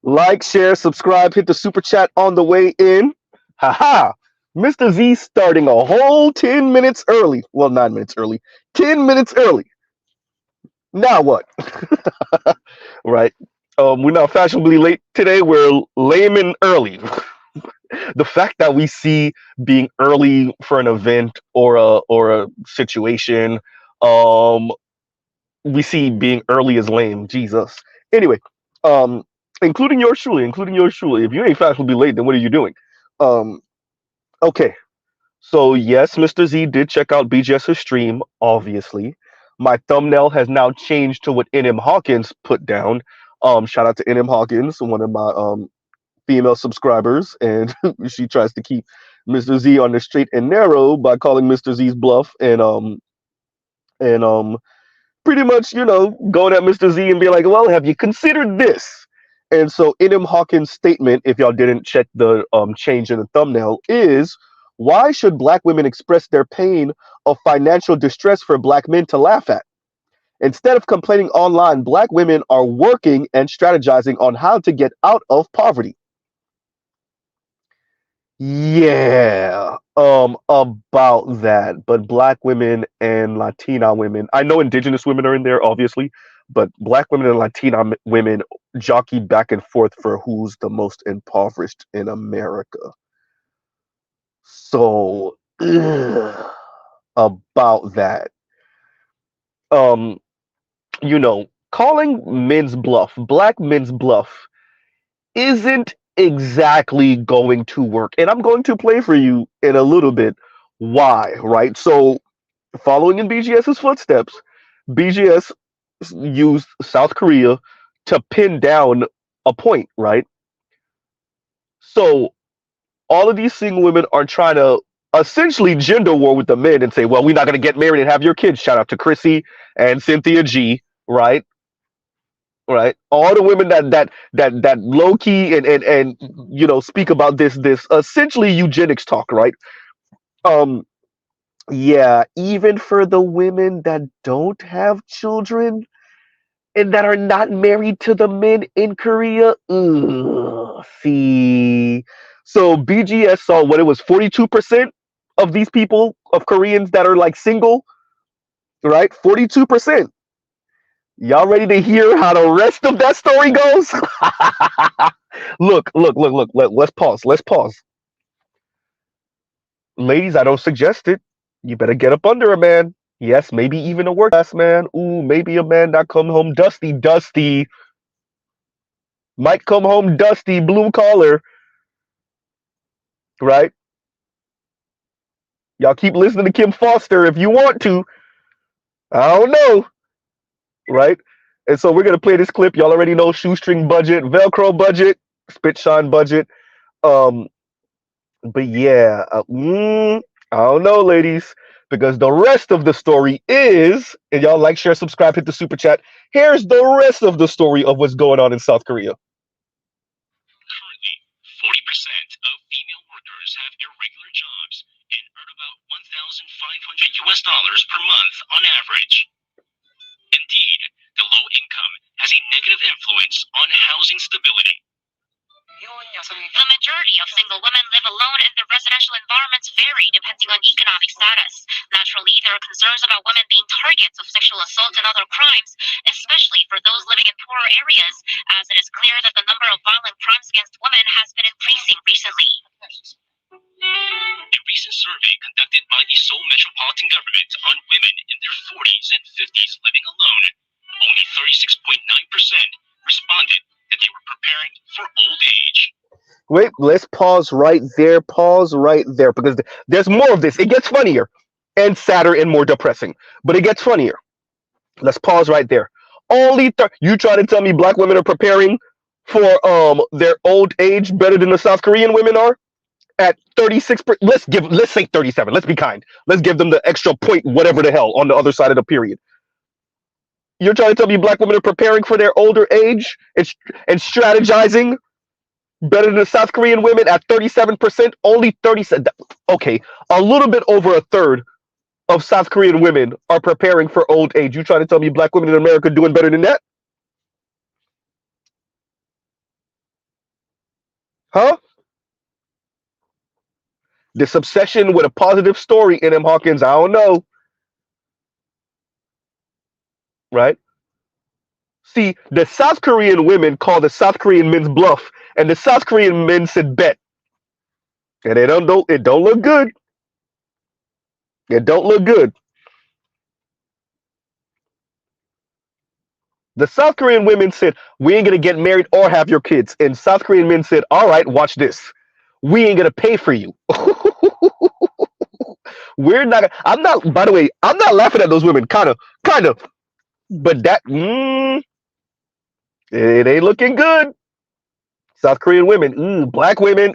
Like, share, subscribe, hit the super chat on the way in. Haha! Mr. Z starting a whole 10 minutes early. Well, 9 minutes early. 10 minutes early. Now what? Right? We're not fashionably late today. We're lame and early. The fact that we see being early for an event or a situation, um, we see being early as lame. Jesus. Anyway, um, including yours truly, including yours truly. If you ain't fashionably late, then what are you doing? Um, okay. So yes, Mr. Z did check out BGS's stream. Obviously, my thumbnail has now changed to what NM Hawkins put down. Shout out to NM Hawkins, one of my female subscribers, and she tries to keep Mr. Z on the straight and narrow by calling Mr. Z's bluff and pretty much, going at Mr. Z and be like, well, have you considered this? And so NM Hawkins' statement, if y'all didn't check the change in the thumbnail, is why should black women express their pain of financial distress for black men to laugh at? Instead of complaining online, black women are working and strategizing on how to get out of poverty. Yeah, about that. But black women and Latina women, I know indigenous women are in there, obviously, but black women and Latina women jockey back and forth for who's the most impoverished in America. So, about that. Um, calling men's bluff, black men's bluff, isn't exactly going to work. And I'm going to play for you in a little bit why, right? So, following in BGS's footsteps, BGS used South Korea to pin down a point, right? So, all of these single women are trying to essentially gender war with the men and say, well, we're not going to get married and have your kids. Shout out to Chrissy and Cynthia G, right? Right, all the women that low key and speak about this essentially eugenics talk, right? um yeah, even for the women that don't have children and that are not married to the men in Korea, ugh, see, so BGS saw what it was, 42% of these people, of Koreans that are like single, right? 42%. Y'all ready to hear how the rest of that story goes? Look. Let's pause. Let's pause. Ladies, I don't suggest it. You better get up under a man. Yes, maybe even a work class man. Ooh, maybe a man that come home dusty. Might come home dusty, blue collar, right? Y'all keep listening to Kim Foster if you want to. I don't know, right? And so we're gonna play this clip. Y'all already know shoestring budget, Velcro budget, spit shine budget. Um, But yeah, I don't know, ladies, because the rest of the story is, and y'all like, share, subscribe, hit the super chat. Here's the rest of the story of what's going on in South Korea. Currently, 40% of female workers have irregular jobs and earn about $1,500 per month on average. Indeed, the low income has a negative influence on housing stability. The majority of single women live alone and the residential environments vary depending on economic status. Naturally, there are concerns about women being targets of sexual assault and other crimes, especially for those living in poorer areas, as it is clear that the number of violent crimes against women has been increasing recently. A recent survey conducted by the Seoul Metropolitan Government on women in their 40s and 50s living alone, only 36.9% responded that they were preparing for old age. Wait, let's pause right there. Pause right there, because there's more of this. It gets funnier and sadder and more depressing, but it gets funnier. Let's pause right there. You try to tell me black women are preparing for their old age better than the South Korean women are? At 36, let's say 37. Let's be kind. Let's give them the extra point, whatever the hell, on the other side of the period. You're trying to tell me black women are preparing for their older age and strategizing better than the South Korean women at 37%? Only 37. Okay, a little bit over a third of South Korean women are preparing for old age. You trying to tell me black women in America doing better than that? Huh? This obsession with a positive story in M. Hawkins, I don't know. Right? See, the South Korean women call the South Korean men's bluff, and the South Korean men said bet. And they don't know it don't look good. It don't look good. The South Korean women said, we ain't gonna get married or have your kids. And South Korean men said, all right, watch this. We ain't gonna pay for you. We're not I'm not by the way, I'm not laughing at those women, kind of. But that it ain't looking good. South Korean women, black women,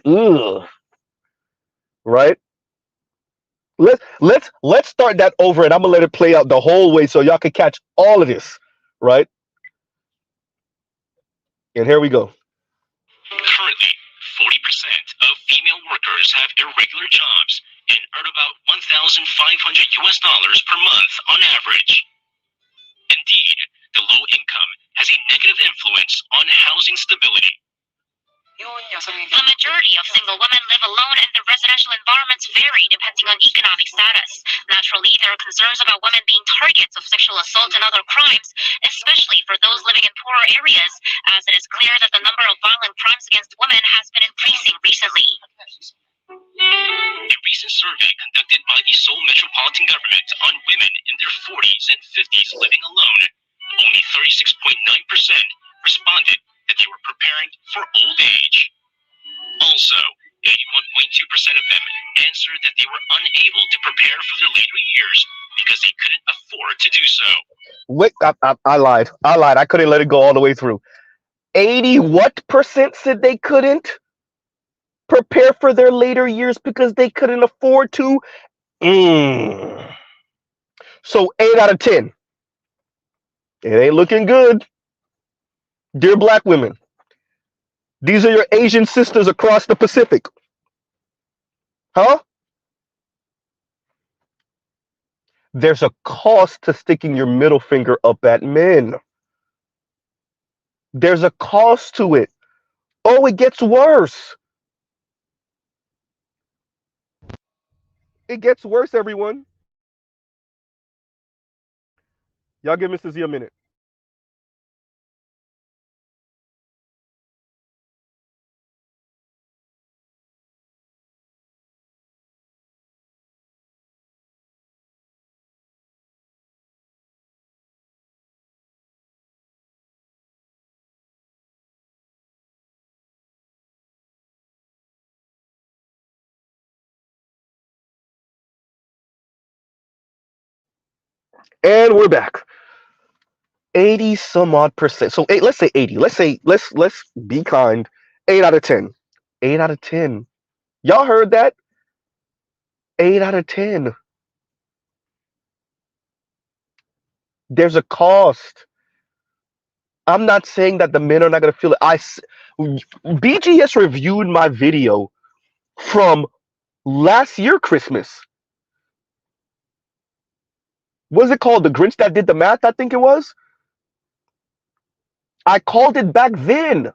right? Let's start that over, and I'm gonna let it play out the whole way so y'all can catch all of this, right? And here we go. Currently, 40% of female workers have irregular jobs and earn about $1,500 per month on average. Indeed, the low income has a negative influence on housing stability. The majority of single women live alone, and the residential environments vary depending on economic status. Naturally, there are concerns about women being targets of sexual assault and other crimes, especially for those living in poorer areas, as it is clear that the number of violent crimes against women has been increasing recently. A recent survey conducted by the Seoul Metropolitan Government on women in their 40s and 50s living alone, only 36.9% responded that they were preparing for old age. Also, 81.2% of them answered that they were unable to prepare for their later years because they couldn't afford to do so. Wait, I lied. I couldn't let it go all the way through. 80 what percent said they couldn't prepare for their later years because they couldn't afford to? So 8 out of 10. It ain't looking good. Dear black women, these are your Asian sisters across the Pacific. Huh? There's a cost to sticking your middle finger up at men. There's a cost to it. Oh, it gets worse. It gets worse, everyone. Y'all give Mr. Z a minute. And we're back. 80 some odd percent. So let's say 80. Let's be kind. 8 out of 10. 8 out of 10. Y'all heard that? 8 out of 10. There's a cost. I'm not saying that the men are not going to feel it. BGS reviewed my video from last year Christmas. Was it called The Grinch That Did the Math? I think it was. I called it back then.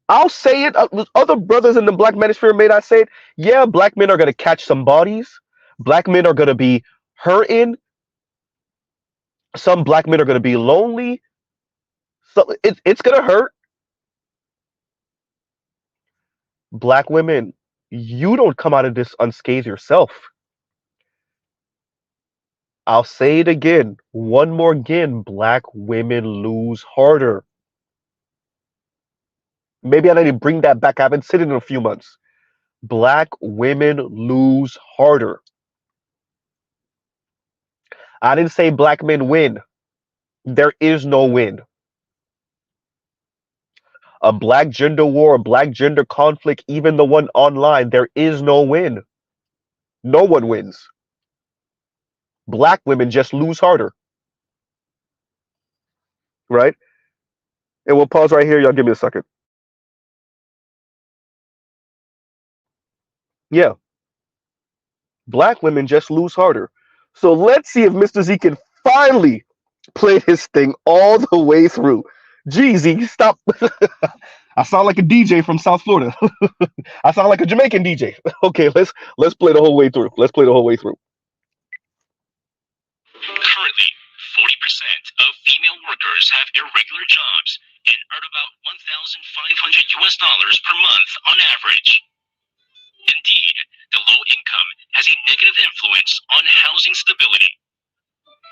I'll say it. Other brothers in the black manosphere may not say it. Yeah, black men are going to catch some bodies. Black men are going to be hurting. Some black men are going to be lonely. So it's going to hurt. Black women, you don't come out of this unscathed yourself. I'll say it again. One more again. Black women lose harder. Maybe I need to bring that back. I haven't said it in a few months. Black women lose harder. I didn't say black men win. There is no win. A black gender war, a black gender conflict, even the one online, there is no win. No one wins. Black women just lose harder. Right? And we'll pause right here. Y'all give me a second. Yeah. Black women just lose harder. So let's see if Mr. Z can finally play his thing all the way through. Jeezy, stop. I sound like a DJ from South Florida. I sound like a Jamaican DJ. Okay, let's play the whole way through. Let's play the whole way through. Currently, 40% of female workers have irregular jobs and earn about $1,500 per month on average. Indeed, the low income has a negative influence on housing stability.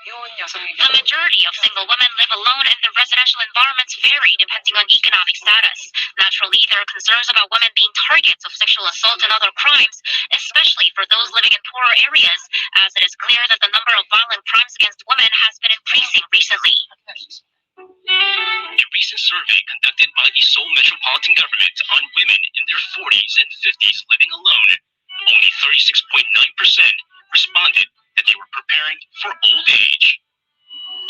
The majority of single women live alone and the residential environments vary depending on economic status. Naturally, there are concerns about women being targets of sexual assault and other crimes, especially for those living in poorer areas, as it is clear that the number of violent crimes against women has been increasing recently. A recent survey conducted by the Seoul Metropolitan Government on women in their 40s and 50s living alone, only 36.9% responded that they were preparing for old age.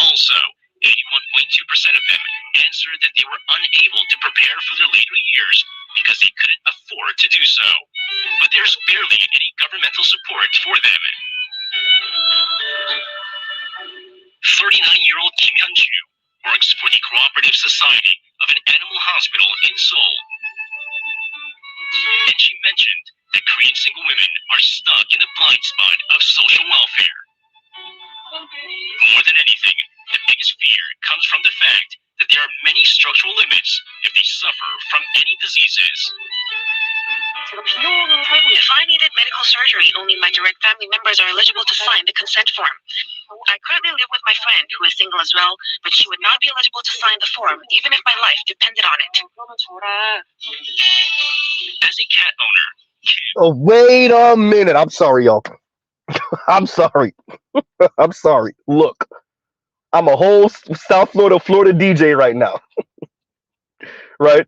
Also, 81.2% of them answered that they were unable to prepare for their later years because they couldn't afford to do so. But there's barely any governmental support for them. 39-year-old Kim Hyun-ju works for the Cooperative Society of an Animal Hospital in Seoul. And she mentioned that Korean single women are stuck in the blind spot of social welfare. More than anything, the biggest fear comes from the fact that there are many structural limits if they suffer from any diseases. If I needed medical surgery, only my direct family members are eligible to sign the consent form. I currently live with my friend, who is single as well, but she would not be eligible to sign the form, even if my life depended on it. As a cat owner, Oh, wait a minute. I'm sorry, y'all. I'm sorry. I'm sorry. Look, I'm a whole South Florida DJ right now. Right?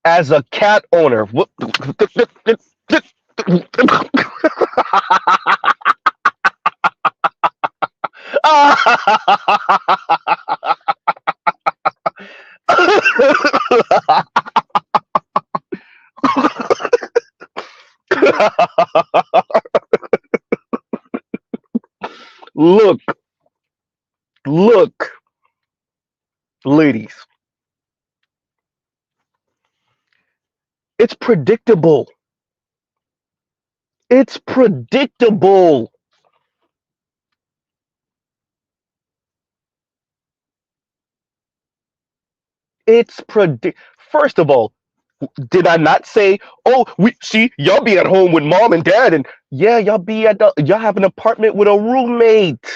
As a cat owner, look, ladies. It's predictable. It's predictable. First of all, did I not say, oh, y'all be at home with mom and dad, and yeah, y'all have an apartment with a roommate.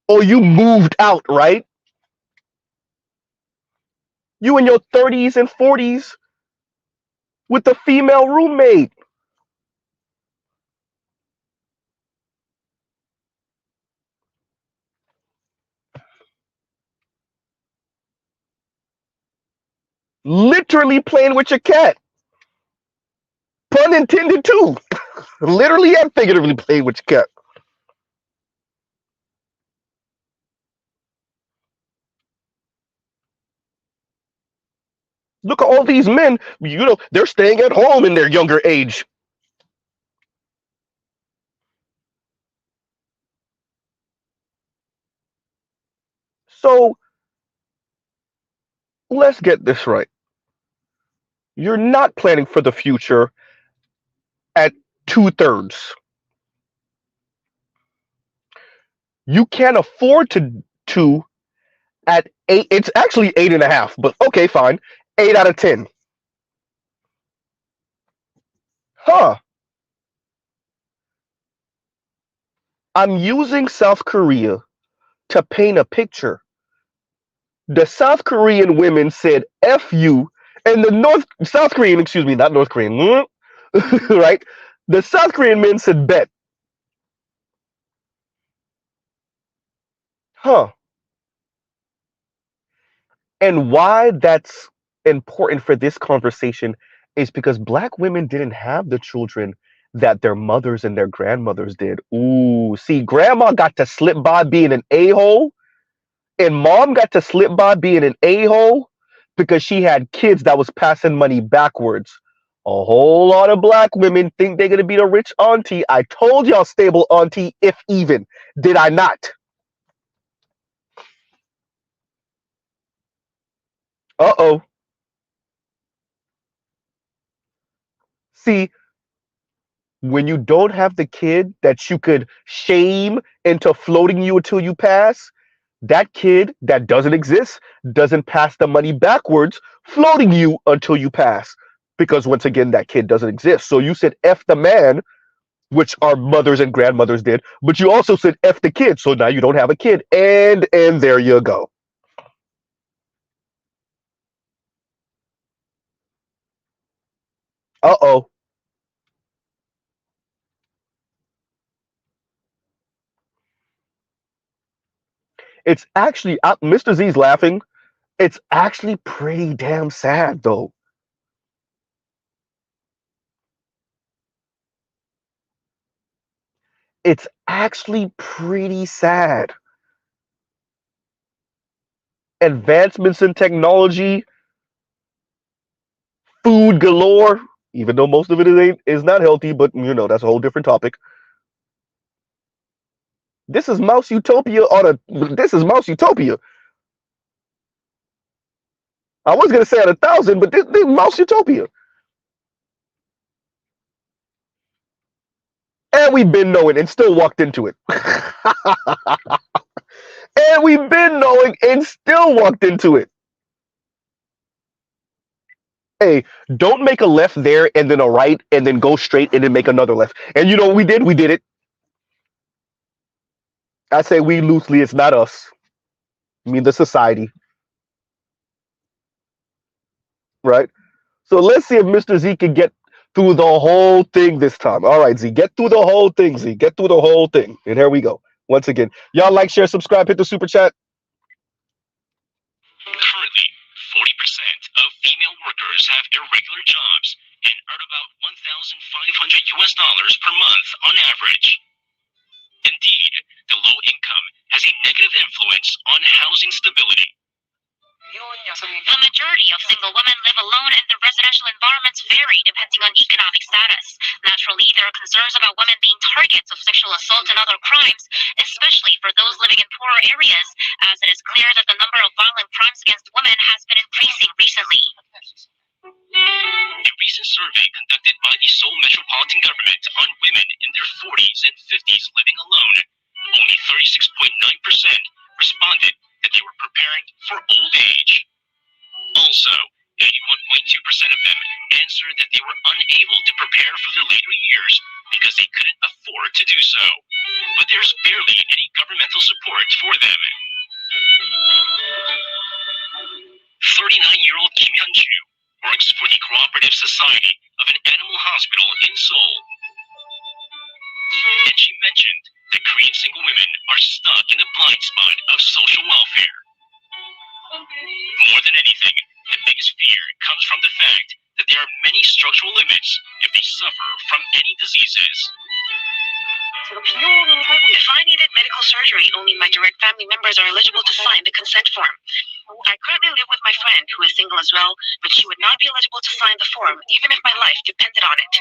Or you moved out, right? You in your 30s and 40s with a female roommate. Literally playing with your cat. Pun intended too. Literally and figuratively playing with your cat. Look at all these men, they're staying at home in their younger age. So, let's get this right. You're not planning for the future at 2/3. You can't afford to at 8. It's actually 8.5, but okay, fine. 8 out of 10. Huh. I'm using South Korea to paint a picture. The South Korean women said F you, and the South Korean, excuse me, not North Korean, right? The South Korean men said bet. Huh. And why that's important for this conversation is because Black women didn't have the children that their mothers and their grandmothers did. Ooh, see, grandma got to slip by being an a-hole, and mom got to slip by being an a-hole because she had kids that was passing money backwards. A whole lot of Black women think they're going to be the rich auntie. I told y'all stable auntie, if even. Did I not? Uh-oh. See, when you don't have the kid that you could shame into floating you until you pass, that kid that doesn't exist doesn't pass the money backwards, floating you until you pass. Because once again, that kid doesn't exist. So you said F the man, which our mothers and grandmothers did, but you also said F the kid. So now you don't have a kid. And there you go. Uh-oh. It's actually, Mr. Z's laughing. It's actually pretty damn sad, though. It's actually pretty sad. Advancements in technology, food galore, even though most of it is not healthy, but that's a whole different topic. This is mouse utopia this is mouse utopia. I was gonna say at 1,000, but this mouse utopia. And we've been knowing and still walked into it. And we've been knowing and still walked into it. Hey, don't make a left there and then a right and then go straight and then make another left. And you know what we did? We did it. I say we loosely, it's not us. I mean the society. Right? So let's see if Mr. Z can get through the whole thing this time. All right, Z, get through the whole thing, Z. Get through the whole thing. And here we go. Once again, y'all like, share, subscribe, hit the super chat. Currently, 40% of female workers have irregular jobs and earn about $1,500 per month on average. Indeed, the low income has a negative influence on housing stability. A majority of single women live alone and the residential environments vary depending on economic status. Naturally, there are concerns about women being targets of sexual assault and other crimes, especially for those living in poorer areas, as it is clear that the number of violent crimes against women has been increasing recently. A recent survey conducted by the Seoul Metropolitan Government on women in their 40s and 50s living alone, only 36.9% responded that they were preparing for old age. Also, 81.2% of them answered that they were unable to prepare for their later years because they couldn't afford to do so. But there's barely any governmental support for them. 39-year-old Kim Hyun-ju works for the Cooperative Society of an Animal Hospital in Seoul. And she mentioned that Korean single women are stuck in the blind spot of social welfare. More than anything, the biggest fear comes from the fact that there are many structural limits if they suffer from any diseases. If I needed medical surgery, only my direct family members are eligible to sign the consent form. I currently live with my friend who is single as well, but she would not be eligible to sign the form even if my life depended on it.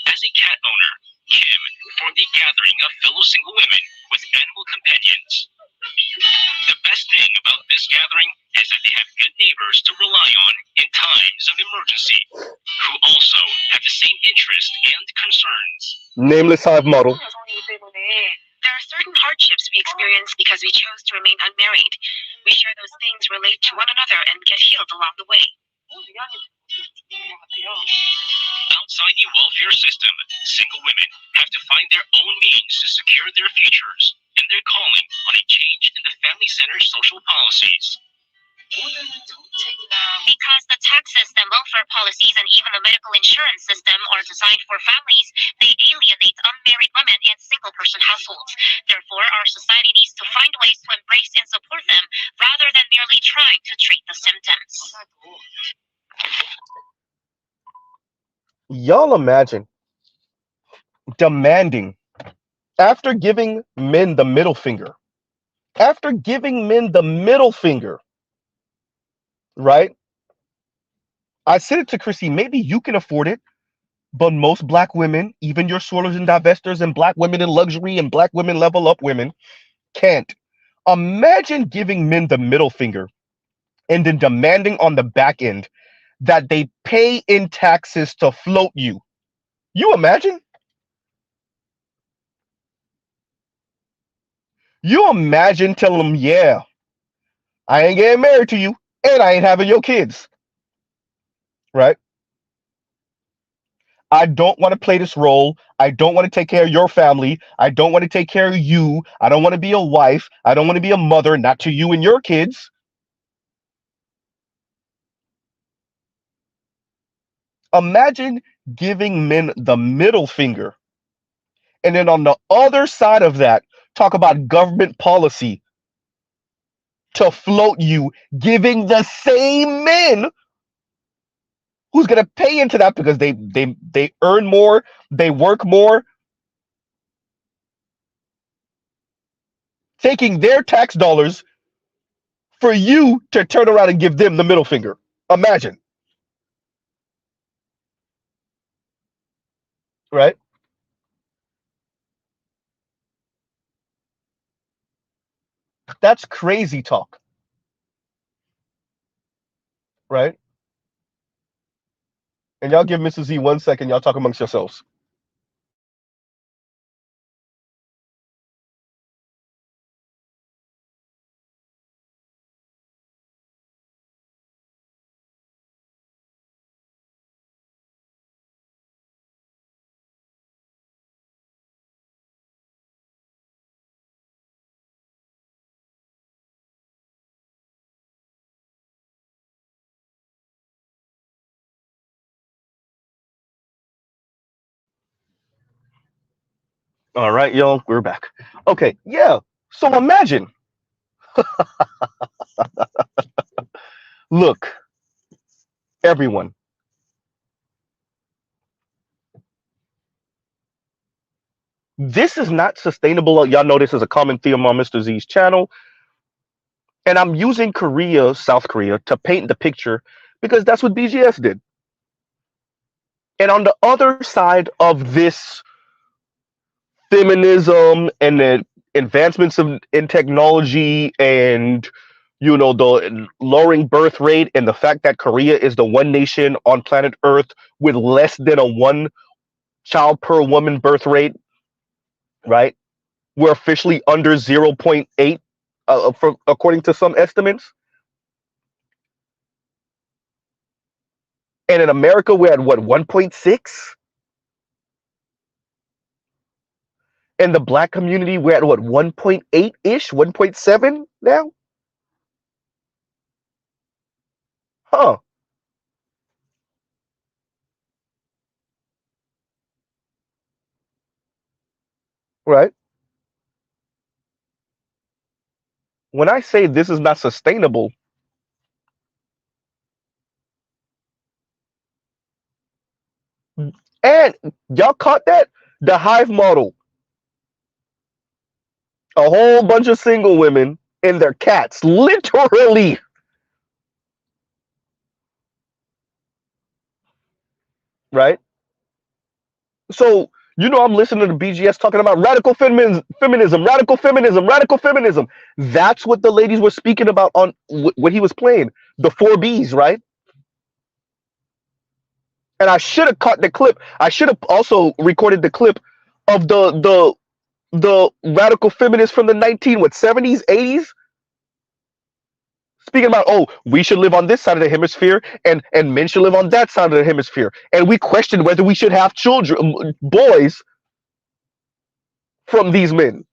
As a cat owner, Kim formed a gathering of fellow single women with animal companions. The best thing about this gathering is that they have good neighbors to rely on in times of emergency, who also have the same interests and concerns. Nameless hive model. There are certain hardships we experience because we chose to remain unmarried. We share those things, relate to one another, and get healed along the way. Outside the welfare system, single women have to find their own means to secure their futures, and they're calling on a change in the family-centered social policies. Because the tax system, welfare policies, and even the medical insurance system are designed for families, they alienate unmarried women and single-person households. Therefore, our society needs to find ways to embrace and support them rather than merely trying to treat the symptoms. Y'all imagine demanding, after giving men the middle finger, right? I said it to Chrissy, maybe you can afford it, but most black women, even your swirlers and divestors and black women in luxury and black women level up women, can't. Imagine giving men the middle finger and then demanding on the back end that they pay in taxes to float you. You imagine? You imagine telling them, yeah, I ain't getting married to you and I ain't having your kids, right? I don't want to play this role. I don't want to take care of your family. I don't want to take care of you. I don't want to be a wife. I don't want to be a mother, not to you and your kids. Imagine giving men the middle finger. And then on the other side of that, talk about government policy to float you, giving the same men who's going to pay into that because they earn more, they work more, taking their tax dollars for you to turn around and give them the middle finger. Imagine, right? That's crazy talk, right? And y'all give Mrs. Z 1 second, y'all talk amongst yourselves. All right, y'all, we're back. Okay, yeah. So imagine, look, everyone, this is not sustainable. Y'all know this is a common theme on Mr. Z's channel. And I'm using Korea, South Korea, to paint the picture because that's what BGS did. And on the other side of this feminism and the advancements in technology and the lowering birth rate and the fact that Korea is the one nation on planet Earth with less than a one child per woman birth rate, right? We're officially under 0.8 according to some estimates. And in America, we're at what, 1.6? In the black community, we're at what, 1.8-ish, 1.7 now? Huh. Right. When I say this is not sustainable, and y'all caught that? The hive model. A whole bunch of single women and their cats, literally. Right? So, I'm listening to BGS talking about radical feminism, radical feminism, radical feminism. That's what the ladies were speaking about on what he was playing. The 4Bs, right? And I should have caught the clip. I should have also recorded the clip of the radical feminists from the 70s, 80s, speaking about, oh, we should live on this side of the hemisphere and men should live on that side of the hemisphere. And we questioned whether we should have children, boys from these men.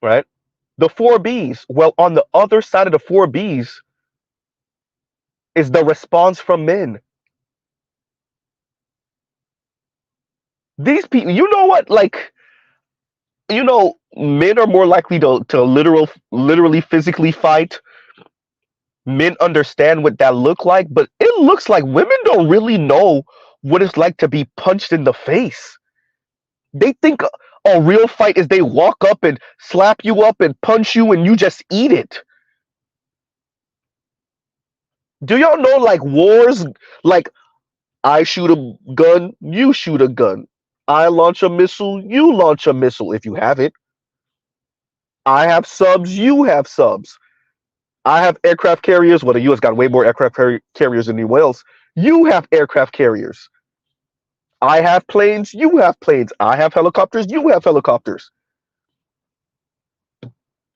Right? The 4Bs. Well, on the other side of the 4Bs is the response from men. These people, you know what? Like, men are more likely to literally physically fight. Men understand what that look like, but it looks like women don't really know what it's like to be punched in the face. They think a real fight is they walk up and slap you up and punch you and you just eat it. Do y'all know, like, wars, like I shoot a gun, you shoot a gun. I launch a missile, you launch a missile if you have it. I have subs, you have subs. I have aircraft carriers. Well, the U.S. got way more aircraft carriers than anyone else. You have aircraft carriers. I have planes, you have planes. I have helicopters, you have helicopters.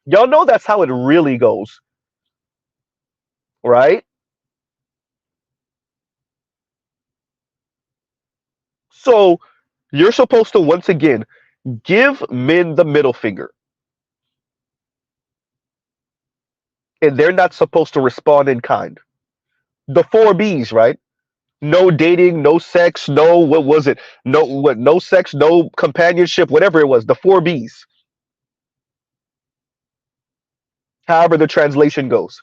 Y'all know that's how it really goes, right? So you're supposed to once again give men the middle finger, and they're not supposed to respond in kind. The four B's, right? No dating, no sex, no what was it? No sex, no companionship, whatever it was. The four B's. However the translation goes.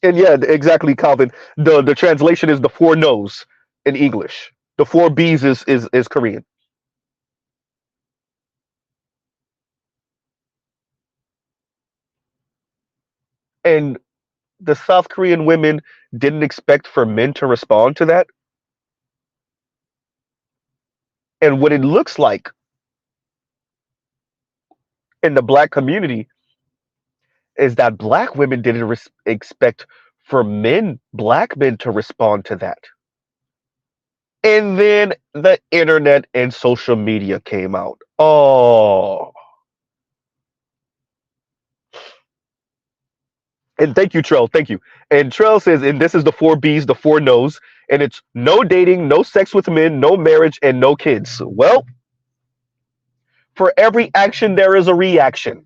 And yeah, exactly, Calvin. The translation is the four no's in English. The four B's is Korean. And the South Korean women didn't expect for men to respond to that. And what it looks like in the black community is that black women didn't expect for black men to respond to that. And then the internet and social media came out. Oh. And thank you, Trell. Thank you. And Trell says, and this is the four B's, the four no's, and it's no dating, no sex with men, no marriage, and no kids. Well, for every action, there is a reaction.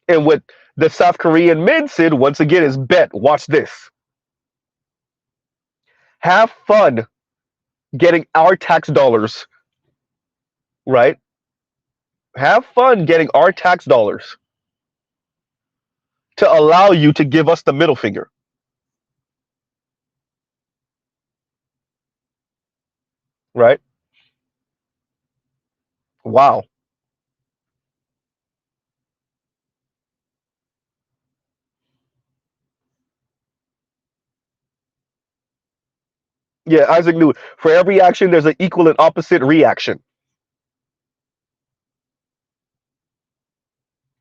And what the South Korean men said, once again, is bet, watch this. Have fun getting our tax dollars, right? Have fun getting our tax dollars to allow you to give us the middle finger. Right? Wow. Yeah, Isaac knew it. For every action, there's an equal and opposite reaction.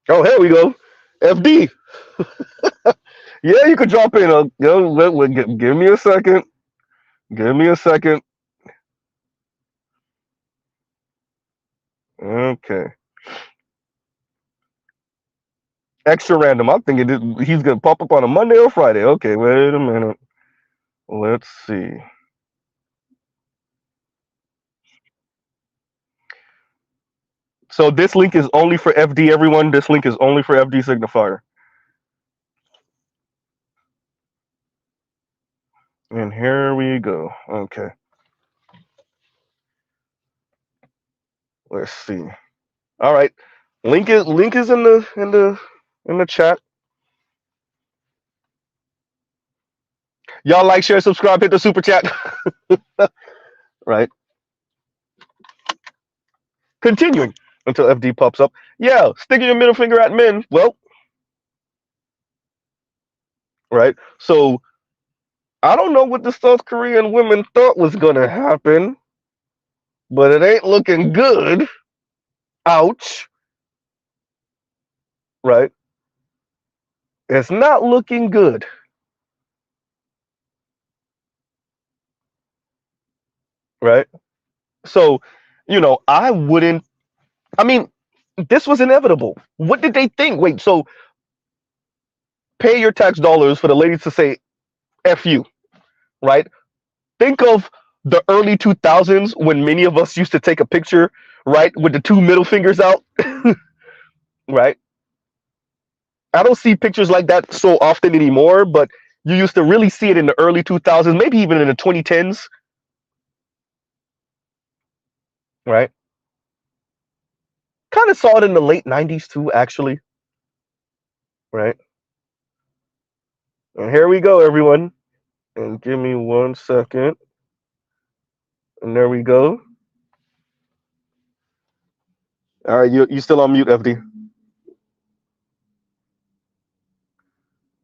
Oh, here we go. FD. Yeah, you could drop in. Give me a second. Give me a second. Okay. Extra random. I'm thinking he's going to pop up on a Monday or Friday. Okay, wait a minute. Let's see. So this link is only for FD, everyone. This link is only for FD signifier. And here we go. Okay. Let's see. All right. Link is in the chat. Y'all like, share, subscribe, hit the super chat. Right. Continuing until FD pops up. Yeah, sticking your middle finger at men. Well, right. So I don't know what the South Korean women thought was gonna happen, but it ain't looking good. Ouch. Right. It's not looking good. Right. So, I wouldn't. I mean, this was inevitable. What did they think? Wait, so pay your tax dollars for the ladies to say F you, right? Think of the early 2000s when many of us used to take a picture, right, with the two middle fingers out, right? I don't see pictures like that so often anymore, but you used to really see it in the early 2000s, maybe even in the 2010s, right? Kind of saw it in the late 90s too, actually, right? And here we go, everyone. And give me 1 second. And there we go. All right, you still on mute, FD.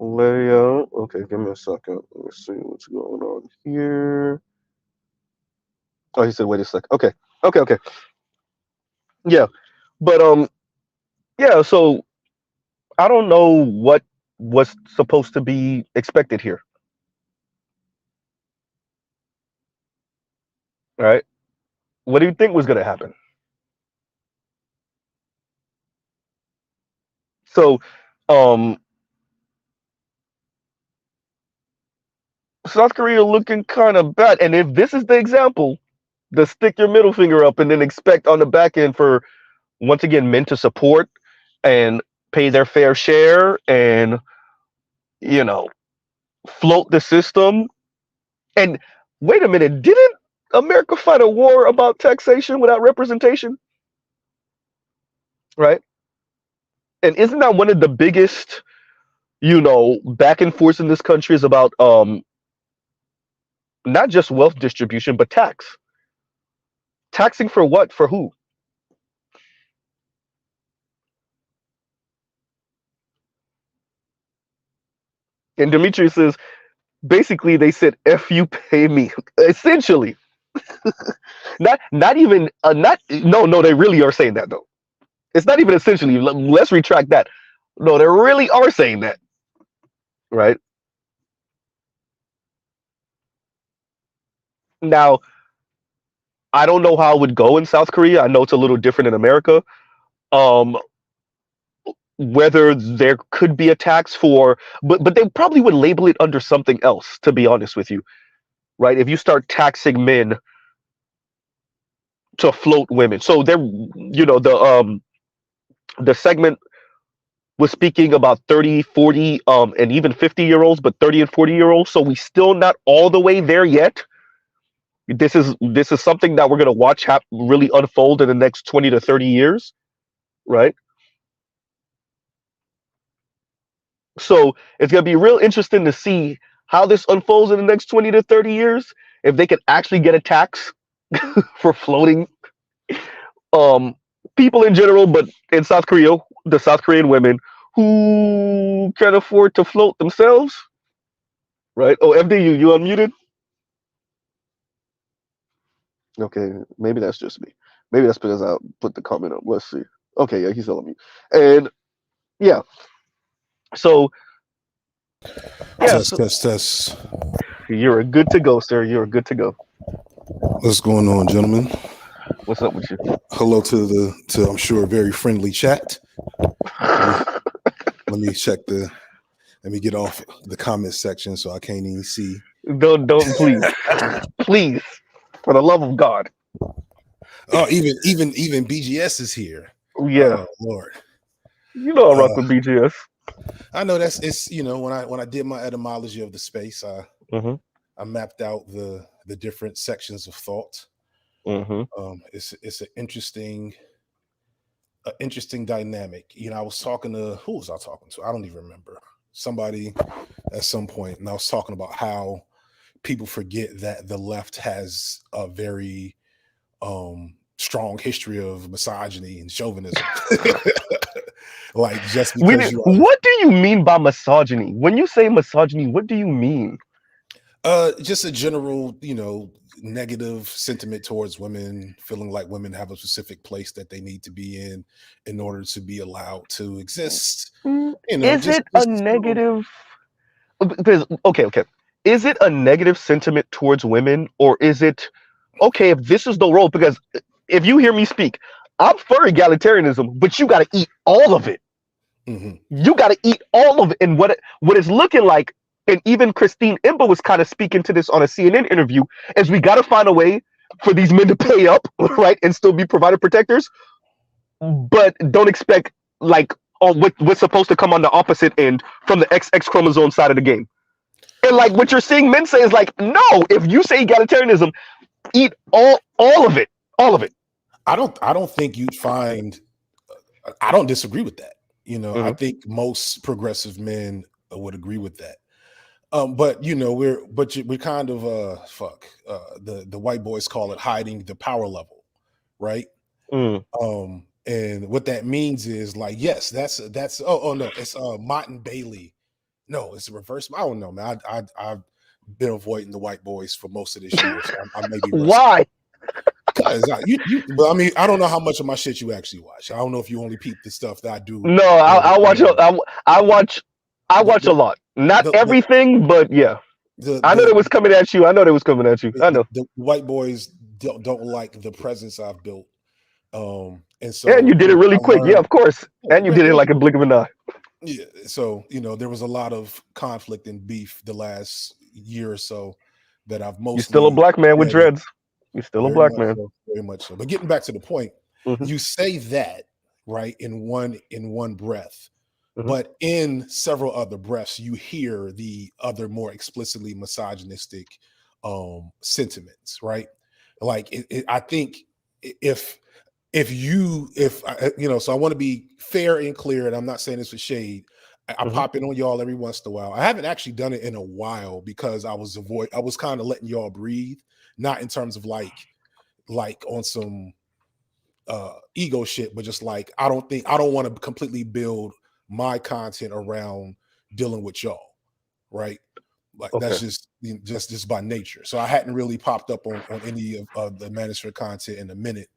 layout. Okay, give me a second. Let me see what's going on here. Oh, he said, wait a second. Okay, okay. Yeah, but yeah. So I don't know what was supposed to be expected here. Right? What do you think was going to happen? So, um, South Korea looking kind of bad. And if this is the example, to stick your middle finger up and then expect on the back end for once again men to support and pay their fair share and you know float the system. And wait a minute, didn't America fight a war about taxation without representation? Right? And isn't that one of the biggest, back and forth in this country is about not just wealth distribution, but tax. Taxing for what? For who? And Demetrius says basically they said F you pay me. Essentially. Not even not no, they really are saying that though. It's not even essentially. Let's retract that. No, they really are saying that, right? Now, I don't know how it would go in South Korea. I know it's a little different in America. Um, whether there could be a tax for, but they probably would label it under something else. To be honest with you, right? If you start taxing men to float women, so they're, the segment was speaking about 30, 40, and even 50-year-olds, but 30 and 40-year-olds. So we still not all the way there yet. This is something that we're going to watch really unfold in the next 20 to 30 years, right? So it's going to be real interesting to see how this unfolds in the next 20 to 30 years. If they can actually get a tax for floating um, people in general, but in South Korea, the South Korean women who can afford to float themselves, right? Oh, FD, you unmuted? Okay, maybe that's just me. Maybe that's because I put the comment up. Let's see. Okay, yeah, he's telling me. And yeah, so yeah, Test, so test, test. you're good to go, sir. You're good to go. What's going on, gentlemen? What's up with you? Hello to I'm sure very friendly chat. Let me check let me get off the comment section so I can't even see. Don't please, please, for the love of God. Oh, even BGS is here. Yeah, Oh Lord. I rock with BGS. I know it's when I did my etymology of the space, Mm-hmm. I mapped out the different sections of thought. Mm-hmm. It's an interesting dynamic. I was talking to, who was I talking to? I don't even remember. Somebody at some point, and I was talking about how people forget that the left has a very strong history of misogyny and chauvinism. Like, just because you are, What do you mean by misogyny? When you say misogyny, what do you mean? just a general, negative sentiment towards women, feeling like women have a specific place that they need to be in order to be allowed to exist. Is it a negative? Because okay. Is it a negative sentiment towards women, or is it okay if this is the role? Because if you hear me speak, I'm for egalitarianism, but you got to eat all of it. Mm-hmm. You got to eat all of it. And what it's looking like, and even Christine Imba was kind of speaking to this on a CNN interview, is we got to find a way for these men to pay up, right, and still be provider protectors, but don't expect like what's supposed to come on the opposite end from the XX chromosome side of the game. And like what you're seeing men say is like, no, if you say egalitarianism, eat all of it, all of it. I don't think you'd find. I don't disagree with that. Mm-hmm. I think most progressive men would agree with that. But we're kind of the white boys call it hiding the power level, right? Mm. And what that means is like, yes, that's no, it's Mott and Bailey No, it's a reverse. I don't know, man. I've been avoiding the white boys for most of this year, so I may be rusty. Why? Because but I mean, I don't know how much of my shit you actually watch. I don't know if you only peep the stuff that I do. No, I watch. I watch a lot. Not everything, but yeah. I know it was coming at you. I know. The white boys don't like the presence I've built. And so, and you did it really quick. Yeah, of course. And you did it like a blink of an eye. Yeah. So, there was a lot of conflict and beef the last year or so that I've mostly. You're still a black man with dreads. You're still a black man. So, very much so. But getting back to the point, you say that, right, in one breath. But in several other breaths, you hear the other more explicitly misogynistic sentiments, right? Like I think if so I want to be fair and clear, and I'm not saying this with shade. I pop in on y'all every once in a while. I haven't actually done it in a while because I was kind of letting y'all breathe, not in terms of like on some ego shit, but just like I don't want to completely build my content around dealing with y'all, right? Like that's just by nature. So I hadn't really popped up on any of the manosphere content in a minute.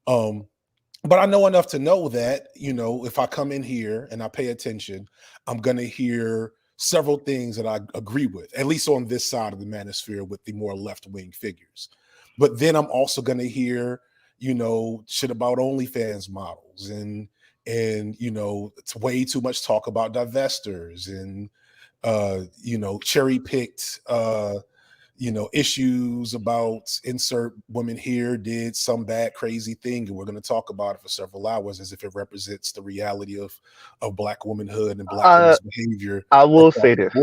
But I know enough to know that, if I come in here and I pay attention, I'm going to hear several things that I agree with, at least on this side of the manosphere with the more left-wing figures. But then I'm also going to hear, shit about OnlyFans models and it's way too much talk about divestors and, cherry-picked, issues about insert women here did some bad crazy thing, and we're going to talk about it for several hours as if it represents the reality of black womanhood and black women's behavior. I will say this.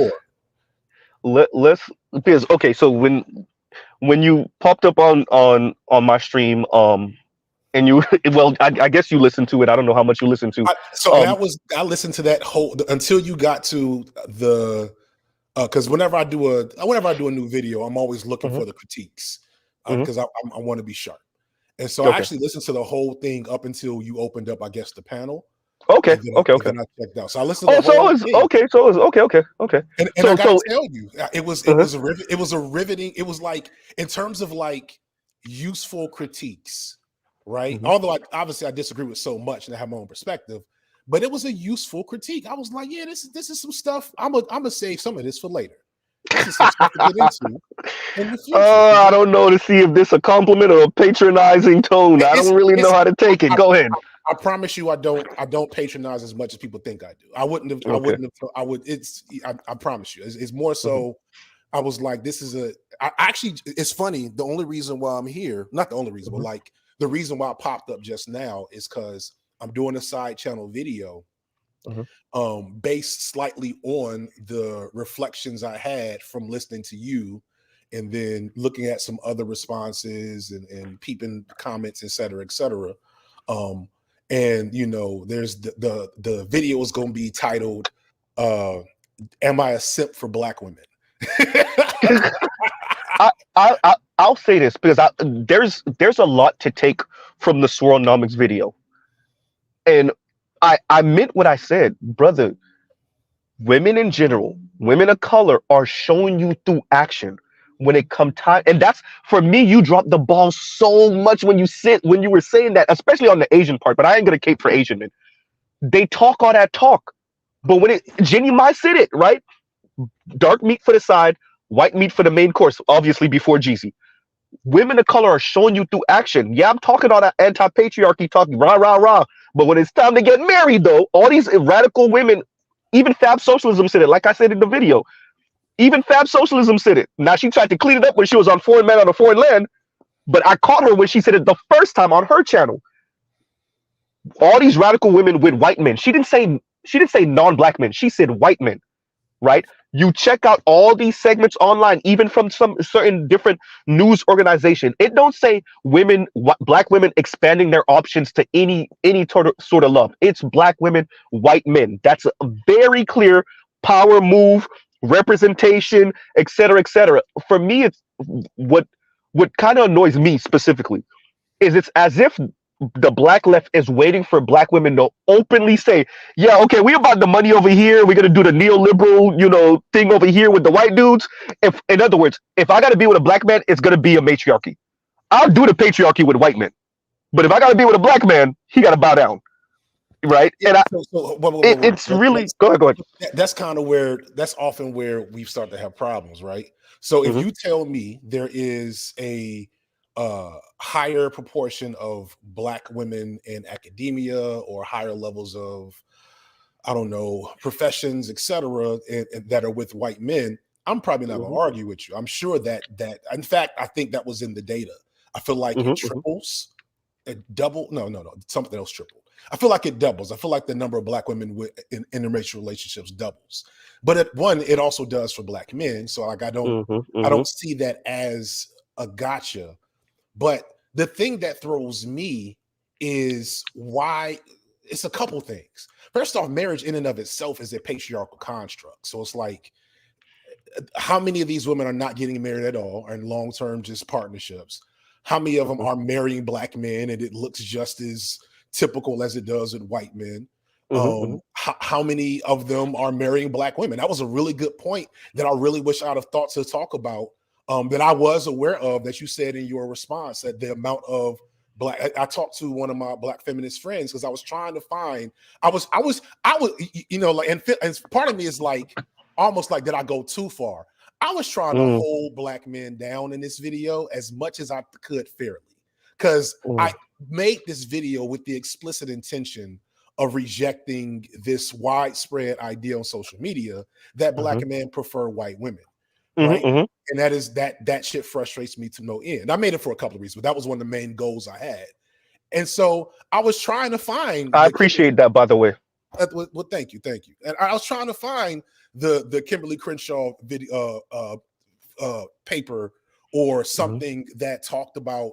So when you popped up on my stream, and you, I guess you listened to it. I don't know how much you listened to. I listened to that whole until you got to the. Because whenever I do a new video, I'm always looking for the critiques because I want to be sharp. And so I actually listened to the whole thing up until you opened up, I guess, the panel. Okay. And then I checked out. So I listened to the whole thing. Okay. And I gotta tell you, it was a riveting. It was like in terms of like useful critiques, right? Although obviously I disagree with so much and I have my own perspective. But it was a useful critique. I was like, yeah, this is some stuff. I'm gonna save some of this for later. This is some stuff to get into in the future. I don't know to see if this a compliment or a patronizing tone. I don't really know how to take it. Go ahead. I promise you, I don't patronize as much as people think I do. I wouldn't have. I promise you. It's more so. I was like, this is actually. It's funny. The only reason why I'm here, not the only reason, but like the reason why I popped up just now is because I'm doing a side channel video based slightly on the reflections I had from listening to you and then looking at some other responses and peeping comments, et cetera, et cetera. And, there's the video is going to be titled, Am I a Simp for Black Women? I'll say this because there's a lot to take from the Swirlnomics video. And I meant what I said, brother. Women in general, women of color are showing you through action when it come time. And that's, for me, you dropped the ball so much when you were saying that, especially on the Asian part, but I ain't going to cape for Asian men. They talk all that talk. But when Jenny Mai said it, right? Dark meat for the side, white meat for the main course, obviously before Jeezy. Women of color are showing you through action. Yeah, I'm talking all that anti-patriarchy talking, rah, rah, rah. But when it's time to get married, though, all these radical women, even Fab Socialism said it, like I said in the video. Even Fab Socialism said it. Now, she tried to clean it up when she was on Foreign Man on a Foreign Land, but I caught her when she said it the first time on her channel. All these radical women with white men. She didn't say non-black men. She said white men, right? You check out all these segments online, even from some certain different news organization. It don't say black women expanding their options to any sort of love. It's black women, white men. That's a very clear power move, representation, etc., etc. For me, it's what kind of annoys me specifically is it's as if the black left is waiting for black women to openly say, yeah, okay, we about the money over here. We're gonna do the neoliberal, thing over here with the white dudes. If, in other words, if I gotta be with a black man, it's gonna be a matriarchy. I'll do the patriarchy with white men, but if I gotta be with a black man, he gotta bow down, right? Yeah, And it's wait. really go ahead. That's kind of that's often where we start to have problems, right? So if Mhm. you tell me there is a higher proportion of black women in academia or higher levels of, I don't know, professions, etc., and that are with white men, I'm probably not going to argue with you. I'm sure that in fact, I think that was in the data. I feel like it triples, it double. No, something else tripled. I feel like it doubles. I feel like the number of black women in interracial relationships doubles. But it also does for black men. So like I don't see that as a gotcha. But the thing that throws me is why it's a couple things. First off, marriage in and of itself is a patriarchal construct. So it's like, how many of these women are not getting married at all, are in long-term just partnerships? How many of them are marrying black men and it looks just as typical as it does with white men? How many of them are marrying black women? That was a really good point that I really wish I'd have thought to talk about, that I was aware of, that you said in your response, that the amount of black, I talked to one of my black feminist friends because I was trying to find, I was, like, and part of me is like, almost like, did I go too far? I was trying to hold black men down in this video as much as I could fairly, because I made this video with the explicit intention of rejecting this widespread idea on social media that black men prefer white women, right? And that shit frustrates me to no end. I made it for a couple of reasons, but that was one of the main goals I had. And so I was trying to find. I appreciate that, by the way. Well, thank you. And I was trying to find the Kimberly Crenshaw video paper or something that talked about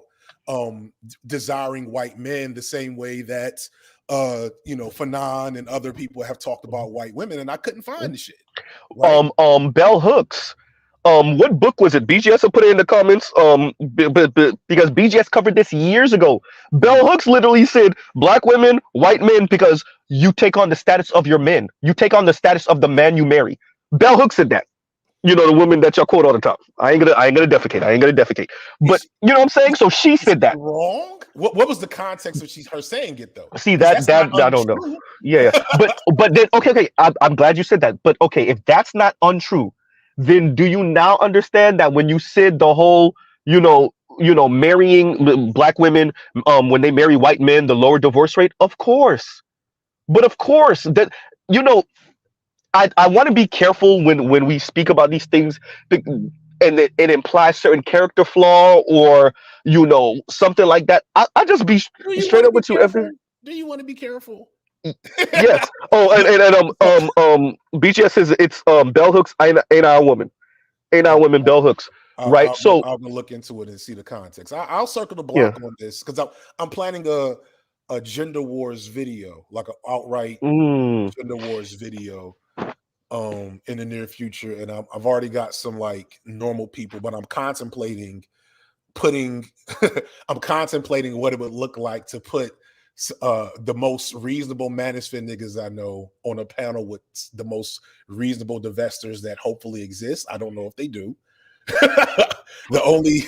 desiring white men the same way that Fanon and other people have talked about white women, and I couldn't find the shit. Right? Bell Hooks. What book was it? BGS will put it in the comments. Because BGS covered this years ago. Bell Hooks literally said black women, white men, because you take on the status of your men. You take on the status of the man you marry. Bell Hooks said that. The woman that y'all quote all the time. I ain't gonna defecate. But you know what I'm saying? So she said that. Wrong? What was the context of her saying it though? See that I don't know. Yeah. But then okay. I'm glad you said that. But okay, if that's not untrue, then do you now understand that when you said the whole, marrying black women, when they marry white men, the lower divorce rate? Of course. But of course that, I want to be careful when we speak about these things, and it implies certain character flaw or something like that. I just be straight up with you. Do you want to be careful? Yes. Oh, and BGS says it's bell hooks. Ain't I a woman? Ain't I a woman? Bell hooks. Right. So I'm gonna look into it and see the context. I'll circle the block on this because I'm planning a gender wars video, like an outright gender wars video in the near future, and I've already got some like normal people, but I'm contemplating I'm contemplating what it would look like to put the most reasonable manosphere niggas I know on a panel with the most reasonable divestors that hopefully exist. I don't know if they do. the only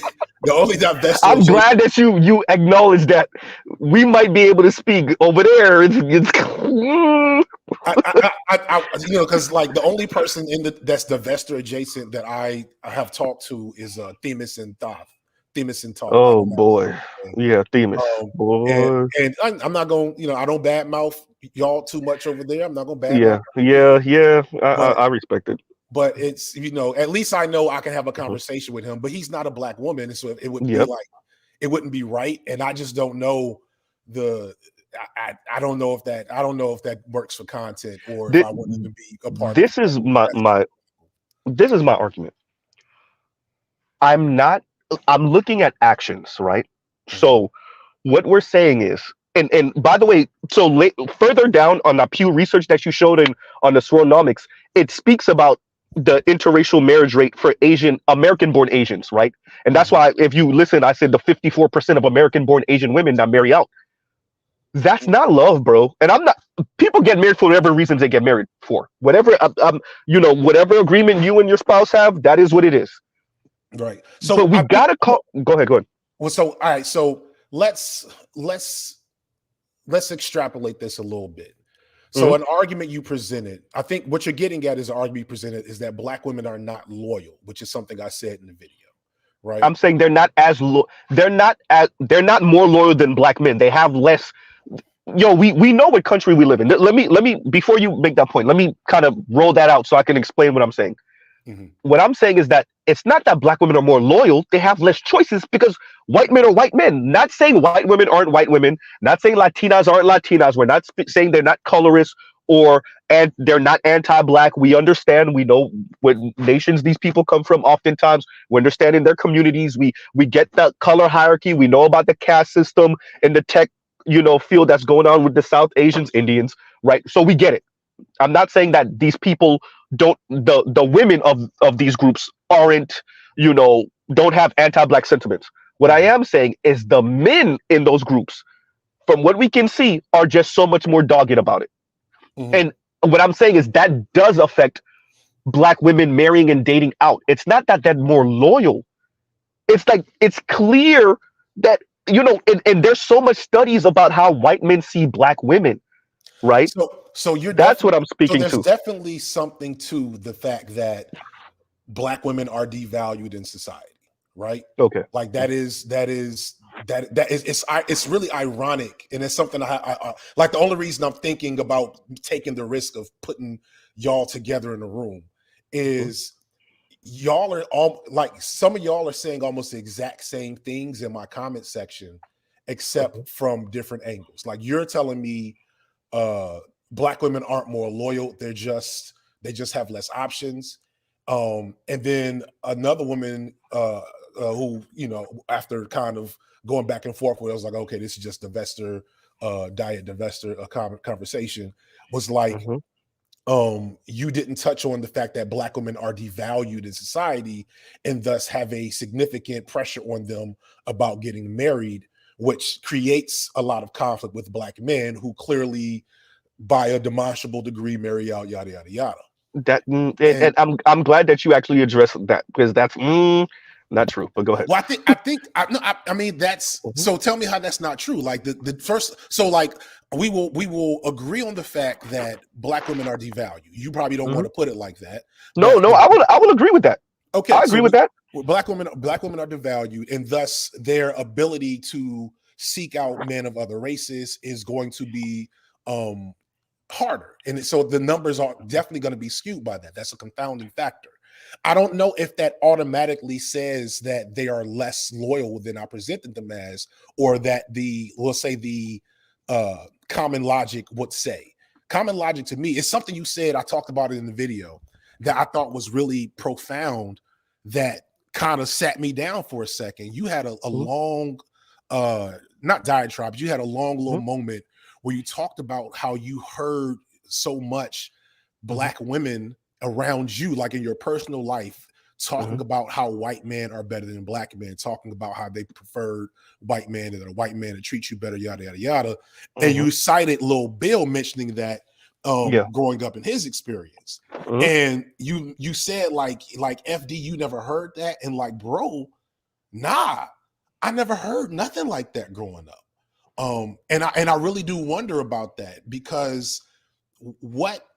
divestor. I'm glad that you acknowledge that we might be able to speak over there. Because like the only person that's divestor adjacent that I have talked to is Themis and Thoth. Themis and Thoth. Oh boy, yeah, Themis. Boy. And I'm not going. I don't badmouth y'all too much over there. I'm not going to badmouth. Yeah. I respect it. But it's at least I know I can have a conversation with him. But he's not a black woman, and so it would be like it wouldn't be right. And I just don't know I don't know if that works for content or if I wouldn't even be a part. This is my argument. I'm looking at actions, right? So what we're saying is, and by the way, so further down on the Pew research that you showed on the Soronomics, it speaks about the interracial marriage rate for American-born Asians, right? And that's why, if you listen, I said the 54% of American-born Asian women that marry out. That's not love, bro. And I'm not. People get married for whatever reasons they get married for. Whatever, whatever agreement you and your spouse have, that is what it is. Right. But So we I think, gotta call. Go ahead. Go ahead. well, so all right. So let's extrapolate this a little bit. So an argument you presented, I think what you're getting at is an argument you presented is that Black women are not loyal, which is something I said in the video, right? I'm saying they're not they're not more loyal than black men. They have less. Yo, we know what country we live in. Let me before you make that point, let me kind of roll that out so I can explain what I'm saying. Mhm. What I'm saying is that it's not that black women are more loyal. They have less choices because white men are white men. Not saying white women aren't white women. Not saying Latinas aren't Latinas. We're not saying they're not colorist or and they're not anti-black. We understand. We know what nations these people come from. Oftentimes, we understand in their communities. We get the color hierarchy. We know about the caste system in the tech field that's going on with the South Asians, Indians, right? So we get it. I'm not saying that these people don't the women of these groups aren't don't have anti-black sentiments. What I am saying is the men in those groups, from what we can see, are just so much more dogged about it. Mhm. And what I'm saying is that does affect black women marrying and dating out. It's not that they're more loyal. It's like it's clear that and there's so much studies about how white men see black women, right? So you're That's what I'm so speaking there's to. definitely something to the fact that Black women are devalued in society, right? Okay. Like that is it's really ironic, and it's something I like. The only reason I'm thinking about taking the risk of putting y'all together in a room is y'all are all like some of y'all are saying almost the exact same things in my comment section, except from different angles. Like you're telling me Black women aren't more loyal, they just have less options. And then another woman who, after kind of going back and forth with, I was like, okay, this is just divester diet divester conversation, was like, you didn't touch on the fact that Black women are devalued in society and thus have a significant pressure on them about getting married, which creates a lot of conflict with Black men who clearly by a demonstrable degree marry out, yada yada yada. And I'm glad that you actually addressed that because that's not true. But go ahead. Well, I mean that's so. Tell me how that's not true. Like the first, so like we will agree on the fact that Black women are devalued. You probably don't want to put it like that. No, I will agree with that. Okay, I agree with that. Black women are devalued, and thus their ability to seek out men of other races is going to be harder, and so the numbers are definitely going to be skewed by that. That's a confounding factor. I don't know if that automatically says that they are less loyal than I presented them as, or that let's say the common logic would say. Common logic to me is something you said, I talked about it in the video, that I thought was really profound, that kind of sat me down for a second. You had a long, not diatribe, but you had a long little moment where you talked about how you heard so much Black women around you, like in your personal life, talking about how white men are better than Black men, talking about how they preferred white men and that a white man to treat you better, yada yada yada. And you cited Lil Bill mentioning that growing up in his experience. And you said like FD, you never heard that, and like, bro, nah, I never heard nothing like that growing up. And I really do wonder about that, because what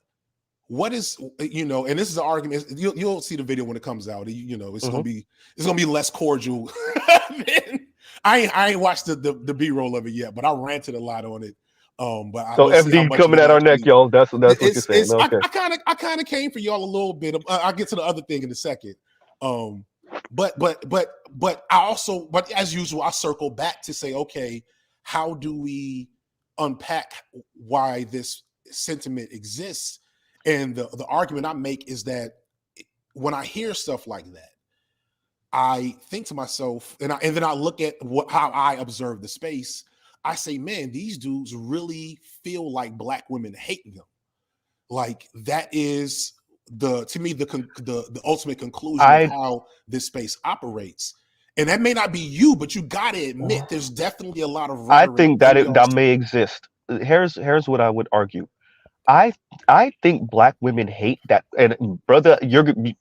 is, and this is an argument, you'll see the video when it comes out, it's gonna be less cordial than, I ain't watched the B-roll of it yet, but I ranted a lot on it. But so FD coming at our neck, y'all. That's what you're saying. Okay. I kind of came for y'all a little bit. I'll get to the other thing in a second. But as usual, I circle back to say, okay, how do we unpack why this sentiment exists? And the argument I make is that when I hear stuff like that, I think to myself, and then I look at how I observe the space. I say, man, these dudes really feel like Black women hate them. Like that is to me the ultimate conclusion of how this space operates. And that may not be you, but you got to admit there's definitely a lot of I rhetoric think that that may exist. Here's what I would argue. I think black women hate that, and brother,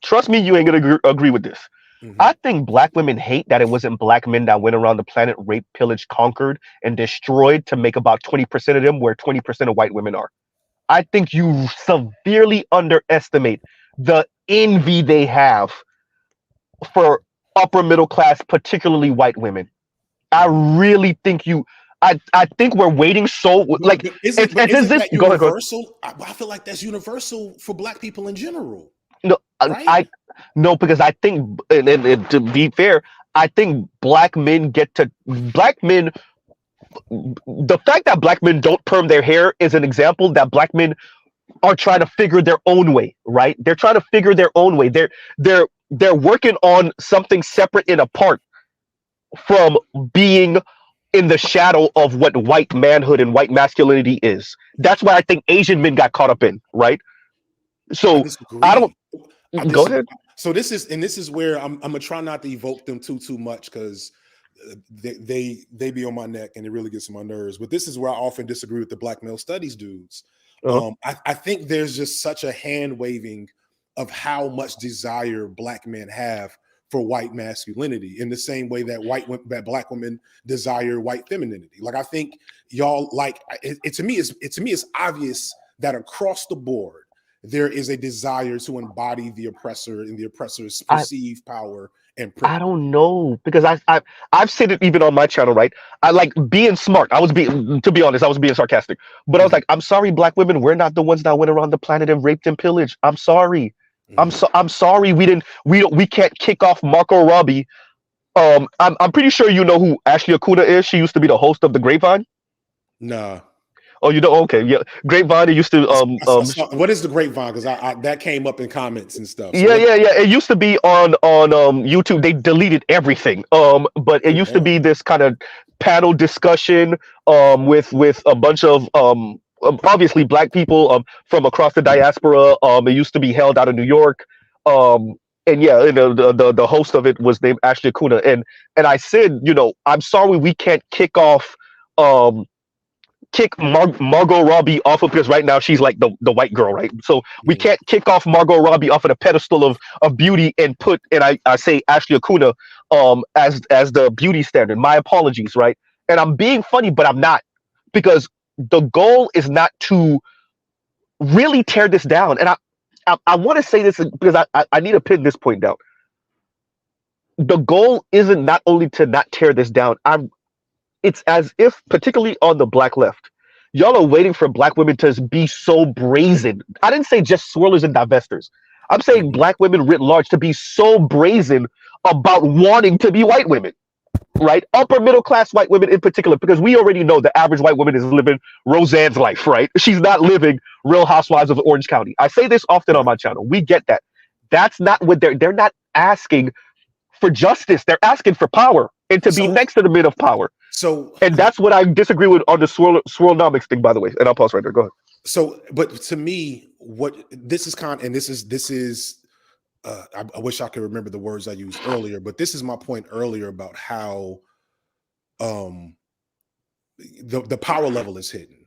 trust me, you ain't gonna agree with this. Mhm. I think black women hate that it wasn't black men that went around the planet, raped, pillaged, conquered, and destroyed to make about 20% of them where 20% of white women are. I think you severely underestimate the envy they have for upper middle class, particularly white women. I really think I think we're waiting so like Isn't it's isn't this. that Go ahead, go ahead. universal? I feel like that's universal for black people in general, No, right? no, because I think, and to be fair, I think black men. The fact that black men don't perm their hair is an example that black men are trying to figure their own way, right? They're trying to figure their own way. They're working on something separate and apart from being in the shadow of what white manhood and white masculinity is. That's why I think Asian men got caught up in, right? I So I don't disagree. I go disagree. ahead. So this is where I'm gonna try not to evoke them too much because they be on my neck and it really gets on my nerves. But this is where I often disagree with the black male studies dudes. Uh-huh. I think there's just such a hand waving of how much desire black men have for white masculinity in the same way that black women desire white femininity. Like I think y'all like it to me it's obvious that across the board there is a desire to embody the oppressor and the oppressor's perceived power and privilege. I don't know because I've said it even on my channel, right? I like being smart. To be honest, I was being sarcastic, but I was like, I'm sorry, black women, we're not the ones that went around the planet and raped and pillaged. I'm sorry. I'm sorry. We can't kick off Marco Robbie. I'm pretty sure you know who Ashley Acuna is. She used to be the host of the Grapevine. Nah. Oh, you know? Okay, yeah. Grapevine. It used to what is the Grapevine? Because I that came up in comments and stuff. So yeah. It used to be on YouTube. They deleted everything. But it used to be this kind of panel discussion with a bunch of obviously black people from across the diaspora. It used to be held out of New York. And yeah, the host of it was named Ashley Acuna. And I said, I'm sorry we can't kick Margot Robbie off of, because right now she's like the white girl, right? So we can't kick off Margot Robbie off of the pedestal of beauty and I say Ashley Acuna as the beauty standard. My apologies, right? And I'm being funny, but I'm not, because the goal is not to really tear this down. And I want to say this because I need to pin this point down. The goal isn't not only to not tear this down. It's as if, particularly on the black left, y'all are waiting for black women to be so brazen. I didn't say just swirlers and divestors. I'm saying black women writ large to be so brazen about wanting to be white women, right? Upper middle class white women in particular, because we already know the average white woman is living Roseanne's life, right? She's not living Real Housewives of Orange County. I say this often on my channel. We get that. That's not what they're not asking for justice. They're asking for power and to be next to the men of power. And that's what I disagree with on the swirlnomics thing, by the way. And I'll pause right there. Go ahead. So, but to me, what this is I wish I could remember the words I used earlier, but this is my point earlier about how the power level is hidden,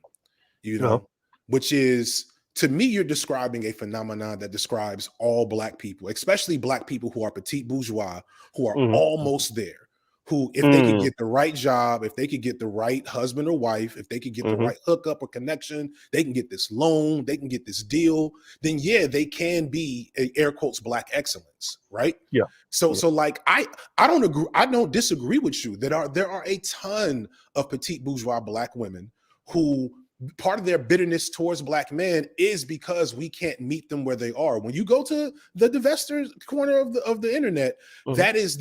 which is, to me, you're describing a phenomenon that describes all black people, especially black people who are petite bourgeois, who are almost there. Who, if they could get the right job, if they could get the right husband or wife, if they could get the right hookup or connection, they can get this loan, they can get this deal, then yeah, they can be a air quotes black excellence, right? Yeah. So like I don't disagree with you that there are a ton of petite bourgeois black women who part of their bitterness towards black men is because we can't meet them where they are. When you go to the divestors corner of the internet, that is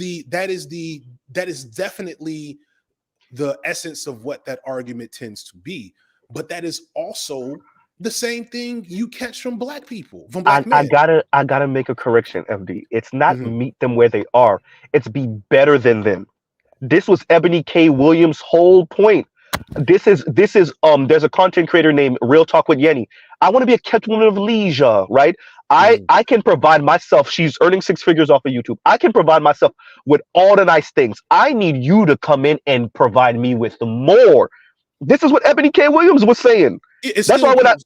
definitely the essence of what that argument tends to be. But that is also the same thing you catch from black people, from black men. I gotta make a correction, MD. It's not meet them where they are. It's be better than them. This was Ebony K. Williams' whole point. This is there's a content creator named Real Talk with Yenny. I want to be a kept woman of leisure, right? I can provide myself. She's earning 6 figures off of YouTube. I can provide myself with all the nice things. I need you to come in and provide me with more. This is what Ebony K. Williams was saying. That's why when but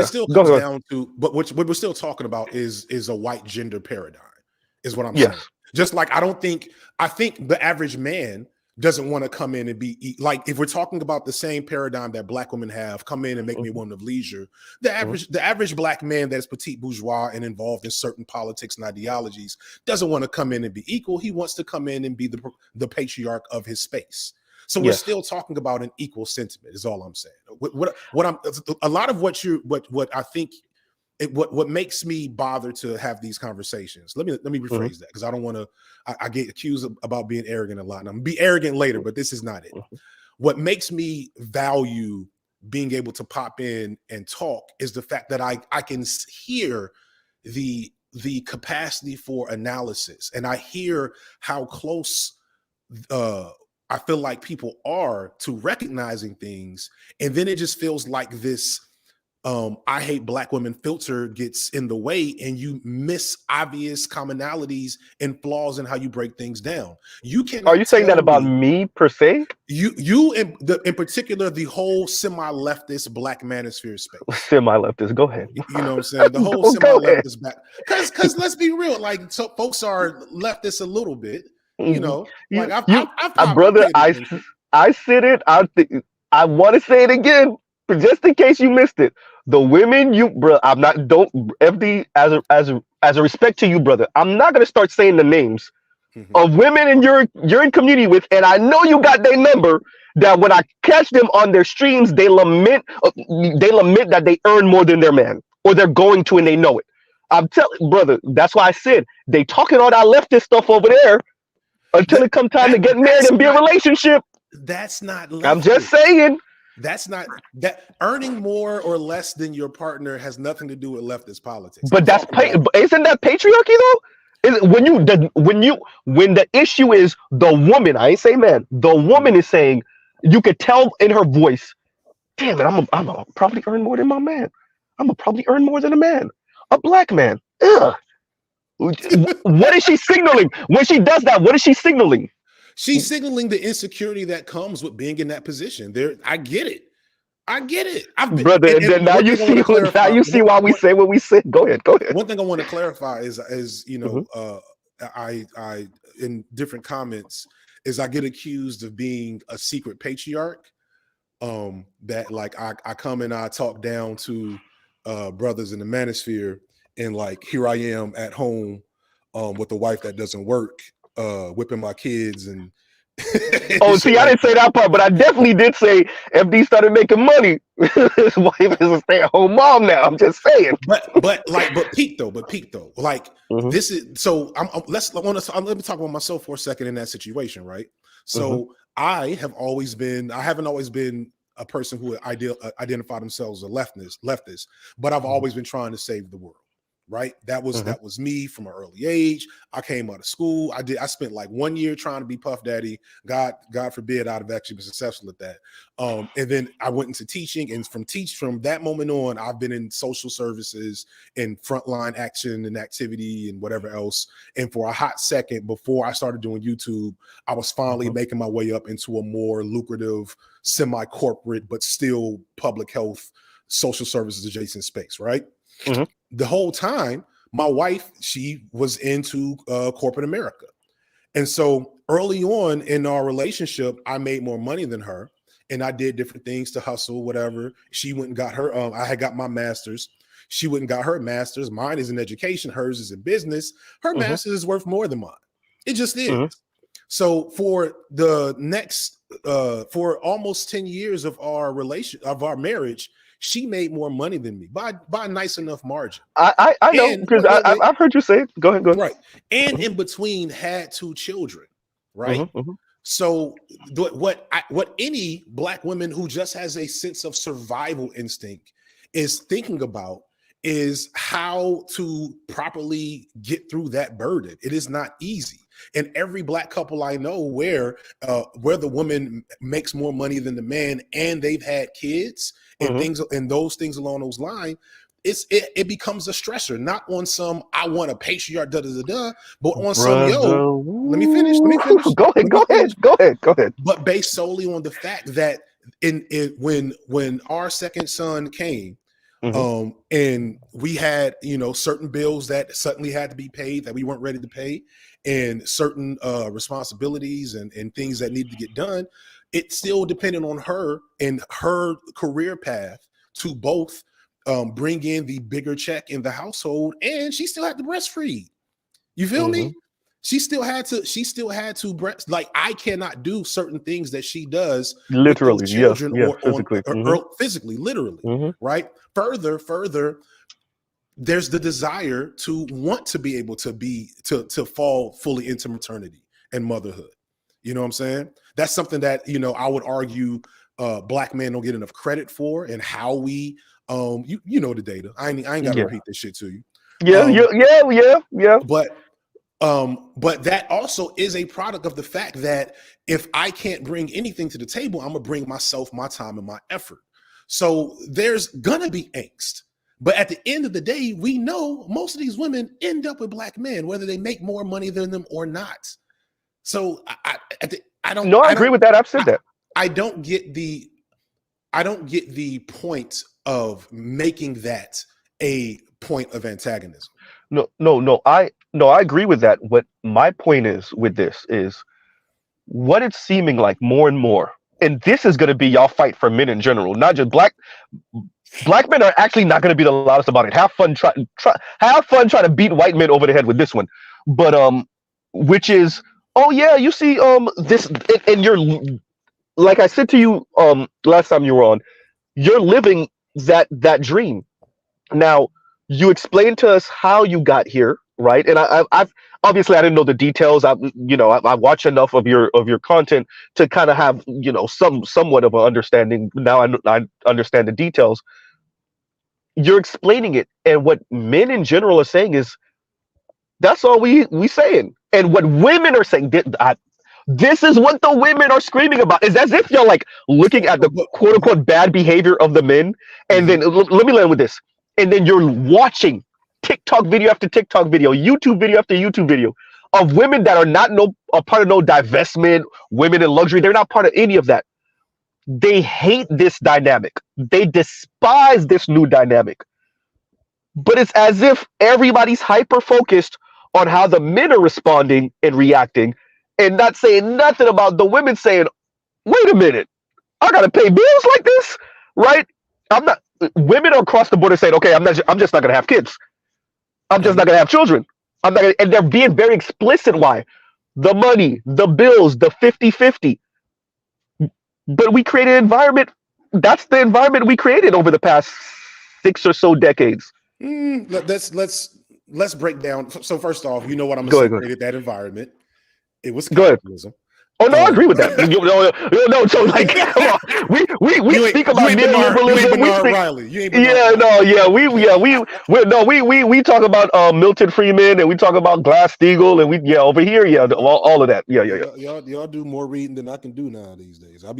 it still comes down to, but what we're still talking about is a white gender paradigm, is what I'm saying. Just like I think the average man doesn't want to come in and be like, if we're talking about the same paradigm that Black women have, come in and make me a woman of leisure. The average Black man that's petite bourgeois and involved in certain politics and ideologies doesn't want to come in and be equal. He wants to come in and be the patriarch of his space. So we're still talking about an equal sentiment, is all I'm saying. What I'm a lot of what I think what makes me bother to have these conversations. Let me rephrase that, because I don't want to. I get accused about being arrogant a lot, and I'm gonna be arrogant later, but this is not it. What makes me value being able to pop in and talk is the fact that I can hear the capacity for analysis, and I hear how close I feel like people are to recognizing things, and then it just feels like this I hate Black women filter gets in the way, and you miss obvious commonalities and flaws in how you break things down. You can. Are you saying that about me per se? You in particular, the whole semi-leftist Black manosphere space. Semi-leftist, go ahead. You know what I'm saying? The whole semi-leftist back, because let's be real, like, so folks are leftist a little bit. You know, like brother, I said it. I want to say it again, but just in case you missed it. The women I'm not, don't, FD, as a respect to you, brother, I'm not going to start saying the names of women and you're in community with, and I know you got their number, that when I catch them on their streams, they lament that they earn more than their man, or they're going to, and they know it. I'm telling, brother, that's why I said they talking all that leftist stuff over there until it come time to get married and be a relationship. That's not leftist. I'm just saying. That's not that earning more or less than your partner has nothing to do with leftist politics. But isn't that patriarchy though? When the issue is the woman, I ain't say man, the woman is saying, you could tell in her voice, damn it, I'm gonna probably earn more than my man. I'm gonna probably earn more than a man, a Black man. Ugh. What is she signaling when she does that? What is she signaling? She's signaling the insecurity that comes with being in that position. I get it. Brother, and now you see why we say what we say. Go ahead. One thing I want to clarify is you know, I in different comments is I get accused of being a secret patriarch. That like I come and I talk down to brothers in the manosphere, and like here I am at home with a wife that doesn't work, whipping my kids and oh, see, I didn't say that part, but I definitely did say FD started making money. His wife is a stay-at-home mom now. I'm just saying. But peak though. Like this is so. Let me talk about myself for a second in that situation, right? So I haven't always been a person who identified themselves as a leftist, but I've always been trying to save the world. Right. That was me from an early age. I came out of school. I spent like 1 year trying to be Puff Daddy. God forbid I'd have actually been successful at that. And then I went into teaching, and from that moment on, I've been in social services and frontline action and activity and whatever else. And for a hot second before I started doing YouTube, I was finally making my way up into a more lucrative, semi-corporate, but still public health, social services adjacent space. Right. The whole time, my wife, she was into corporate America. And so early on in our relationship, I made more money than her, and I did different things to hustle, whatever. She went and got her, I had got my master's. She went and got her master's. Mine is in education. Hers is in business. Her master's is worth more than mine. It just is. So for the next, for almost 10 years of our marriage, she made more money than me by a nice enough margin. I know, because I've heard you say it. Go ahead. Right. And in between had 2 children. Right. So what any Black woman who just has a sense of survival instinct is thinking about is how to properly get through that burden. It is not easy. And every Black couple I know where the woman makes more money than the man, and they've had kids and things and those things along those lines, it becomes a stressor, not on some I want a patriarch but on some let me finish. Go ahead. But based solely on the fact that when our second son came, and we had, certain bills that suddenly had to be paid that we weren't ready to pay, and certain responsibilities and things that needed to get done, it still depended on her and her career path to both bring in the bigger check in the household, and she still had to breastfeed. You feel me? She still had to breast. Like, I cannot do certain things that she does literally, with those children, or physically, or physically, literally, right? Further, there's the desire to want to be able to fall fully into maternity and motherhood. You know what I'm saying? That's something that, I would argue Black men don't get enough credit for, and how we, you know the data. I ain't got to repeat this shit to you. Yeah. But that also is a product of the fact that if I can't bring anything to the table, I'm gonna bring myself, my time, and my effort. So there's gonna be angst. But at the end of the day, we know most of these women end up with Black men, whether they make more money than them or not. So I agree with that. I've said that. I don't get the point of making that a point of antagonism. No, I agree with that. What my point is with this is what it's seeming like more and more, and this is going to be y'all fight for men in general, not just black men are actually not going to be the loudest about it. Have fun trying to beat white men over the head with this one, but which is, oh yeah, you see this, and you're, like I said to you last time you were on, you're living that dream. Now, you explained to us how you got here, right? And I've obviously, I didn't know the details. I watch enough of your content to kind of have somewhat of an understanding. Now I understand the details. You're explaining it, and what men in general are saying is that's all we saying, and what women are saying. This is what the women are screaming about. It's as if you're like looking at the quote unquote bad behavior of the men, and then let me land with this. And then you're watching TikTok video after TikTok video, YouTube video after YouTube video of women that are not a part of no divestment, women in luxury. They're not part of any of that. They hate this dynamic. They despise this new dynamic. But it's as if everybody's hyper focused on how the men are responding and reacting, and not saying nothing about the women saying, wait a minute, I gotta pay bills like this, right? Women across the board are saying, okay, I'm just not gonna have kids. I'm just not gonna have children. And they're being very explicit why. The money, the bills, the 50-50. But we created an environment, that's the environment we created over the past 6 or so decades. Let's break down. So first off, you know what I'm gonna say, that environment. It was capitalism. Oh no, I agree with that. No, so like, come on. We speak about neoliberalism. We talk about Milton Friedman, and we talk about Glass-Steagall, and over here, all of that. Y'all do more reading than I can do now these days. I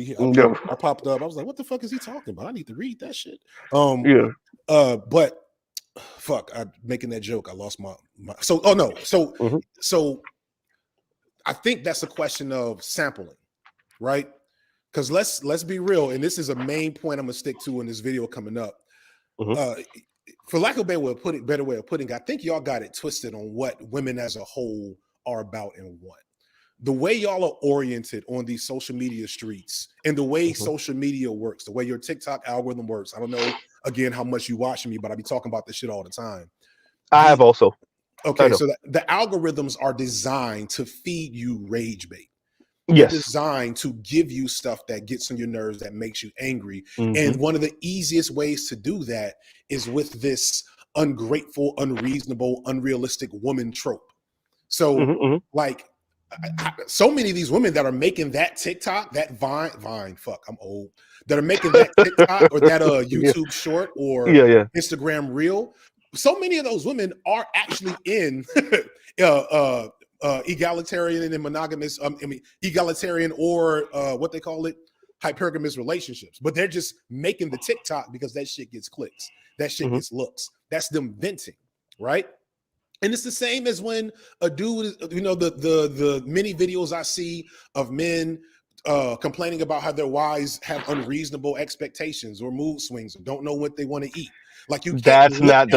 popped up. I was like, what the fuck is he talking about? I need to read that shit. But fuck, I'm making that joke. I lost my. So I think that's a question of sampling, right? Because let's be real, and this is a main point I'm gonna stick to in this video coming up. For lack of a better way of putting, I think y'all got it twisted on what women as a whole are about and what. The way y'all are oriented on these social media streets, and the way social media works, the way your TikTok algorithm works. I don't know again how much you watching me, but I be talking about this shit all the time. I have also. Okay, so the algorithms are designed to feed you rage bait. Yes. They're designed to give you stuff that gets on your nerves, that makes you angry. And one of the easiest ways to do that is with this ungrateful, unreasonable, unrealistic woman trope. So like so many of these women that are making that TikTok, that Vine, fuck, I'm old, that are making that TikTok or that YouTube short or Instagram reel, so many of those women are actually in egalitarian and monogamous, egalitarian or what they call it, hypergamous relationships. But they're just making the TikTok because that shit gets clicks, that shit gets looks. That's them venting, right? And it's the same as when a dude, the many videos I see of men complaining about how their wives have unreasonable expectations or mood swings or don't know what they want to eat. Like you can't. That's not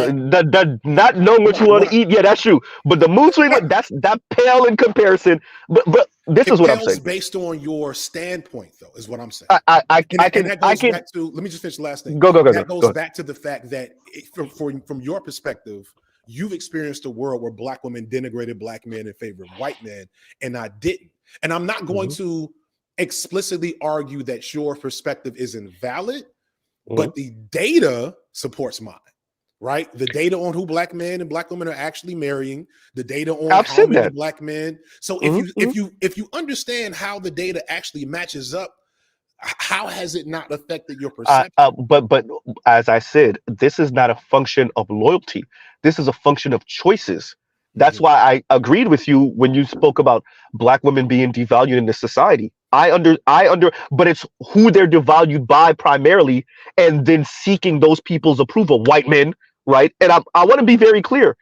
not knowing what you want to eat. Yeah, that's true. But the mood swing, that pale in comparison. But this is what I'm saying. Based on your standpoint, though, is what I'm saying. I can. Back to, let me just finish the last thing. That goes back to the fact that from your perspective, you've experienced a world where Black women denigrated Black men in favor of white men, and I didn't. And I'm not going to explicitly argue that your perspective is invalid, but the data supports mine, right? The data on who Black men and Black women are actually marrying, the data on how many Black men. So if you understand how the data actually matches up, how has it not affected your perception? But as I said, this is not a function of loyalty. This is a function of choices. That's why I agreed with you when you spoke about Black women being devalued in this society. But it's who they're devalued by primarily, and then seeking those people's approval, white men, right? And I want to be very clear.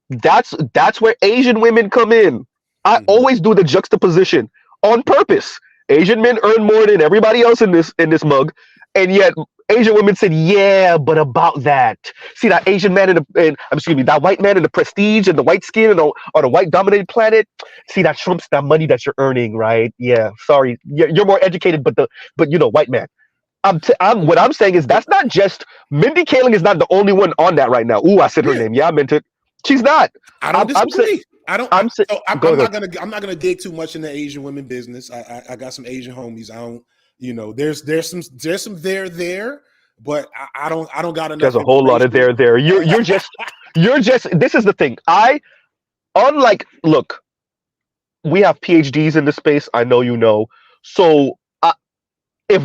That's where Asian women come in. I always do the juxtaposition on purpose. Asian men earn more than everybody else in this mug, and yet Asian women said, "Yeah, but about that, see that Asian man that white man in the prestige and the white skin and on a white dominated planet, see that trumps that money that you're earning, right? Yeah, sorry, you're more educated, but white man." What I'm saying is that's not just Mindy Kaling is not the only one on that right now. Ooh, I said her name. Yeah, I meant it. She's not. I don't disagree. I'm not gonna dig too much in the Asian women business. I got some Asian homies. I don't. There's some there, but I don't got enough. There's a whole lot of there. You're just this is the thing. Look, we have PhDs in this space. I know you know. So if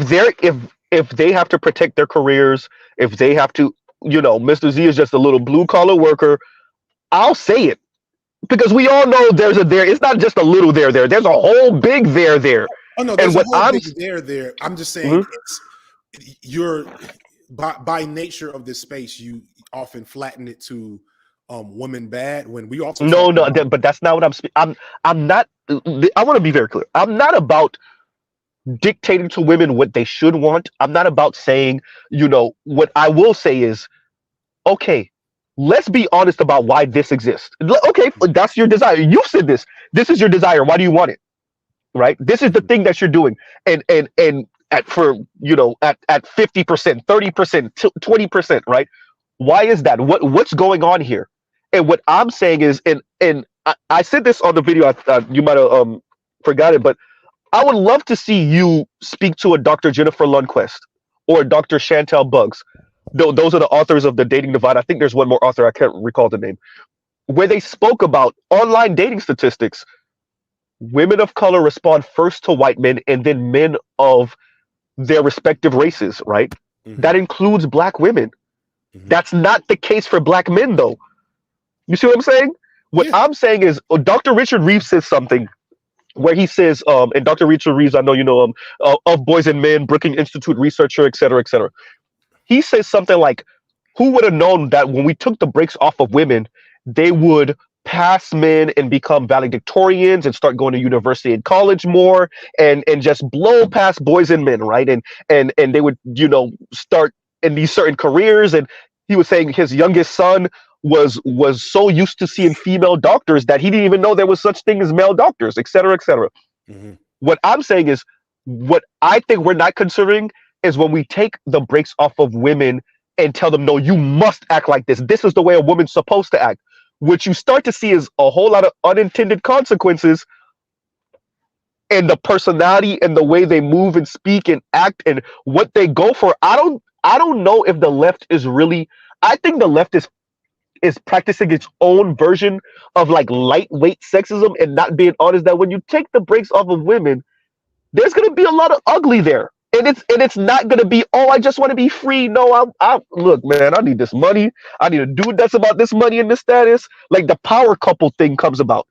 they have to protect their careers, if they have to, Mr. Z is just a little blue collar worker, I'll say it. Because we all know there's a there. It's not just a little there. There's a whole big there. Oh no, there's a whole big there. I'm just saying, it's you're by nature of this space, you often flatten it to women bad. When we also but that's not what I'm not. I want to be very clear. I'm not about dictating to women what they should want. I'm not about saying, what I will say is, okay, let's be honest about why this exists. Okay, that's your desire. You said this. This is your desire. Why do you want it? Right? This is the thing that you're doing. And at 50%, 30%, 20%, right? Why is that? What's going on here? And what I'm saying is, and I said this on the video, you might have forgot it, but I would love to see you speak to a Dr. Jennifer Lundquist or Dr. Chantel Buggs. Those are the authors of The Dating Divide. I think there's one more author, I can't recall the name, where they spoke about online dating statistics. Women of color respond first to white men and then men of their respective races, right? That includes Black women. That's not the case for Black men, though. You see what I'm saying? What I'm saying is, Dr. Richard Reeves says something where he says, and Dr. Richard Reeves, I know you know him, of Boys and Men, Brookings Institute researcher, et cetera, et cetera. He says something like, who would have known that when we took the brakes off of women, they would pass men and become valedictorians and start going to university and college more and just blow past boys and men, right? And they would, start in these certain careers. And he was saying his youngest son was so used to seeing female doctors that he didn't even know there was such thing as male doctors, et cetera, et cetera. What I'm saying is, what I think we're not considering is when we take the brakes off of women and tell them, no, you must act like this. This is the way a woman's supposed to act. What you start to see is a whole lot of unintended consequences in the personality and the way they move and speak and act and what they go for. I don't know if the left is really, I think the left is practicing its own version of like lightweight sexism and not being honest that when you take the brakes off of women, there's going to be a lot of ugly there. it's not gonna be, oh, I just want to be free. No, I look, man, I need this money. I need a dude that's about this money and this status. Like the power couple thing comes about,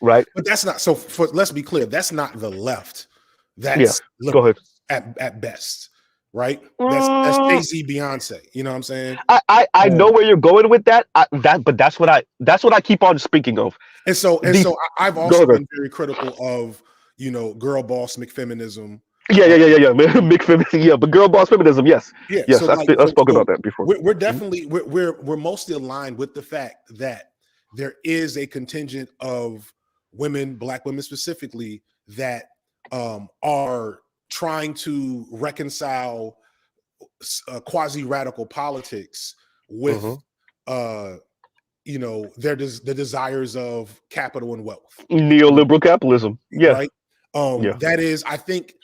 right? But that's not so. Let's be clear. That's not the left. Yeah. That's Go ahead. at best, right? That's Jay-Z, Beyonce. You know what I'm saying? I know where you're going with that. But that's what I keep on speaking of. And so I've Go also ahead. been very critical of girl boss McFeminism. Yeah. Big feminism, yeah, but girl boss feminism, yes. Yeah. Yes, So I've spoken about that before. We're definitely we're mostly aligned with the fact that there is a contingent of women, Black women specifically, that are trying to reconcile quasi-radical politics with the desires of capital and wealth, Neoliberal capitalism. Yeah. Right. That is, I think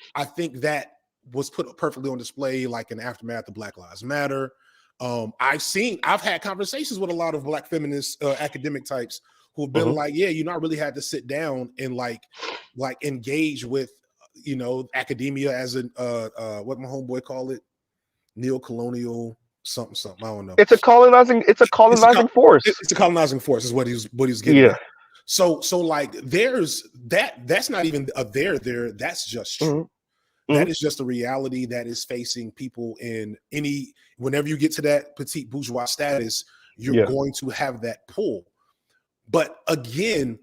that was put perfectly on display, like in the aftermath of Black Lives Matter. I've had conversations with a lot of Black feminist academic types who've been like, yeah, I really had to sit down and like engage with academia as an what my homeboy call it, neo-colonial something. I don't know. It's a colonizing force. It's a colonizing force is what he's getting at. So like there's that's not even a there, that's just true. That is just a reality that is facing people in whenever you get to that petite bourgeois status, you're going to have that pull. But again,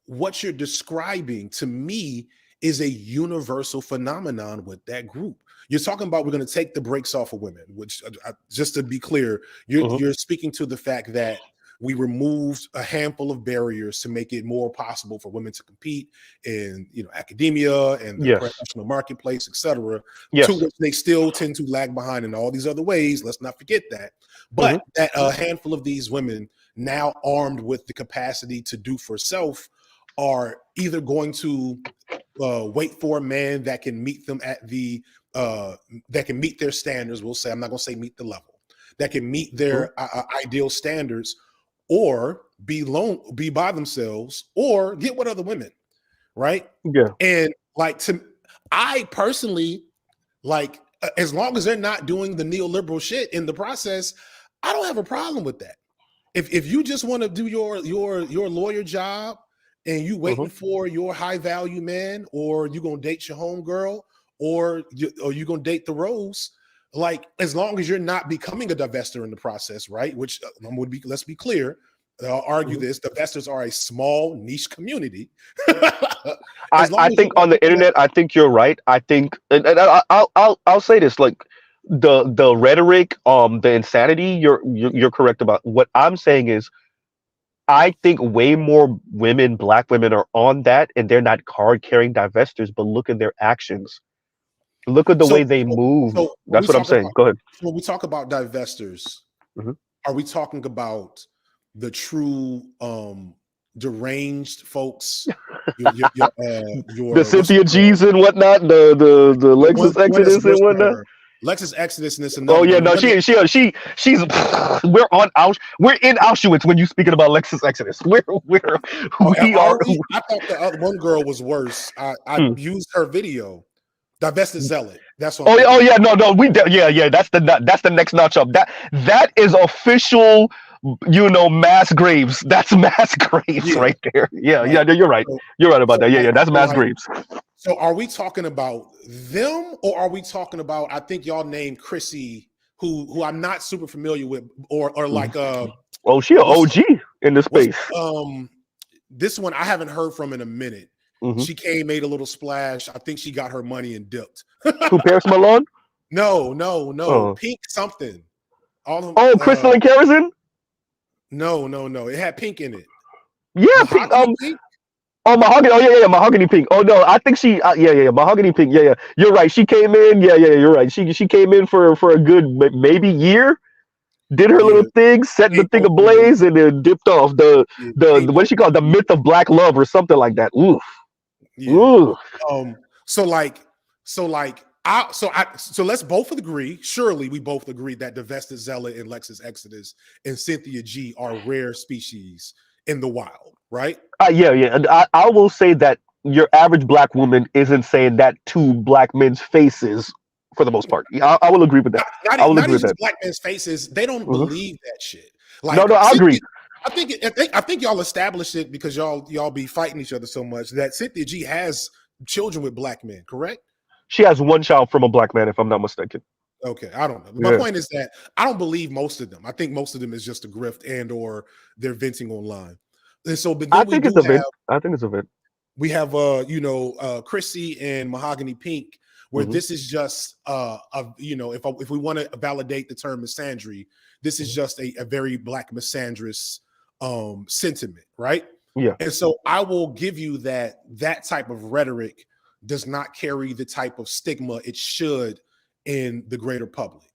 what you're describing to me is a universal phenomenon with that group. You're talking about we're going to take the brakes off of women, which just to be clear, you're speaking to the fact that we removed a handful of barriers to make it more possible for women to compete in academia and the professional marketplace, etc. To which they still tend to lag behind in all these other ways. Let's not forget that. But that a handful of these women, now armed with the capacity to do for self, are either going to wait for a man that can meet them at that can meet their standards. We'll say, I'm not going to say meet the level, that can meet their ideal standards, or be by themselves, or get with other women, right? Yeah. And I personally, like, as long as they're not doing the neoliberal shit in the process, I don't have a problem with that. If you just want to do your lawyer job and you waiting for your high value man, or you gonna date your homegirl, or you gonna date the rose, like, as long as you're not becoming a divester in the process, right? Which let's be clear. I'll argue this: divestors are a small niche community. I think on the internet, I think you're right. I think, and I'll say this: like the rhetoric, the insanity. You're correct about. What I'm saying is, I think way more women, Black women, are on that, and they're not card-carrying divestors. But look at their actions. Look at the way they move. That's what I'm saying. Go ahead. When we talk about divestors, are we talking about the true deranged folks, the Cynthia G's and whatnot, the Lexus Exodus and whatnot? Lexus Exodus and this and oh yeah, no, she's we're in Auschwitz when you speaking about Lexus Exodus. We are. I thought the other one girl was worse. I used her video. Divested zealot. That's what. Oh yeah, no, that's the next notch up. That is official. Mass graves. That's mass graves right there. Yeah, you're right. You're right about that. Yeah, that's mass graves. So are we talking about them, or are we talking about, I think y'all named Chrissy, who I'm not super familiar with, or like she an OG in the space. This one I haven't heard from in a minute. She made a little splash. I think she got her money and dipped. Who, Paris Malone? No. Pink something. Crystal and Kerosene? No. It had pink in it. Yeah, pink. Pink? Oh, mahogany. Oh yeah, mahogany pink. Oh no, I think she. Mahogany pink. Yeah. You're right. She came in. Yeah. You're right. She came in for a good maybe year. Did her little thing, set the thing ablaze, and then dipped off. The what she called the myth of black love or something like that. Oof. Yeah. Oof. So let's both agree. Surely we both agree that Divested Zealot and Lexus Exodus and Cynthia G are rare species in the wild, right? Yeah. I will say that your average Black woman isn't saying that to Black men's faces for the most part. Yeah, I will agree with that. I will Not agree with even that. just black men's faces. They don't Mhm. believe that shit. No, Like, I agree. I think y'all established it because y'all be fighting each other so much that Cynthia G has children with black men, correct? She has one child from a black man, if I'm not mistaken. Okay, I don't know. My Yeah, point is that I don't believe most of them. I think most of them is just a grift and or they're venting online. And so, but I then we think it's do a have vent. I think it's a vent. Chrissy and Mahogany Pink, where Mhm. this is just if we want to validate the term misandry, this is just a very black misandrous sentiment, right? Yeah. And so I will give you that type of rhetoric does not carry the type of stigma it should in the greater public.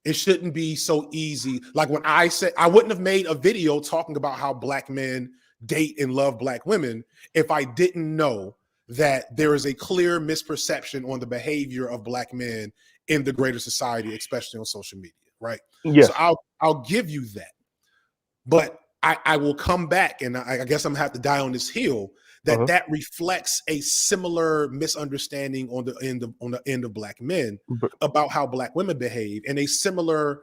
It shouldn't be so easy. Like when I said I wouldn't have made a video talking about how black men date and love black women if I didn't know that there is a clear misperception on the behavior of black men in the greater society, especially on social media, right? Yes. So I'll give you that. But I will come back, and I guess I'm gonna have to die on this hill Uh-huh. that reflects a similar misunderstanding on the end of black men But- about how black women behave, and a similar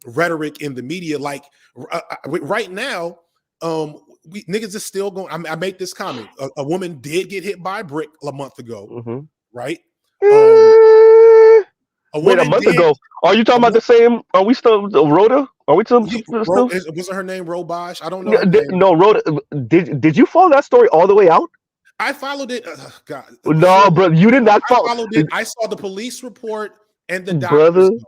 rhetoric in the media. Like right now, niggas is still going. I make this comment: a woman did get hit by a brick a month ago, Mhm. right? A Wait, a woman month did. ago. Are you talking about the same? Are we still Rhoda? Are we still? Was her name Robosh? I don't know her name. No, Rhoda. Did you follow that story all the way out? I followed it. God, No, bro, you did not I follow. followed it. I saw the police report and the doctor's Brother, note.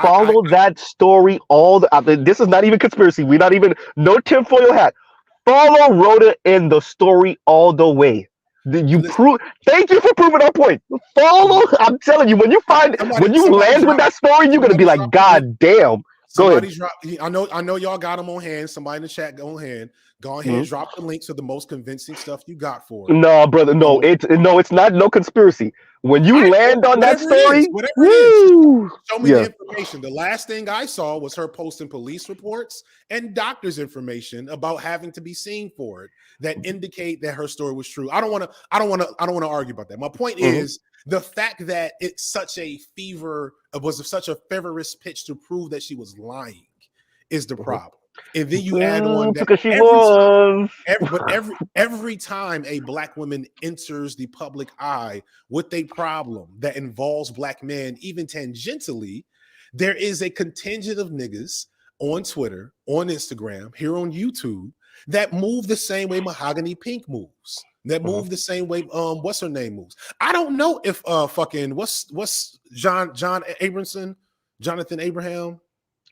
follow that story all the. This is not even conspiracy. We're not even no tinfoil hat. Follow Rhoda in the story all the way. You prove. Thank you for proving our point. Follow. I'm telling you, when you land with that story, you're gonna be like, God damn. Go ahead. I know y'all got them on hand. Somebody in the chat go ahead. Go ahead, drop the links to the most convincing stuff you got for it. No, brother, no, it's not no conspiracy. When you land on that story, whatever it is, show me yeah. the information. The last thing I saw was her posting police reports and doctor's information about having to be seen for it that indicate that her story was true. I don't want to argue about that. My point is the fact that it's such a such a fervorous pitch to prove that she was lying is the problem. And then you add on that every time a black woman enters the public eye with a problem that involves black men, even tangentially, there is a contingent of niggas on Twitter, on Instagram, here on YouTube that move the same way Mahogany Pink moves. That move the same way what's her name moves. I don't know if what's Jonathan Abraham.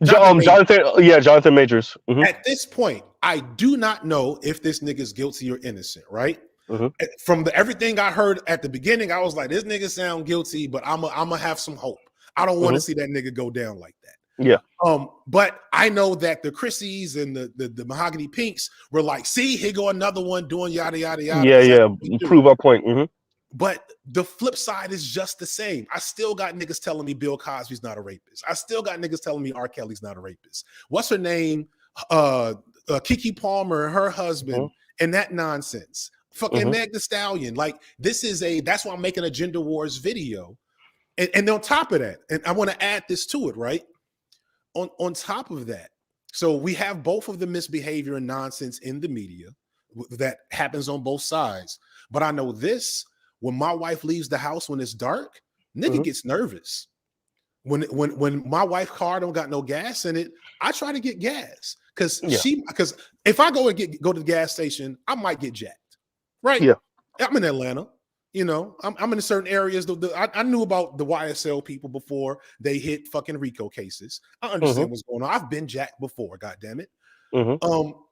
Jonathan Majors. At this point, I do not know if this nigga's guilty or innocent, right? From everything I heard at the beginning, I was like, this nigga sound guilty, but I'm gonna have some hope. I don't want to see that nigga go down like that. Yeah. But I know that the Chrissies and the Mahogany Pinks were like, see, here go another one doing yada yada yada. Yeah. Prove our point. But the flip side is just the same. I still got niggas telling me Bill Cosby's not a rapist. I still got niggas telling me R. Kelly's not a rapist. What's her name? Keke Palmer, her husband, and that nonsense. Fucking Meg Thee Stallion. Like, that's why I'm making a gender wars video. And on top of that, and I want to add this to it, right? On top of that, so we have both of the misbehavior and nonsense in the media that happens on both sides. But I know this. When my wife leaves the house when it's dark, nigga gets nervous. When my wife's car don't got no gas in it, I try to get gas because if I go to the gas station, I might get jacked. Right? Yeah. I'm in Atlanta. You know, I'm in certain areas. I knew about the YSL people before they hit fucking RICO cases. I understand what's going on. I've been jacked before. God damn it.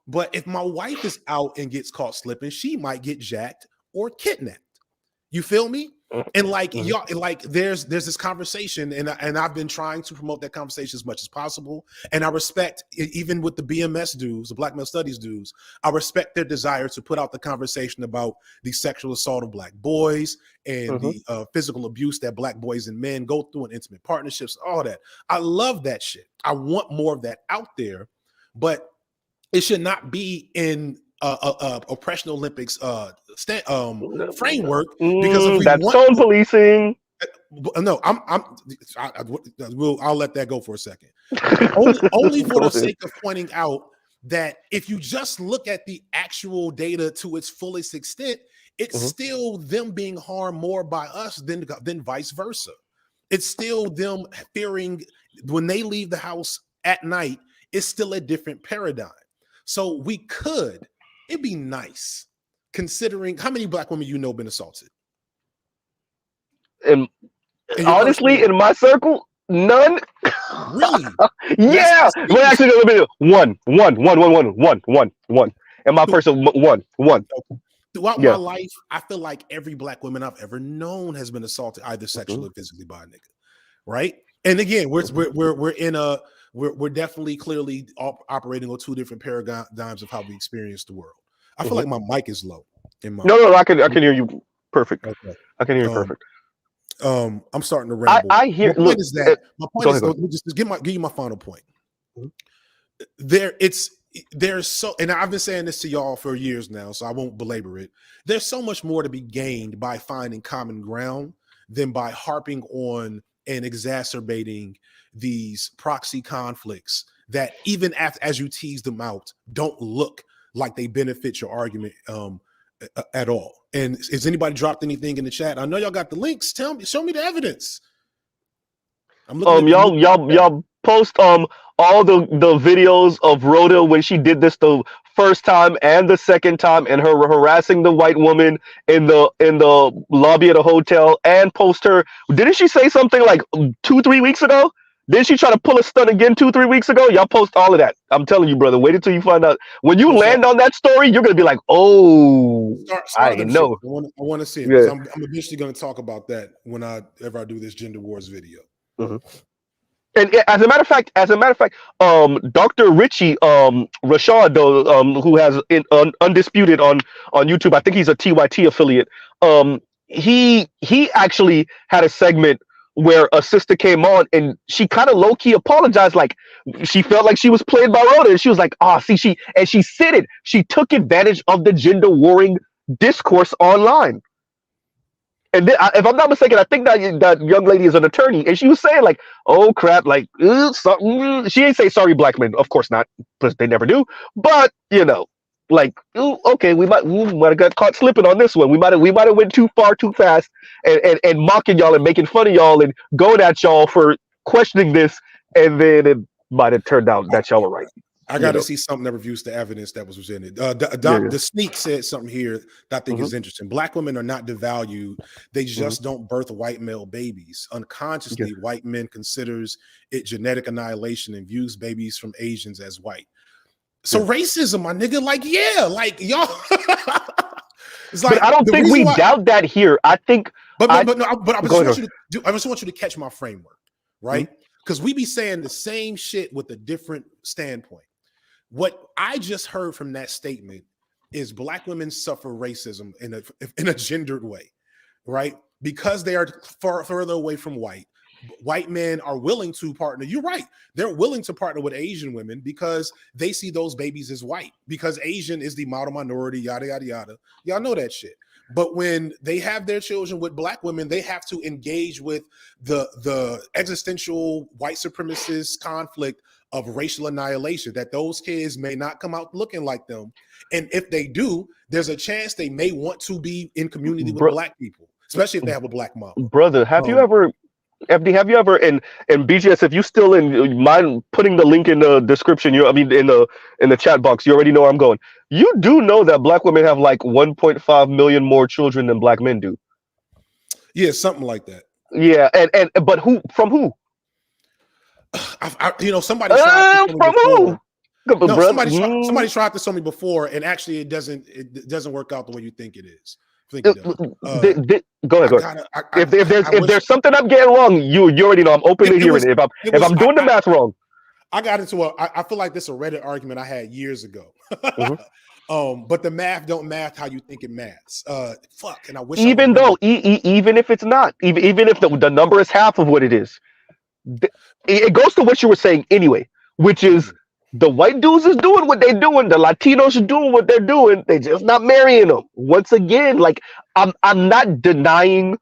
But if my wife is out and gets caught slipping, she might get jacked or kidnapped. You feel me? And like y'all, like there's this conversation, and I've been trying to promote that conversation as much as possible. And I respect, even with the BMS dudes, the Black Male Studies dudes, I respect their desire to put out the conversation about the sexual assault of Black boys and the physical abuse that Black boys and men go through in intimate partnerships, all that. I love that shit. I want more of that out there, but it should not be in oppression Olympics framework, because if we that's tone policing. no, I'll let that go for a second. Only for the sake of pointing out that if you just look at the actual data to its fullest extent, it's still them being harmed more by us than vice versa. It's still them fearing when they leave the house at night. It's still a different paradigm. So it'd be nice, considering how many black women been assaulted. And honestly, in my circle, none. Really? Yeah. Well, actually, one. And my person, one. Throughout my life, I feel like every black woman I've ever known has been assaulted either sexually or physically by a nigga, right? And again, we're definitely clearly operating on two different paradigms of how we experience the world. I feel like my mic is low. No, I can hear you perfect. Okay. I can hear you perfect. I'm starting to ramble. I hear. My point is, just give you my final point. There's so, and I've been saying this to y'all for years now, so I won't belabor it. There's so much more to be gained by finding common ground than by harping on and exacerbating these proxy conflicts that, even as you tease them out, don't look like they benefit your argument at all. And has anybody dropped anything in the chat? I know y'all got the links. Show me the evidence. I'm looking y'all post all the videos of Rhoda when she did this the first time and the second time, and her harassing the white woman in the lobby of the hotel, and post her. Didn't she say something like 2-3 weeks ago? Didn't she try to pull a stunt again 2-3 weeks ago? Y'all post all of that. I'm telling you, brother. Wait until you find out. When you land on that story, you're gonna be like, "Oh, I know." I want to see it. Yeah. I'm eventually going to talk about that whenever I do this gender wars video. And as a matter of fact, Dr. Richie Rashad, who has Undisputed on YouTube, I think he's a TYT affiliate. He actually had a segment where a sister came on and she kind of low-key apologized, like she felt like she was played by Rhoda, and she was like, she took advantage of the gender warring discourse online. And then, if I'm not mistaken, I think that young lady is an attorney, and she was saying like, "Oh crap!" Like, she ain't say sorry, black men. Of course not, because they never do. But like, okay, we might have got caught slipping on this one. We might have went too far too fast, and mocking y'all and making fun of y'all and going at y'all for questioning this, and then it might have turned out that y'all were right. I got to see something that reviews the evidence that was presented. The Sneak said something here that I think is interesting. Black women are not devalued. They just don't birth white male babies. Unconsciously, white men considers it genetic annihilation and views babies from Asians as white. So racism, my nigga, like, y'all. It's like, but I don't think we doubt that here. I think, but I just want you to catch my framework, right? Because we be saying the same shit with a different standpoint. What I just heard from that statement is black women suffer racism in a gendered way, right? Because they are further away from white men are willing to partner. You're right. They're willing to partner with Asian women because they see those babies as white, because Asian is the model minority, yada, yada, yada. Y'all know that shit. But when they have their children with black women, they have to engage with the existential white supremacist conflict of racial annihilation, that those kids may not come out looking like them. And if they do, there's a chance they may want to be in community with black people, especially if they have a black mom. Brother, have you ever, FD, have you ever, and BGS, if you still in mind putting the link in the description, in the chat box, you already know where I'm going. You do know that black women have like 1.5 million more children than black men do. Yeah, something like that. Yeah, but from who? Somebody tried to from who? No, somebody tried to tell me before, and actually it doesn't work out the way you think it is. Go ahead. If there's something I'm getting wrong, you already know I'm open to hearing it. If I'm doing the math wrong, I got into I feel like this is a Reddit argument I had years ago. But the math don't math how you think it maths. And I wish even if it's not, even if the number is half of what it is, it goes to what you were saying anyway, which is the white dudes is doing what they're doing, the Latinos are doing what they're doing, they just not marrying them. Once again, like I'm not denying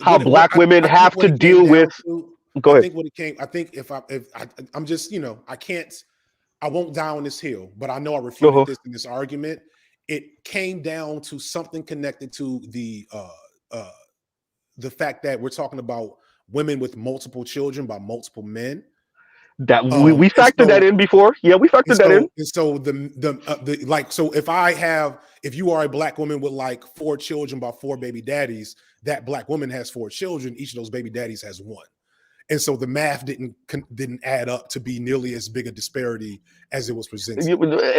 how black women I think have what to it came deal with. down to, Go I ahead. think what it came, I think I'm just, I can't, I won't die on this hill, but I know I refuted Uh-huh. this in this argument. It came down to something connected to the fact that we're talking about women with multiple children by multiple men. That we And factored that in before. Yeah, we factored that in. so the like, so if you are a black woman with like 4 children by 4 baby daddies, that black woman has 4 children. Each of those baby daddies has 1. And so the math didn't add up to be nearly as big a disparity as it was presented.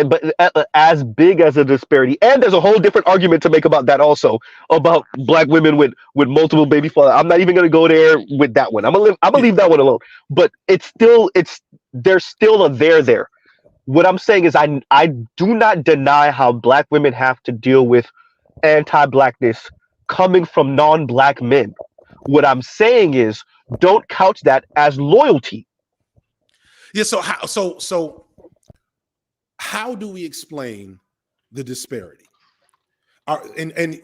But as big as a disparity, and there's a whole different argument to make about that also, about black women with multiple baby fathers. I'm not even going to go there with that one. I'm gonna leave that one alone. But there's still a there. What I'm saying is I do not deny how black women have to deal with anti-blackness coming from non-black men. What I'm saying is, don't couch that as loyalty. Yeah. So how do we explain the disparity? And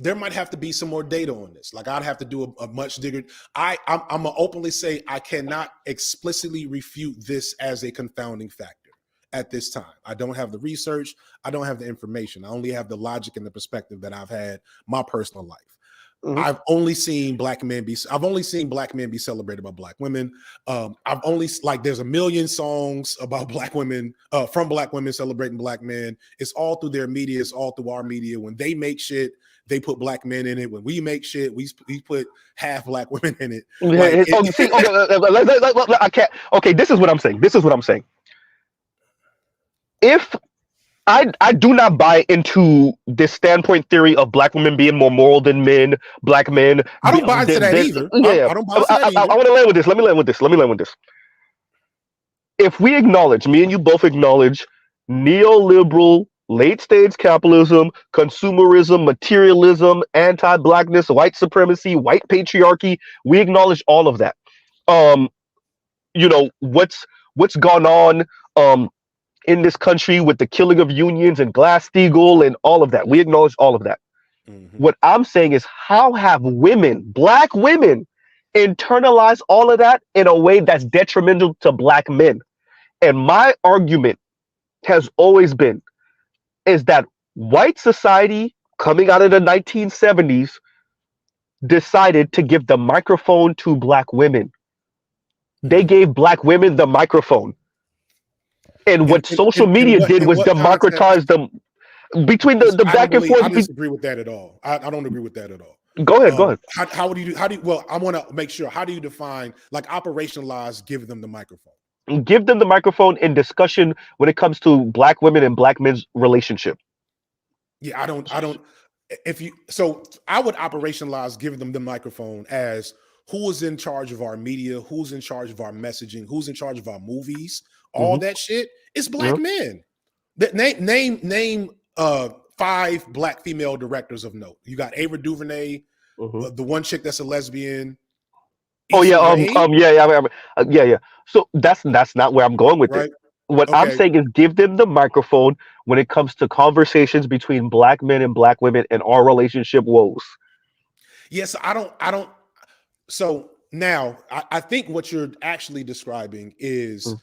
there might have to be some more data on this. Like, I'd have to do a much bigger. I'm gonna openly say I cannot explicitly refute this as a confounding factor at this time. I don't have the research. I don't have the information. I only have the logic and the perspective that I've had my personal life. Mm-hmm. I've only seen black men be celebrated by black women. I've only, like, there's a million songs about black women, from black women celebrating black men. It's all through their media. It's all through our media. When they make shit, they put black men in it. When we make shit, we put half black women in it. I can't. Okay, this is what I'm saying. If I do not buy into this standpoint theory of black women being more moral than men, black men. I don't buy into that either. Yeah, I don't buy into that either. I want to land with this. Let me land with this. If we acknowledge, me and you both acknowledge, neoliberal, late-stage capitalism, consumerism, materialism, anti-blackness, white supremacy, white patriarchy, we acknowledge all of that. What's gone on in this country with the killing of unions and Glass-Steagall and all of that. We acknowledge all of that. Mm-hmm. What I'm saying is, how have black women, internalize all of that in a way that's detrimental to black men? And my argument has always been is that white society coming out of the 1970s decided to give the microphone to black women. They gave black women the microphone. And what social media did was democratize them between the back and forth. I disagree with that at all. I don't agree with that at all. Go ahead. How do you, well, I want to make sure, how do you define, like, operationalize, give them the microphone? Give them the microphone in discussion when it comes to black women and black men's relationship. Yeah, I would operationalize giving them the microphone as who is in charge of our media, who's in charge of our messaging, who's in charge of our movies. All that shit is black men. Name 5 black female directors of note. You got Ava DuVernay, the one chick that's a lesbian. Oh yeah, yeah. So that's not where I'm going with it. What I'm saying is, give them the microphone when it comes to conversations between black men and black women and our relationship woes. Yes, I don't. So now I think what you're actually describing is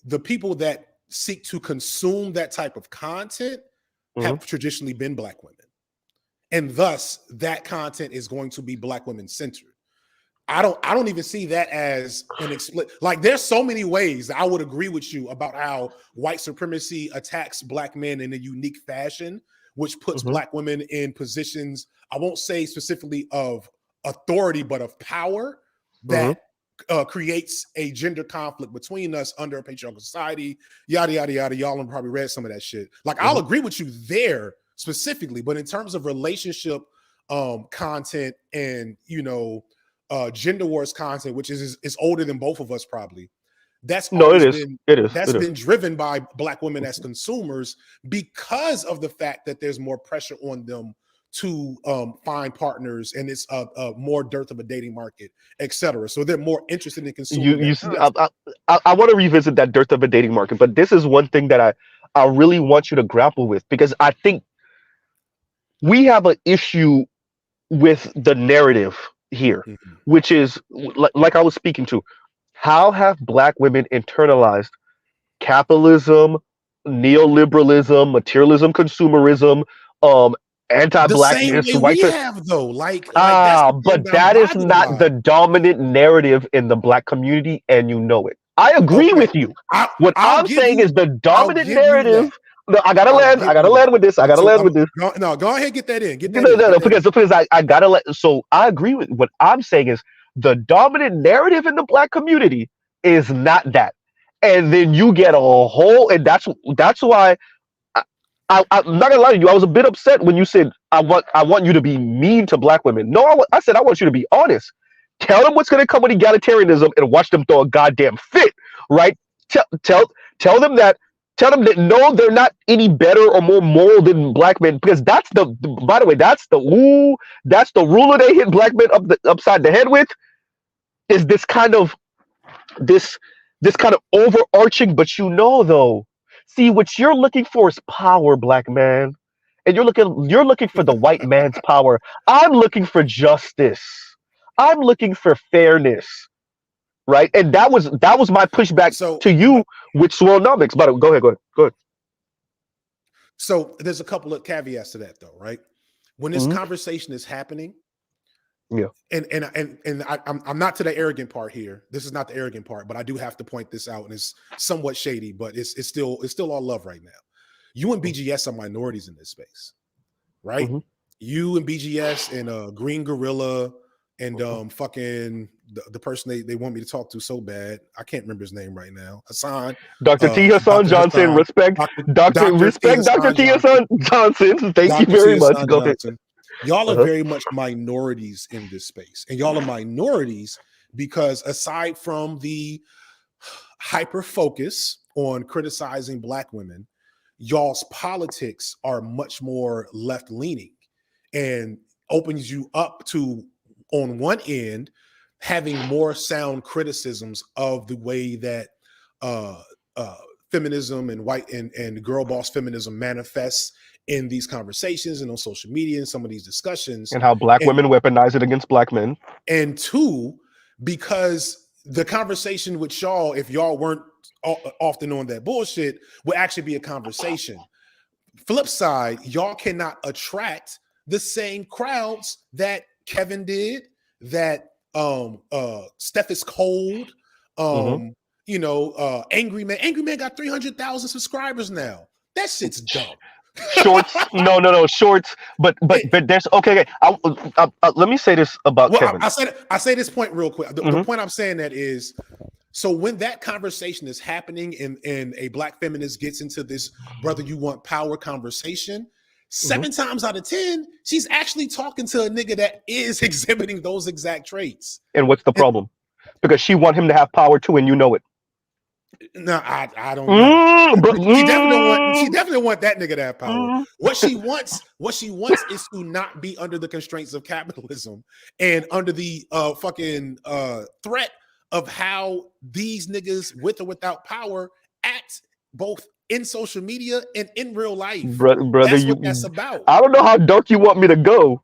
the people that seek to consume that type of content have traditionally been black women. And thus that content is going to be black women centered. I don't even see that as an like, there's so many ways that I would agree with you about how white supremacy attacks black men in a unique fashion, which puts black women in positions, I won't say specifically of authority, but of power that creates a gender conflict between us under a patriarchal society, yada, yada, yada. Y'all have probably read some of that shit. Like, I'll agree with you there specifically, but in terms of relationship content and, gender wars content, which is older than both of us probably, that's been driven by black women as consumers because of the fact that there's more pressure on them to find partners, and it's a more dearth of a dating market, etc. So they're more interested in consuming. I want to revisit that dearth of a dating market, but this is one thing that I really want you to grapple with, because I think we have an issue with the narrative. here, Mhm. which is like I was speaking to. How have black women internalized capitalism, neoliberalism, materialism, consumerism, um, The same anti-blackness, way white? we have though, like that's Ah, the thing but that I'm that is bothered not by. the dominant narrative in the black community, and you know it. I agree Okay, with you. I What I'll I'm give saying you is the I'll dominant give you narrative. that. No, I gotta I'll land. give I gotta you that. land with this. I gotta So land with this. no, go ahead, get that in. Get that No, in. no, Get no, that in. because I gotta let. So I agree with what I'm saying is the dominant narrative in the black community is not that, and then you get a whole, and that's why I'm not gonna lie to you. I was a bit upset when you said I want you to be mean to black women. No, I said I want you to be honest. Tell them what's gonna come with egalitarianism and watch them throw a goddamn fit. Right? Tell tell tell them that. Tell them that no, they're not any better or more moral than black men because that's the. By the way, that's the ruler they hit black men upside the head with. Is this this kind of overarching, but though. See, what you're looking for is power, black man. And you're looking for the white man's power. I'm looking for justice. I'm looking for fairness. Right? And that was my pushback So to you with Swonomics. But go ahead. Go ahead. so there's a couple of caveats to that though, right? When this Mhm. conversation is happening, Yeah. I'm not to the arrogant part here. This is not the arrogant part, but I do have to point this out, and it's somewhat shady, but it's still all love right now. You and BGS are minorities in this space, right? Mhm. You and BGS and Green Gorilla and Mhm. fucking the person they want me to talk to so bad. I can't remember his name right now. Hassan, Dr. T. Hassan Dr. Johnson, Hassan, respect. Dr. T. Dr. Hassan T. Johnson. Hassan Johnson. Thank you Dr. T. very much. Hassan Go ahead. Johnson. Y'all are Uh-huh. very much minorities in this space. And y'all are minorities because aside from the hyper focus on criticizing black women, y'all's politics are much more left leaning and opens you up to, on one end, having more sound criticisms of the way that feminism and white and girl boss feminism manifests in these conversations and on social media and some of these discussions. And how black And women weaponize it against black men. and two, because the conversation with y'all, if y'all weren't often on that bullshit, would actually be a conversation. Flip side, y'all cannot attract the same crowds that Kevin did, that Steph is cold, Mhm. Angry Man got 300,000 subscribers now. That shit's dumb. Shorts, no, shorts. But there's okay. Let me say this about Well, Kevin. I say this point real quick. The Mhm. point I'm saying that is, so when that conversation is happening and a black feminist gets into this brother you want power conversation, 7 times out of 10, she's actually talking to a nigga that is exhibiting those exact traits. And what's the problem? Because she want him to have power too, and you know it. No, I don't know. She Mm. definitely want that nigga to have power. Mm. What she wants is to not be under the constraints of capitalism and under the fucking threat of how these niggas with or without power act both in social media and in real life. Brother, That's what that's about. I don't know how dark you want me to go.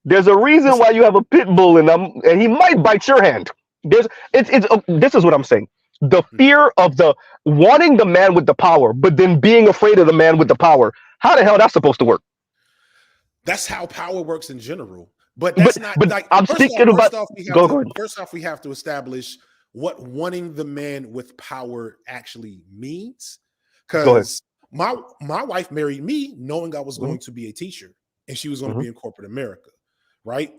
There's a reason why you have a pit bull, and he might bite your hand. This is what I'm saying. The fear of the wanting the man with the power, but then being afraid of the man with the power. How the hell that's supposed to work? That's how power works in general. But that's not like I'm thinking about. First off, we have to establish what wanting the man with power actually means. Because my wife married me knowing I was going to be a teacher and she was going to be in corporate America, right?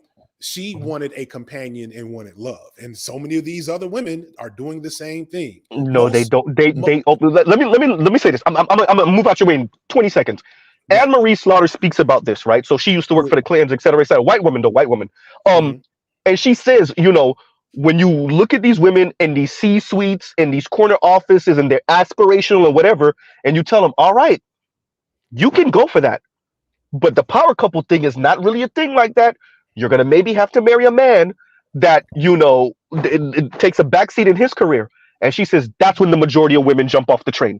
She wanted a companion and wanted love, and so many of these other women are doing the same thing. No, they don't. Let me say this. I'm gonna move out your way in 20 seconds. Yeah. Anne-Marie Slaughter speaks about this, right? So she used to work for the Clintons, et cetera, et cetera. White woman. And she says, when you look at these women in these C-suites, in these corner offices, and they're aspirational and whatever, and you tell them, all right, you can go for that, but the power couple thing is not really a thing like that. You're gonna maybe have to marry a man that it takes a backseat in his career. And she says that's when the majority of women jump off the train.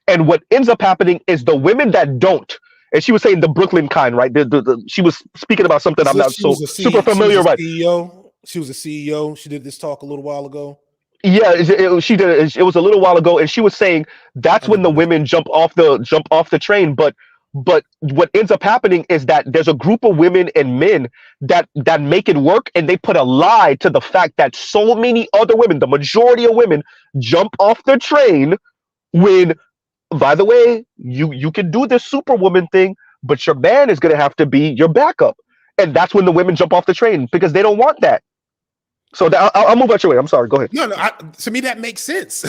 And what ends up happening is the women that don't. And she was saying the Brooklyn kind, right? She was speaking about something I'm not so super familiar with. CEO? She was a CEO. She did this talk a little while ago. Yeah, she did it. It was a little while ago, and she was saying I that's when need the to women jump off the train. But what ends up happening is that there's a group of women and men that make it work, and they put a lie to the fact that so many other women, the majority of women, jump off the train when, by the way, you can do this superwoman thing, but your man is gonna have to be your backup, and that's when the women jump off the train because they don't want that. So I'll move out your way. I'm sorry. Go ahead. No, to me that makes sense.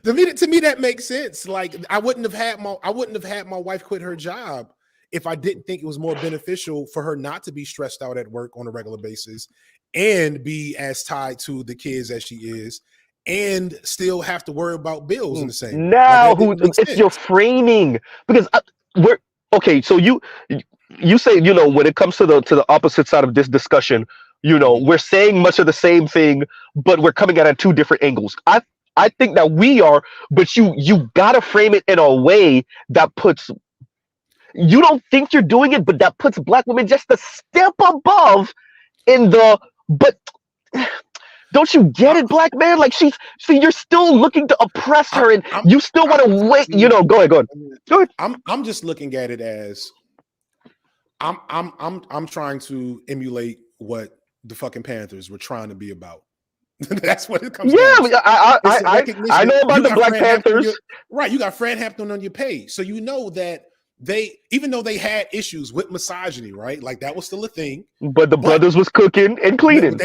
to me that makes sense. Like I wouldn't have had my wife quit her job if I didn't think it was more beneficial for her not to be stressed out at work on a regular basis and be as tied to the kids as she is and still have to worry about bills in the same way. Now, Like, it's your framing because we're okay. So you say, when it comes to the opposite side of this discussion, we're saying much of the same thing, but we're coming at it two different angles. I think that we are, but you gotta frame it in a way that puts, you don't think you're doing it, but that puts Black women just a step above in the, but don't you get it, Black man? Like you're still looking to oppress her, and you still want to wait. Go ahead. I'm just looking at it as I'm trying to emulate what the fucking Panthers were trying to be about. That's what it comes down to. I know about the Black Panthers. Right, you got Fred Hampton on your page, so you know that even though they had issues with misogyny, right? Like that was still a thing. But the brothers was cooking and cleaning.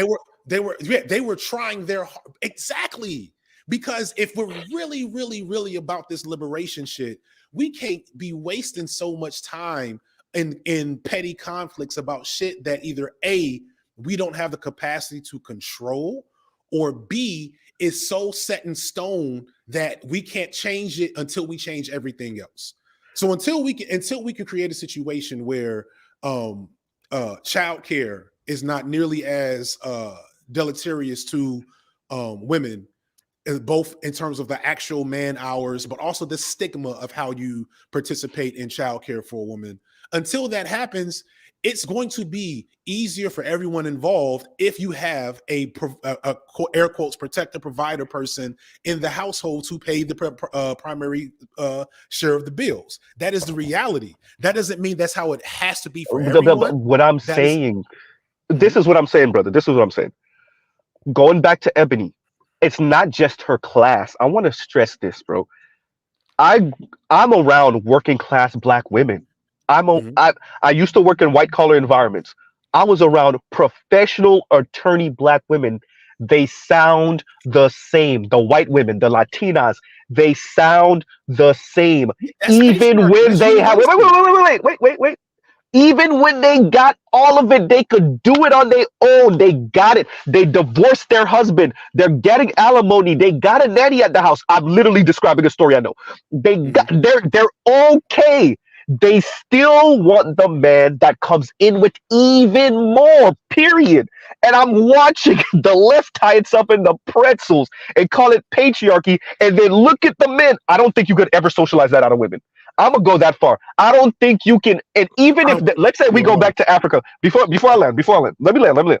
They were trying their exactly, because if we're really, really, really about this liberation shit, we can't be wasting so much time in petty conflicts about shit that either A, we don't have the capacity to control, or B, is so set in stone that we can't change it until we change everything else. So until we can create a situation where childcare is not nearly as deleterious to women, both in terms of the actual man hours, but also the stigma of how you participate in childcare for a woman. Until that happens, it's going to be easier for everyone involved if you have a air quotes protector provider person in the household to pay the primary share of the bills. That is the reality. That doesn't mean that's how it has to be for everyone. What I'm saying, this is what I'm saying, brother. This is what I'm saying. Going back to Ebony, it's not just her class. I want to stress this, bro. I'm around working class Black women. I used to work in white collar environments. I was around professional attorney Black women. They sound the same. The white women, the Latinas, they sound the same. Even when they have wait. Even when they got all of it, they could do it on their own. They got it. They divorced their husband. They're getting alimony. They got a nanny at the house. I'm literally describing a story I know. They're okay. They still want the man that comes in with even more, period. And I'm watching the left tie itself in the pretzels and call it patriarchy, and then look at the men. I don't think you could ever socialize that out of women. I'm gonna go that far. I don't think you can. And even if, let's say we go back to Africa, before I land, let me land.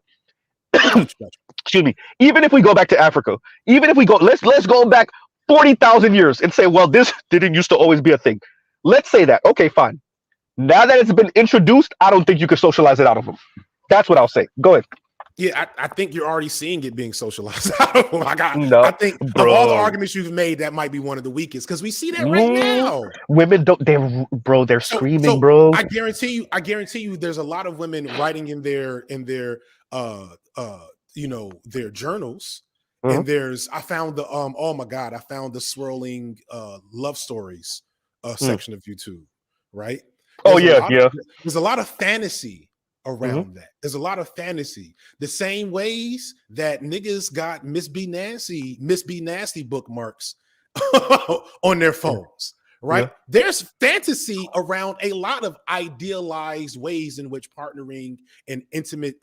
Excuse me. Even if we go back to Africa, let's go back 40,000 years and say, well, this didn't used to always be a thing. Let's say that. Okay, fine. Now that it's been introduced, I don't think you can socialize it out of them. That's what I'll say. Go ahead. Yeah, I think you're already seeing it being socialized out of them. I think of all the arguments you've made, that might be one of the weakest, because we see that right now. Women don't. They're screaming, bro. I guarantee you, there's a lot of women writing in their their journals. And I found the swirling love stories section of YouTube, right? There's a lot of fantasy around that. There's a lot of fantasy. The same ways that niggas got Miss B Nasty bookmarks on their phones, right? Yeah. There's fantasy around a lot of idealized ways in which partnering and intimate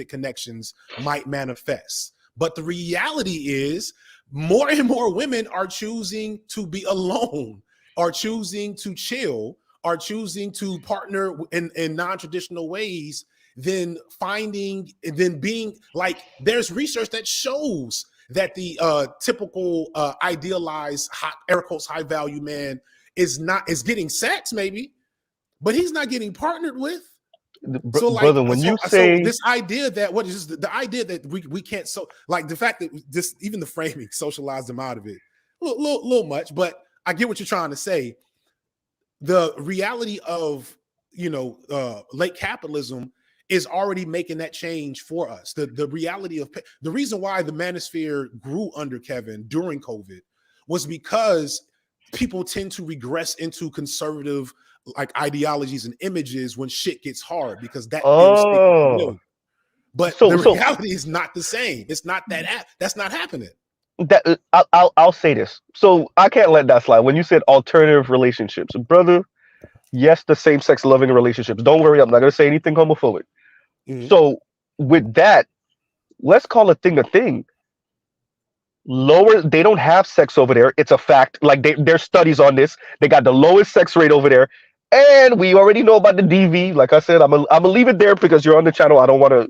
connections might manifest. But the reality is, more and more women are choosing to be alone, are choosing to chill, are choosing to partner in non-traditional ways then being like, there's research that shows that the typical idealized air quotes high value man is getting sex maybe, but he's not getting partnered with. So like, brother, when you say this idea that the idea that we can't, so like the fact that this, even the framing socialized them out of it a little much, but I get what you're trying to say. The reality of, late capitalism is already making that change for us. The reality of the reason why the manosphere grew under Kevin during COVID was because people tend to regress into conservative like ideologies and images when shit gets hard, because that but the reality is not the same. It's not that's not happening. That I'll say this. So I can't let that slide. When you said alternative relationships, brother, yes, the same-sex loving relationships. Don't worry, I'm not gonna say anything homophobic. Mm-hmm. So with that, let's call a thing a thing. They don't have sex over there. It's a fact. Like there's studies on this. They got the lowest sex rate over there. And we already know about the DV. Like I said, I'm gonna leave it there because you're on the channel. I don't want to,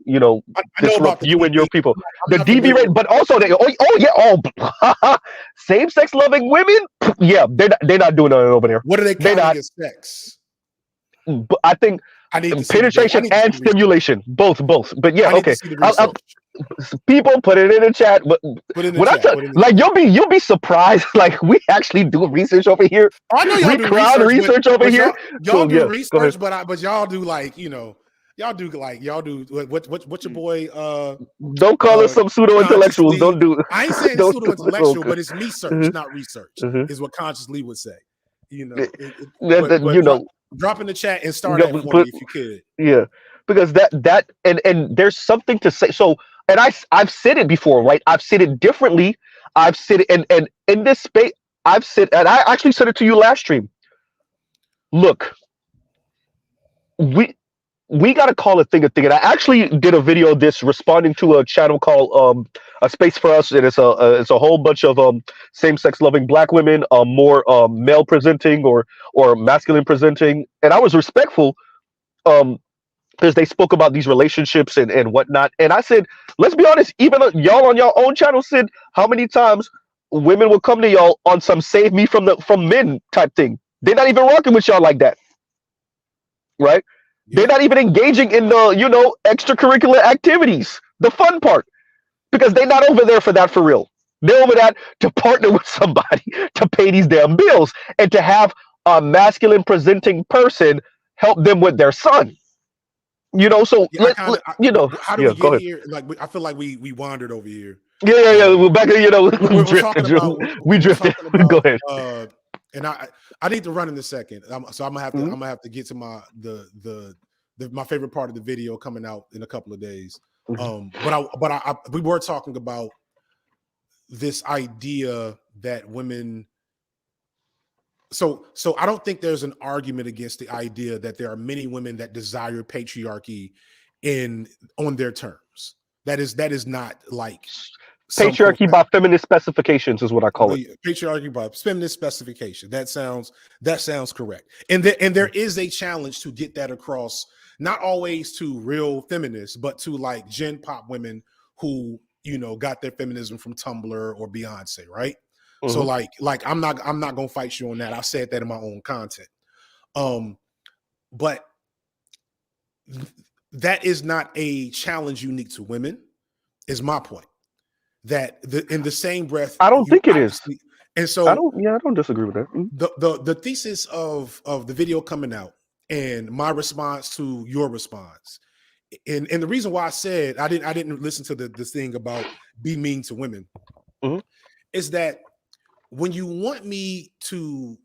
disrupt you and your people. The DV rate, but also same-sex loving women. Yeah, they're not doing nothing over there. What are they counting as sex? But I think penetration and stimulation, both. But yeah, okay. People put it in the chat. But you'll be surprised. Like we actually do research over here. I know y'all do research over here. Y'all do research, but y'all do like what's your boy? Don't call us some pseudo intellectuals. Don't do. I ain't saying pseudo intellectual, but it's research, not research. Is what Consciously would say. Drop in the chat and start that for me if you could. Yeah, because that and there's something to say. So, and I've said it before, right? I've said it differently. I've said it, and in this space, I've said, and I actually said it to you last stream. Look, we got to call a thing a thing. And I actually did a video of this responding to a channel called A Space for Us, and it's a whole bunch of same-sex loving black women, more male presenting or masculine presenting. And I was respectful because they spoke about these relationships and whatnot. And I said, let's be honest, even y'all on your own channel said how many times women will come to y'all on some save me from men type thing. They're not even rocking with y'all like that. Right? Yeah. They're not even engaging in the, extracurricular activities, the fun part, because they're not over there for that for real. They're over that to partner with somebody to pay these damn bills and to have a masculine presenting person help them with their son. So how do we get here? Like, I feel like we wandered over here. Yeah. We're back. We drifted. Go ahead. And I need to run in a second, so I'm gonna have to get to my favorite part of the video coming out in a couple of days. But we were talking about this idea that women. So I don't think there's an argument against the idea that there are many women that desire patriarchy on their terms. That is not like. Patriarchy by feminist specifications is what I call it. Patriarchy by feminist specification. That sounds correct. And there is a challenge to get that across, not always to real feminists, but to like gen pop women who got their feminism from Tumblr or Beyonce, right? Mm-hmm. So like I'm not gonna fight you on that. I said that in my own content. But that is not a challenge unique to women, is my point. That in the same breath, I don't think it is, and so I don't disagree with that. The thesis of the video coming out and my response to your response, and the reason why I said I didn't listen to this thing about be mean to women, is that when you want me to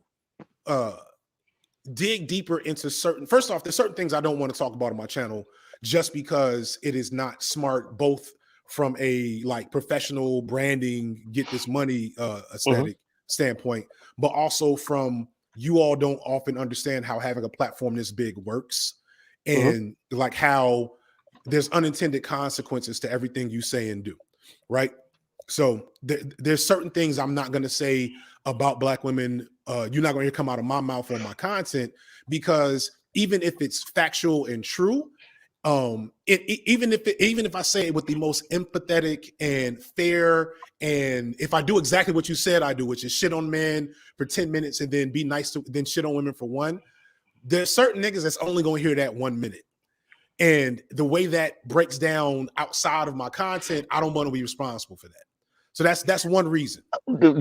dig deeper into first off, there's certain things I don't want to talk about on my channel just because it is not smart, both from a like professional branding, get this money aesthetic standpoint, but also from you all don't often understand how having a platform this big works, and like how there's unintended consequences to everything you say and do, right? So there's certain things I'm not going to say about black women. You're not going to come out of my mouth on my content, because even if it's factual and true, Even if I say it with the most empathetic and fair, and if I do exactly what you said I do, which is shit on men for 10 minutes and then be nice to then shit on women for one, there's certain niggas that's only gonna hear that 1 minute. And the way that breaks down outside of my content, I don't want to be responsible for that. So that's one reason.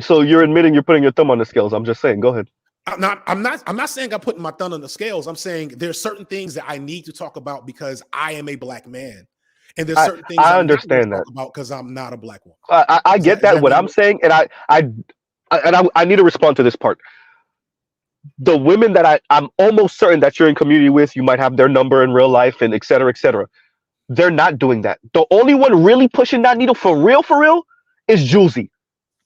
So you're admitting you're putting your thumb on the scales. I'm just saying. Go ahead. I'm not saying I'm putting my thumb on the scales. I'm saying there's certain things that I need to talk about because I am a black man, and there's certain things I understand that talk about because I'm not a black woman. I get that. What I'm saying, and I need to respond to this part. The women that I'm almost certain that you're in community with, you might have their number in real life, and et cetera, et cetera. They're not doing that. The only one really pushing that needle for real, is Juicy.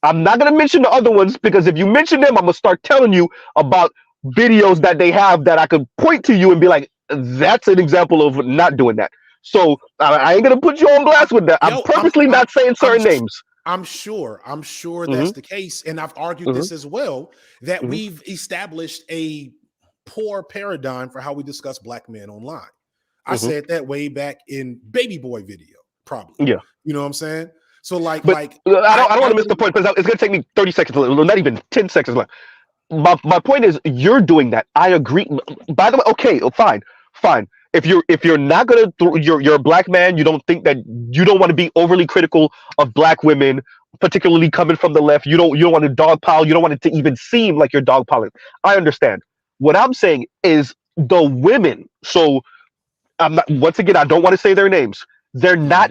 I'm not going to mention the other ones because if you mention them, I'm going to start telling you about videos that they have that I could point to you and be like, that's an example of not doing that. So I ain't going to put you on blast with that. I'm purposely not saying certain names. I'm sure that's the case. And I've argued this as well, that we've established a poor paradigm for how we discuss black men online. I said that way back in Baby Boy video, probably. Yeah. You know what I'm saying? So I don't want to miss the point because it's going to take me 30 seconds, not even 10 seconds left. My point is you're doing that. I agree. By the way, okay, fine. If you're not going to, you're a black man, you don't think that, you don't want to be overly critical of black women, particularly coming from the left. You don't want to dogpile. You don't want it to even seem like you're dogpiling. I understand. What I'm saying is the women. So I'm not, once again, I don't want to say their names. They're not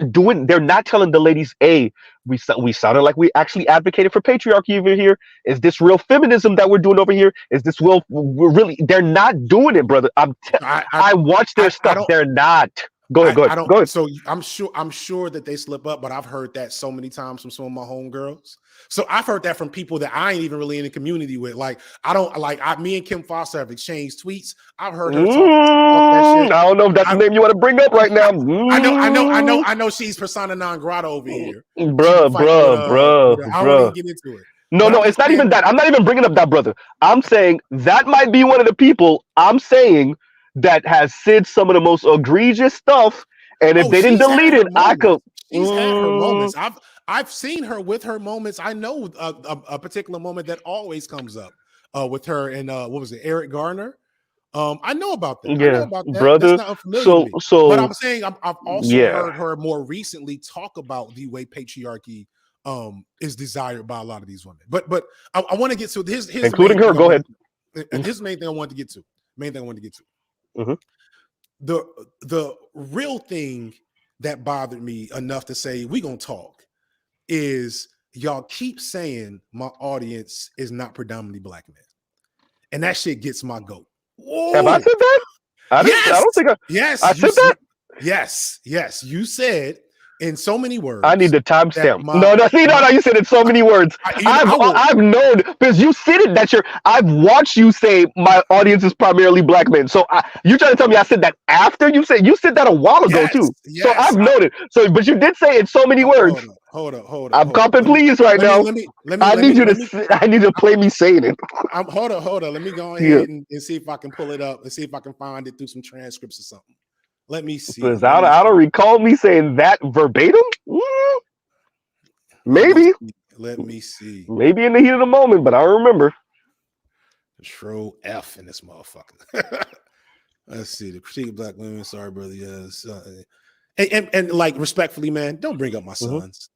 telling the ladies, hey, we sounded like we actually advocated for patriarchy over here. Is this real feminism that we're doing over here? Is this real? Really, they're not doing it, brother. I watch their stuff. They're not. Go ahead. So I'm sure that they slip up, but I've heard that so many times from some of my homegirls. So I've heard that from people that I ain't even really in the community with. Like me and Kim Foster have exchanged tweets. I've heard her talk that shit. I don't know if that's the name you want to bring up right now. I know she's persona non grata over here. Bruh. I don't even get into it. No, it's not even that. I'm not even bringing up that brother. I'm saying that might be one of the people I'm saying that has said some of the most egregious stuff, and if they didn't delete it, I could. She's had her moments. I've seen her with her moments. I know a particular moment that always comes up with her and what was it, Eric Garner? I know about that. Yeah, I know about that. brother. That's not unfamiliar to me. But I'm saying I've also heard her more recently talk about the way patriarchy is desired by a lot of these women. But I want to get to his including her. Go ahead. This main thing I wanted to get to. The real thing that bothered me enough to say we gonna talk is y'all keep saying my audience is not predominantly black men, and that shit gets my goat. Whoa. Have I said that? I don't think I said that. Yes, you said in so many words. I need the timestamp. No. You said in so many words. I've known because you said it that I've watched you say my audience is primarily black men. So you trying to tell me I said that after you said that a while ago too. So I've known it. So, but you did say it in so many words. Hold on. I'm copping please right now. I need you to play me saying it. Hold on. Let me go ahead and see if I can pull it up and see if I can find it through some transcripts or something. Let me see. I don't recall me saying that verbatim. Maybe. Let me see. Maybe in the heat of the moment, but I don't remember. Control F in this motherfucker. Let's see. The critique of black women. Sorry, brother. Yes. And like respectfully, man, don't bring up my sons.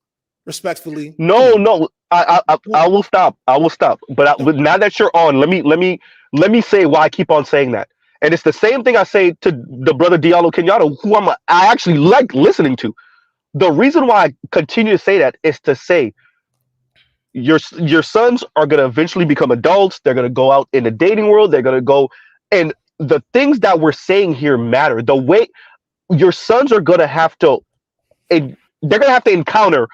Respectfully. No. I will stop. But now that you're on, let me say why I keep on saying that. And it's the same thing I say to the brother Diallo Kenyatta, who I actually like listening to. The reason why I continue to say that is to say your sons are going to eventually become adults. They're going to go out in the dating world. They're going to go, and the things that we're saying here matter. The way your sons are going to have to, they're going to have to encounter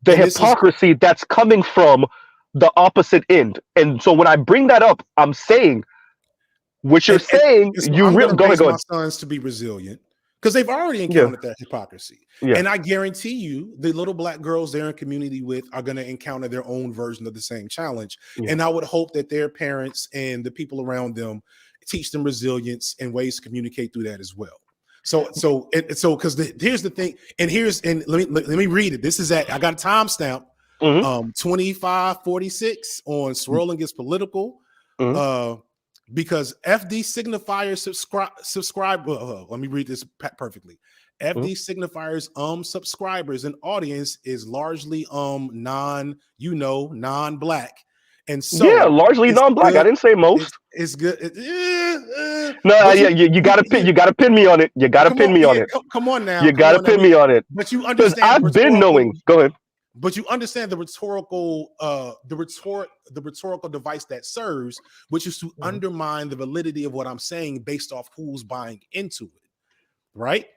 the hypocrisy that's coming from the opposite end. And so when I bring that up, I'm saying, what you're saying, you really go ahead. My sons to be resilient because they've already encountered that hypocrisy. Yeah. And I guarantee you, the little black girls they're in community with are going to encounter their own version of the same challenge. Yeah. And I would hope that their parents and the people around them teach them resilience and ways to communicate through that as well. So because here's the thing, and let me read it. This is I got a timestamp. 2546 on Swirling Gets Political. Because FD signifiers subscribe. Let me read this perfectly. FD signifiers subscribers and audience is largely non-black. And so yeah, largely non-black. I didn't say most. It's good. You gotta pin me on it. You gotta pin me on it. Come on now. You gotta pin me on it. But you understand. I've been knowing. Go ahead. But you understand the rhetorical device that serves, which is to undermine the validity of what I'm saying based off who's buying into it, right?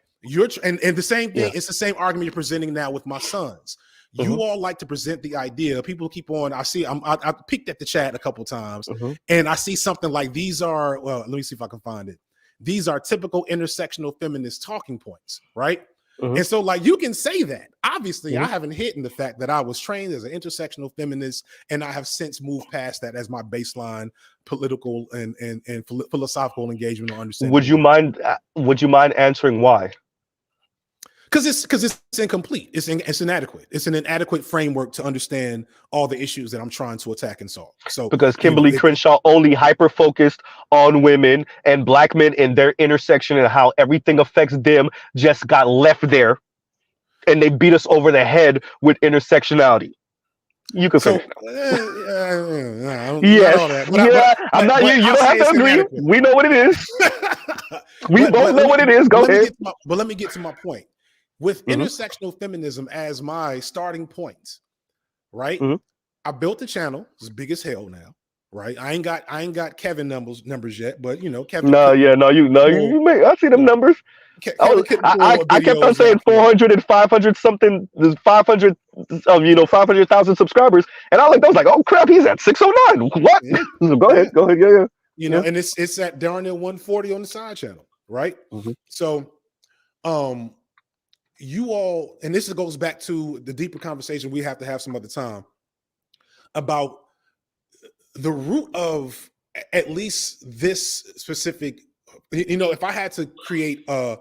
And the same thing. It's the same argument you're presenting now with my sons. You all like to present the idea. People keep on. I peeked at the chat a couple times, and I see something like these are. Well, let me see if I can find it. These are typical intersectional feminist talking points, right? And so, like, you can say that. Obviously, I haven't hidden the fact that I was trained as an intersectional feminist, and I have since moved past that as my baseline political and philosophical engagement or understanding. Would you mind answering why? Because it's incomplete. It's inadequate. It's an inadequate framework to understand all the issues that I'm trying to attack and solve. So because Kimberly Crenshaw only hyper focused on women and black men and their intersection and how everything affects them just got left there, and they beat us over the head with intersectionality. You can finish. I'm not you. You don't have to agree. Inadequate. We know what it is. We both know what it is. Go ahead. But let me get to my point. With intersectional feminism as my starting point, right? I built the channel. It's big as hell now, right? I ain't got Kevin numbers yet, but Kevin. You make. I see them numbers. I kept on saying 400 and 500 something. There's 500 500,000 subscribers, and I was like, oh crap, he's at 609. What? Go ahead. Yeah. And it's at darn near 140 on the side channel, right? So, you all, and this goes back to the deeper conversation we have to have some other time about the root of at least this specific, if I had to create a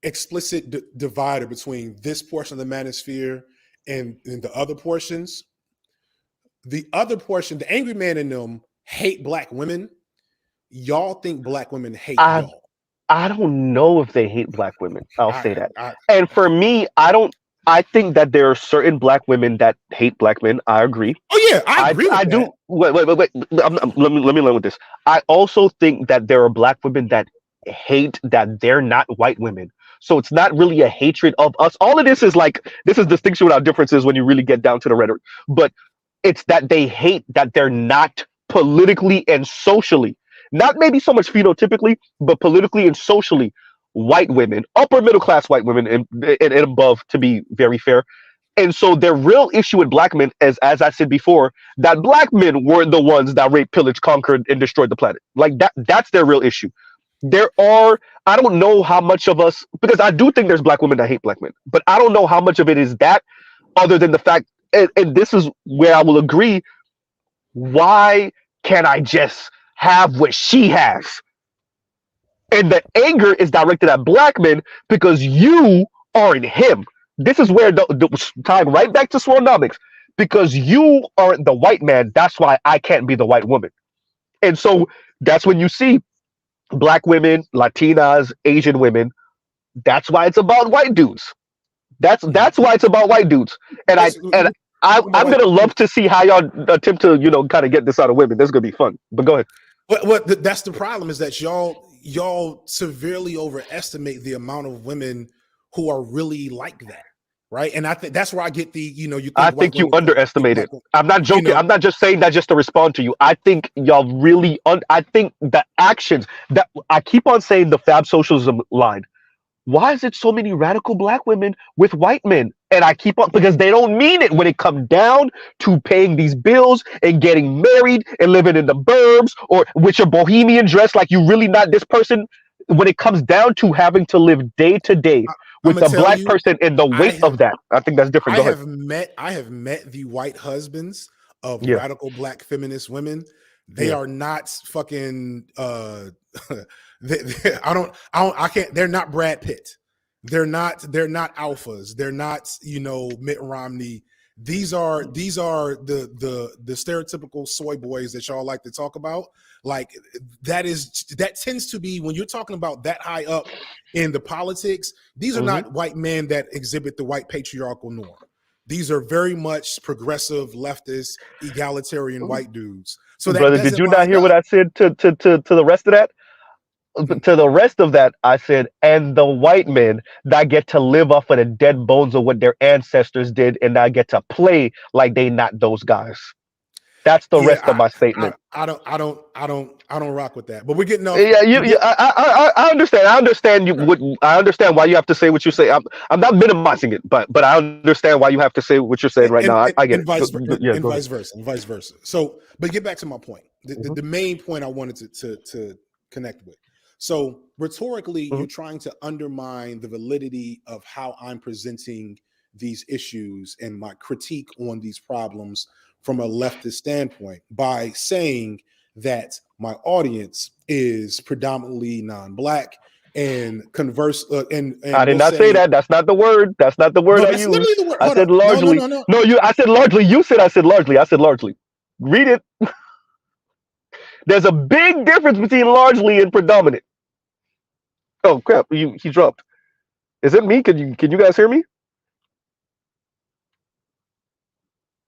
explicit divider between this portion of the manosphere and the other portions, the angry man in them hate black women. Y'all think black women hate y'all. I don't know if they hate black women. I'll say that. And for me, I think that there are certain black women that hate black men. I agree. Oh yeah, I agree. I do. Wait. Let me learn with this. I also think that there are black women that hate that they're not white women. So it's not really a hatred of us. All of this is distinction without differences when you really get down to the rhetoric. But it's that they hate that they're not politically and socially, not maybe so much phenotypically, but politically and socially, white women, upper middle class white women and above, to be very fair. And so their real issue with black men is, as I said before, that black men were the ones that raped, pillaged, conquered, and destroyed the planet. Like that's their real issue. I don't know how much of us, because I do think there's black women that hate black men, but I don't know how much of it is that, other than the fact, and this is where I will agree, why can't I just have what she has? And the anger is directed at black men because you aren't him. This is where the tying right back to Swarnomics, because you aren't the white man. That's why I can't be the white woman. And so that's when you see black women, Latinas, Asian women. That's why it's about white dudes. That's why it's about white dudes. And I'm gonna love to see how y'all attempt to kind of get this out of women. This is gonna be fun. But go ahead. What that's the problem, is that y'all severely overestimate the amount of women who are really like that, right? And I think that's where I get I think you underestimate it. I'm not joking. I'm not just saying that just to respond to you. I think y'all really. I think the actions that I keep on saying, the fab socialism line. Why is it so many radical black women with white men? And I keep on, because they don't mean it when it comes down to paying these bills and getting married and living in the burbs or with your bohemian dress, like you really not this person. When it comes down to having to live day to day with a black person and the weight of that, I think that's different. I have met the white husbands of radical black feminist women. They are not fucking I can't. They're not Brad Pitt. They're not alphas. They're not, Mitt Romney. These are the stereotypical soy boys that y'all like to talk about. Like that tends to be when you're talking about that high up in the politics. These are not white men that exhibit the white patriarchal norm. These are very much progressive, leftist, egalitarian white dudes. So, brother, did you not hear what I said to the rest of that? To the rest of that, I said, and the white men that get to live off of the dead bones of what their ancestors did, and not get to play like they not those guys. That's the rest of my statement. I don't rock with that. But we're getting off. Yeah, I understand. I understand you. I understand why you have to say what you say. I'm not minimizing it, but I understand why you have to say what you're saying right now. I get it. And vice versa. So, but get back to my point. The main point I wanted to connect with. So rhetorically, you're trying to undermine the validity of how I'm presenting these issues and my critique on these problems from a leftist standpoint by saying that my audience is predominantly non-Black and converse. And I did not say that. That's not the word. That's not the word I used. I said largely. No, I said largely. You said I said largely. I said largely. Read it. There's a big difference between largely and predominant. Oh crap! He dropped. Is it me? Can you guys hear me?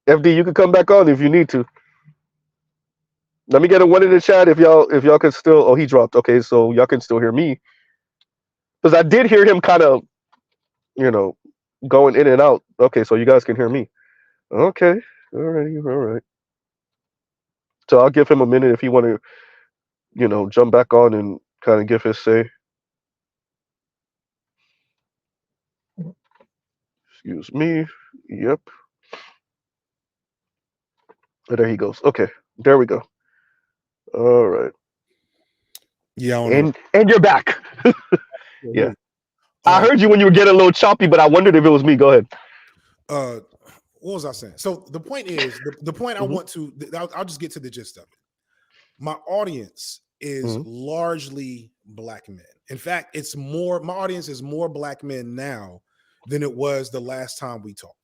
FD, you can come back on if you need to. Let me get a one in the chat if y'all can still. Oh, he dropped. Okay, so y'all can still hear me because I did hear him kind of, going in and out. Okay, so you guys can hear me. Okay, all right. So I'll give him a minute if he want to, jump back on and kind of give his say. Excuse me. Yep. Oh, there he goes. Okay, there we go. All right. Yeah. And you're back. Yeah. I heard you when you were getting a little choppy, but I wondered if it was me. Go ahead. What was I saying? So the point is, the point I want to, I'll just get to the gist of it. My audience is largely Black men. In fact, my audience is more Black men now than it was the last time we talked.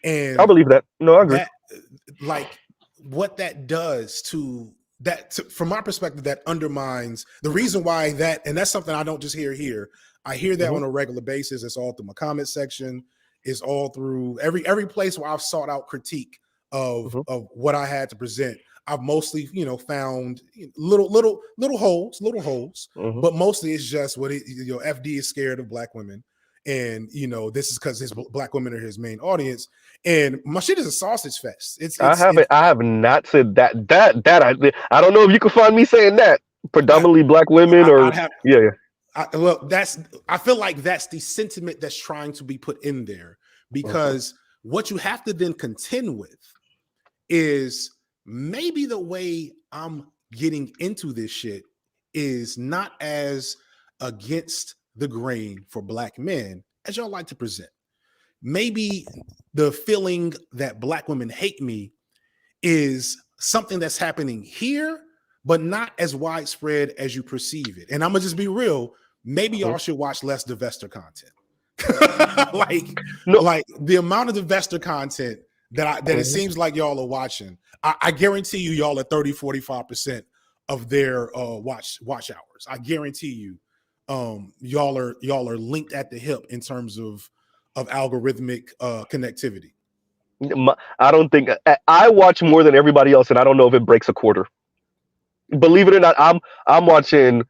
And I believe that. No, I agree. What that does from my perspective, that undermines the reason why and that's something I don't just hear here. I hear that on a regular basis. It's all through my comment section. It's all through every place where I've sought out critique of what I had to present. I've mostly, found little holes, but mostly it's just FD is scared of Black women. And, this is because his Black women are his main audience. And my shit is a sausage fest. I have not said that. I don't know if you can find me saying that. Predominantly Black women I feel like that's the sentiment that's trying to be put in there, because what you have to then contend with is maybe the way I'm getting into this shit is not as against the grain for Black men as y'all like to present. Maybe the feeling that Black women hate me is something that's happening here, but not as widespread as you perceive it. And I'm gonna just be real. Maybe y'all should watch less Divester content. Like the amount of Divester content that it seems like y'all are watching, I guarantee you, y'all are 30-45% of their watch hours. I guarantee you, y'all are linked at the hip in terms of algorithmic connectivity. I don't think I watch more than everybody else, and I don't know if it breaks a quarter. Believe it or not, I'm watching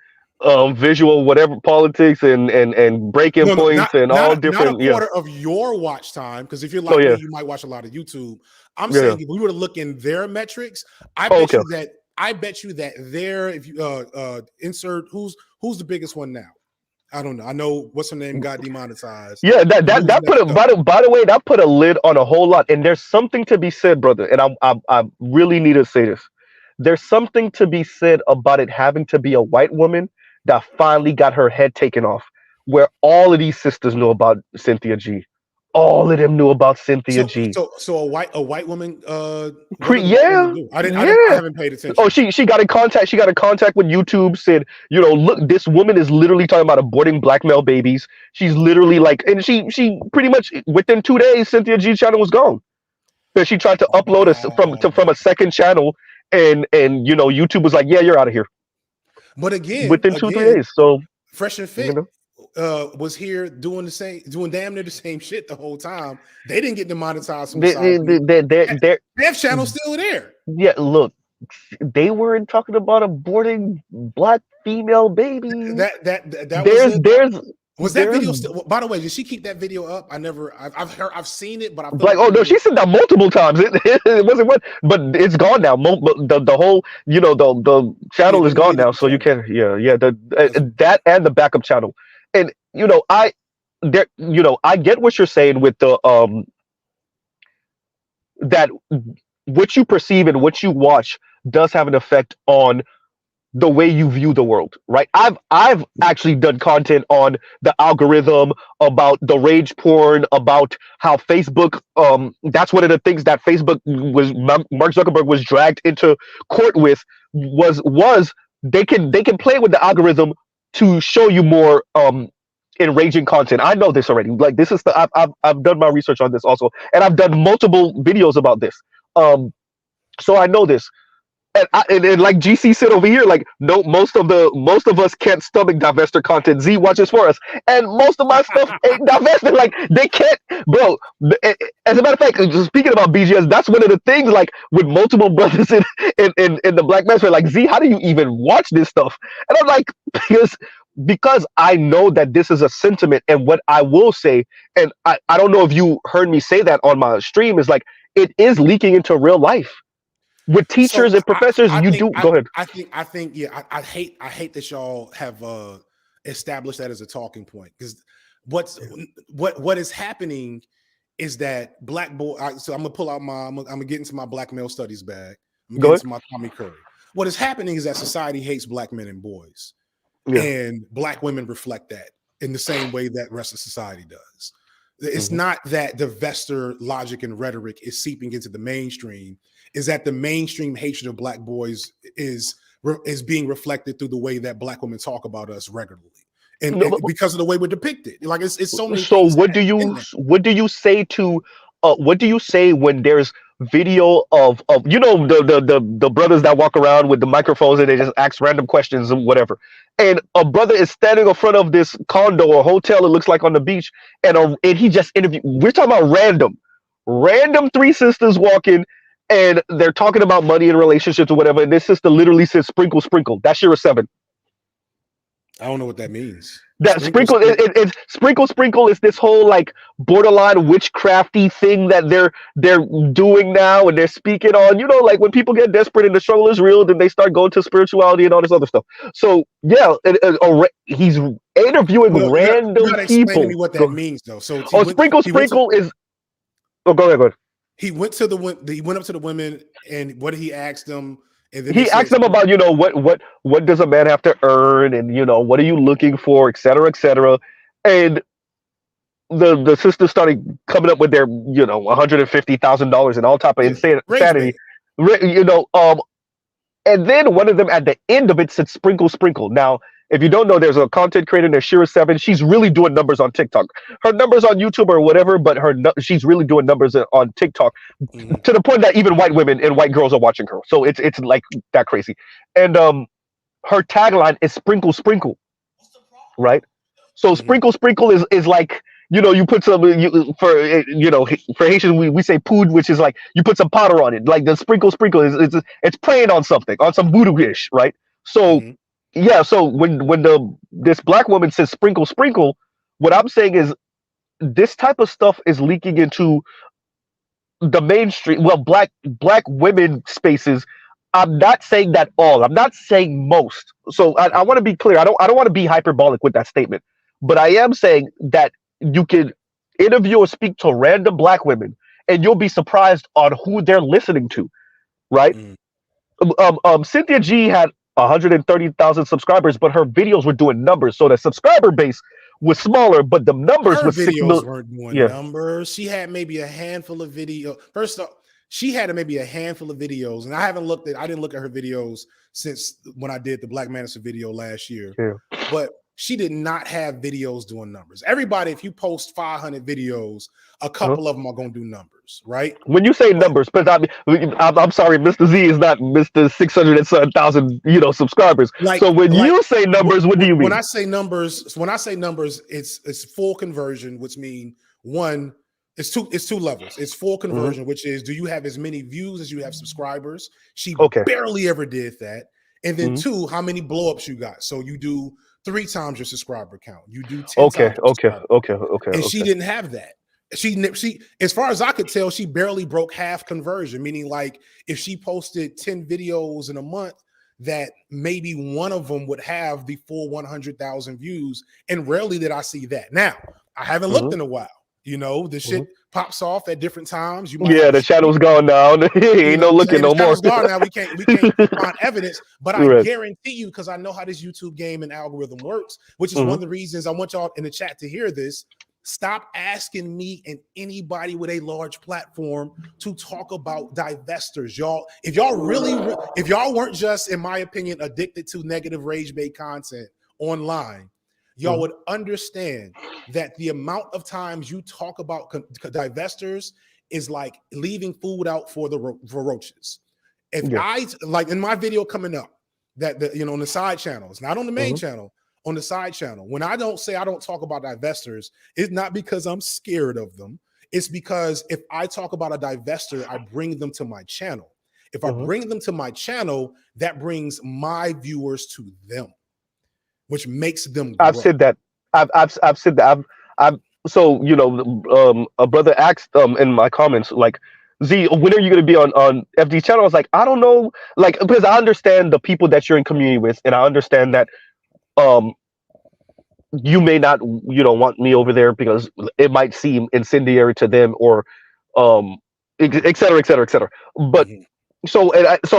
visual whatever politics and breaking points and all different. Not a quarter of your watch time, because if you're like me, you might watch a lot of YouTube. I'm saying if we were to look in their metrics, I bet you that there, if you insert who's the biggest one now. I don't know. I know what's her name got demonetized. Yeah, that put it. By the way, that put a lid on a whole lot. And there's something to be said, brother. And I really need to say this. There's something to be said about it having to be a white woman that finally got her head taken off, where all of these sisters know about Cynthia G. all of them knew about Cynthia So G. so a white woman what did a white Yeah, woman do? I yeah. haven't paid attention. Oh, she got in contact. She got in contact with YouTube. Said, look, this woman is literally talking about aborting black male babies. She's literally like, and she pretty much within 2 days, Cynthia G channel was gone. Because she tried to upload us from a second channel, and YouTube was like, yeah, you're out of here But again, within 2-3 days. So Fresh and Fit was here doing damn near the same shit the whole time. They didn't get demonetized from their channel's still there. Yeah, look, they weren't talking about aborting black female babies. Was that video still? By the way, did she keep that video up? I've seen it, but I feel like, oh no, she said that multiple times. It wasn't one, but it's gone now. The whole, the channel is gone now, so you can, that and the backup channel, and I get what you're saying with the that what you perceive and what you watch does have an effect on the way you view the world, right? I've actually done content on the algorithm, about the rage porn, about how Facebook, that's one of the things that Facebook Mark Zuckerberg was dragged into court with, was they can play with the algorithm to show you more enraging content. I know this already. Like, this is I've done my research on this also, and I've done multiple videos about this. So I know this. And like GC said over here, like, no, most of us can't stomach divester content. Z watches for us, and most of my stuff ain't divested. Like, they can't, bro. As a matter of fact, speaking about BGS, that's one of the things. Like, with multiple brothers in the Black Manosphere, like, Z, how do you even watch this stuff? And I'm like, because I know that this is a sentiment, and what I will say, and I don't know if you heard me say that on my stream, is like, it is leaking into real life. With teachers and professors, go ahead. I think, yeah. I hate that y'all have established that as a talking point, because what is happening is that black boy. So I'm gonna pull out I'm gonna get into my black male studies bag. I'm gonna get into my Tommy Curry. What is happening is that society hates black men and boys, and black women reflect that in the same way that the rest of society does. It's not that divester logic and rhetoric is seeping into the mainstream. Is that the mainstream hatred of black boys is being reflected through the way that black women talk about us regularly, and because of the way we're depicted. Like, it's so many. So what do you say to what do you say when there's video of the brothers that walk around with the microphones and they just ask random questions and whatever, and a brother is standing in front of this condo or hotel, it looks like, on the beach, and he just interviewed. We're talking about random three sisters walking, and they're talking about money and relationships or whatever, and this sister literally says, sprinkle, sprinkle. That's Shira 7. I don't know what that means. That sprinkle, it's sprinkle is this whole, like, borderline witchcrafty thing that they're doing now, and they're speaking on, like, when people get desperate and the struggle is real, then they start going to spirituality and all this other stuff. So yeah, he's interviewing random people. Explain to me what that means, though. So sprinkle is. Oh, go ahead. He went up to the women, and what did he ask them? And then he asked them about, what does a man have to earn, and what are you looking for, et cetera, et cetera. And the sisters started coming up with their, $150,000 and all type of insanity. And then one of them at the end of it said, sprinkle, sprinkle. Now, if you don't know, there's a content creator named Shira 7. She's really doing numbers on TikTok. Her numbers on YouTube or whatever, but she's really doing numbers on TikTok to the point that even white women and white girls are watching her. So it's like that crazy. And her tagline is sprinkle, sprinkle, right? So sprinkle, sprinkle is like, you put some, for Haitian, we say poud, which is like, you put some powder on it. Like, the sprinkle, sprinkle it's playing on something, on some voodoo-ish, right? So yeah, so when this black woman says sprinkle, sprinkle, what I'm saying is this type of stuff is leaking into the mainstream, black women spaces. I'm not saying that all. I'm not saying most. So I want to be clear. I don't want to be hyperbolic with that statement, but I am saying that you can interview or speak to random black women, and you'll be surprised on who they're listening to, right? Cynthia G had 130,000 subscribers, but her videos were doing numbers, so the subscriber base was smaller, but the numbers Her was 6 videos million. weren't doing Yeah. numbers. She had maybe a handful of videos. First off, she had maybe a handful of videos, and I didn't look at her videos since when I did the Black Manosphere video last year. Yeah. But she did not have videos doing numbers. Everybody, if you post 500 videos, a couple of them are going to do numbers, right? When you say numbers, because I'm sorry, Mr. Z is not Mr. 600,000, subscribers. So when you say numbers, what do you mean? When I say numbers, it's full conversion, which means one, it's two levels. It's full conversion, which is, do you have as many views as you have subscribers? She barely ever did that. And then two, how many blowups you got? So you do 3 times your subscriber count. You do 10 times. Okay. And she didn't have that. She, as far as I could tell, she barely broke half conversion, meaning like if she posted 10 videos in a month, that maybe one of them would have the full 100,000 views. And rarely did I see that. Now, I haven't looked in a while. The shit pops off at different times. The channel's gone down. Ain't no looking no more. Gone now. We can't find evidence, but I guarantee you, because I know how this YouTube game and algorithm works, which is one of the reasons I want y'all in the chat to hear this. Stop asking me and anybody with a large platform to talk about divestors, y'all. If y'all weren't just, in my opinion, addicted to negative rage bait content online, y'all would understand that the amount of times you talk about divestors is like leaving food out for roaches. If I, like in my video coming up, on the side channels, not on the main channel, on the side channel, when I don't talk about divestors, it's not because I'm scared of them. It's because if I talk about a divestor, I bring them to my channel. If I bring them to my channel, that brings my viewers to them, which makes them grow. I've said that. I've said that. A brother asked in my comments, like, Z, when are you going to be on FD's channel? I was like, I don't know, like, because I understand the people that you're in community with, and I understand that you may not want me over there because it might seem incendiary to them, or et cetera, et cetera, et cetera. But so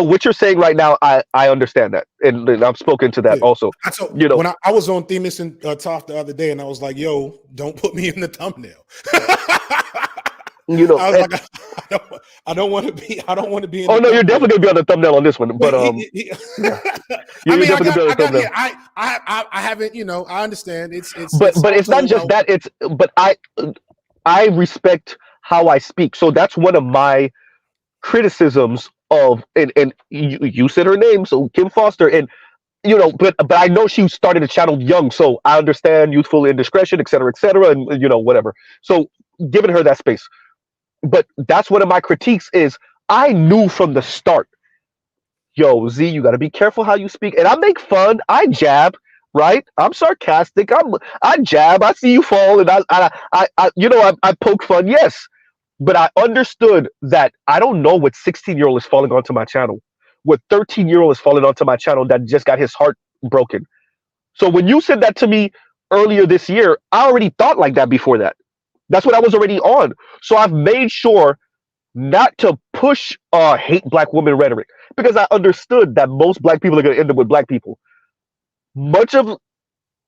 what you're saying right now, I understand that, and I've spoken to that also. When I was on Themis and Toph the other day, and I was like, "Yo, don't put me in the thumbnail." I was like, I don't want to be. I don't want to be. Oh no, you're definitely gonna be on the thumbnail on this one. But I haven't. I understand. It's but it's not just that. It's but I respect how I speak. So that's one of my criticisms of, and you said her name, so Kim Foster, and but I know she started the channel young, so I understand youthful indiscretion, et cetera, and whatever. So giving her that space. But that's one of my critiques is I knew from the start, yo, Z, you got to be careful how you speak. And I make fun. I jab, right? I'm sarcastic. I jab. I see you fall, and I poke fun. Yes, but I understood that I don't know what 16-year-old is falling onto my channel, what 13-year-old is falling onto my channel that just got his heart broken. So when you said that to me earlier this year, I already thought like that before that. That's what I was already on. So I've made sure not to push hate black women rhetoric, because I understood that most black people are going to end up with black people. Much of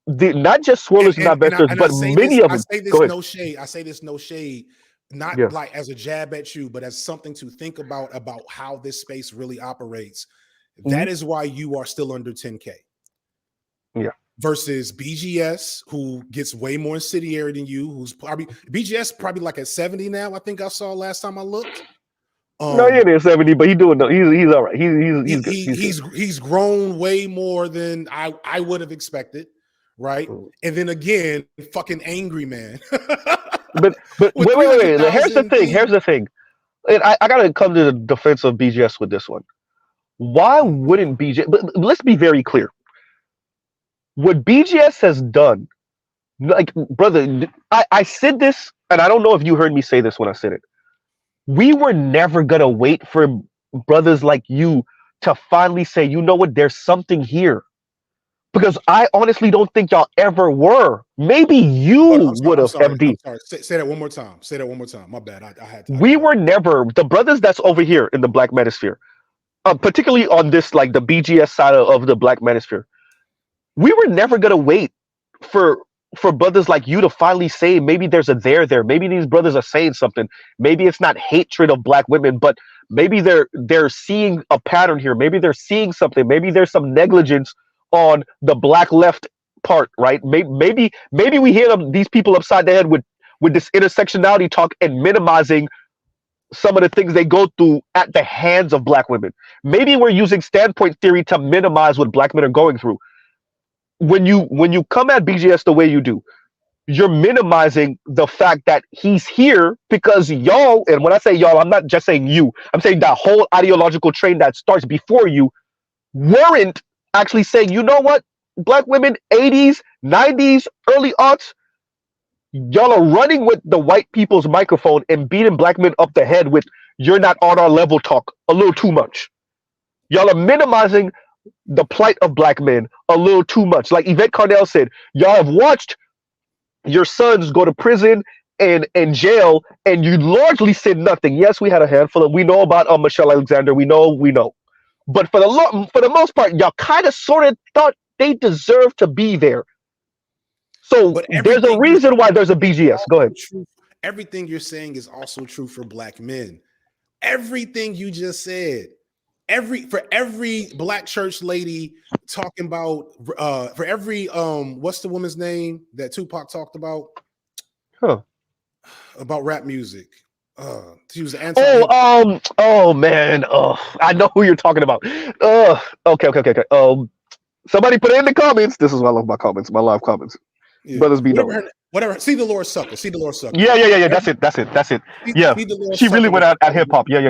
the, not just swirlers and divestors, but many of them. I say this no shade, not like as a jab at you, but as something to think about how this space really operates. That is why you are still under 10K. Yeah. Versus BGS, who gets way more incendiary than you, who's probably BGS probably like at 70 now. I think I saw last time I looked. No, he ain't at 70, but he's all right. He's grown way more than I would have expected, right? And then again, fucking angry man. but wait. Here's the thing. And I gotta come to the defense of BGS with this one. Why wouldn't BGS? But let's be very clear. What BGS has done, like, brother, I said this, and I don't know if you heard me say this when I said it. We were never gonna wait for brothers like you to finally say, you know what, there's something here. Because I honestly don't think y'all ever were. Maybe you would have, MD. I'm sorry. Say that one more time. My bad. I had to. We were never, the brothers that's over here in the Black Manosphere, particularly on this, like the BGS side of the Black Manosphere, we were never going to wait for for brothers like you to finally say maybe there's a there. Maybe these brothers are saying something. Maybe it's not hatred of black women, but maybe they're seeing a pattern here. Maybe they're seeing something. Maybe there's some negligence on the black left part, right? Maybe we hear these people upside the head with this intersectionality talk and minimizing some of the things they go through at the hands of black women. Maybe we're using standpoint theory to minimize what black men are going through. When you come at BGS the way you do, you're minimizing the fact that he's here because y'all, and when I say y'all, I'm not just saying you, I'm saying that whole ideological train that starts before you weren't actually saying, you know what, black women, 80s, 90s, early aughts, y'all are running with the white people's microphone and beating black men up the head with "you're not on our level" talk a little too much. Y'all are minimizing the plight of black men a little too much. Like Yvette Carnell said, y'all have watched your sons go to prison and jail, and you largely said nothing. Yes, we had a handful of, we know about Michelle Alexander, we know. But for the most part, y'all kind of sort of thought they deserve to be there. So there's a reason why there's a BGS. Go ahead. Everything you're saying is also true for black men. Everything you just said. For every black church lady talking about for every what's the woman's name that Tupac talked about? About rap music. She was anti. Oh man. I know who you're talking about. Okay. Somebody put it in the comments. This is why I love my comments, my live comments. Yeah. Brothers be whatever. See the Lord sucker. Yeah. That's it. Yeah. She really went out at hip hop. Yeah.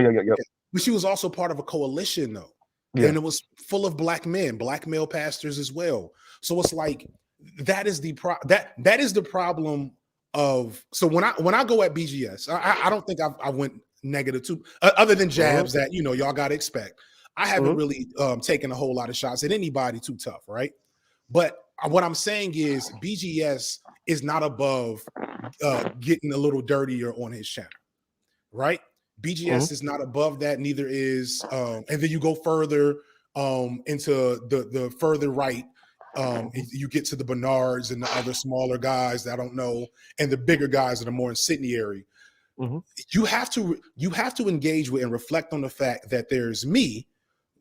But she was also part of a coalition though. Yeah. And it was full of black men, black male pastors as well. So it's like that is the problem of, so when I go at BGS, I don't think I went negative too, other than jabs that y'all gotta expect. I haven't really taken a whole lot of shots at anybody too tough, right? But what I'm saying is BGS is not above getting a little dirtier on his channel, right? BGS is not above that, neither is, and then you go further into the further right, you get to the Bernards and the other smaller guys that I don't know, and the bigger guys that are more incendiary. You have to engage with and reflect on the fact that there's me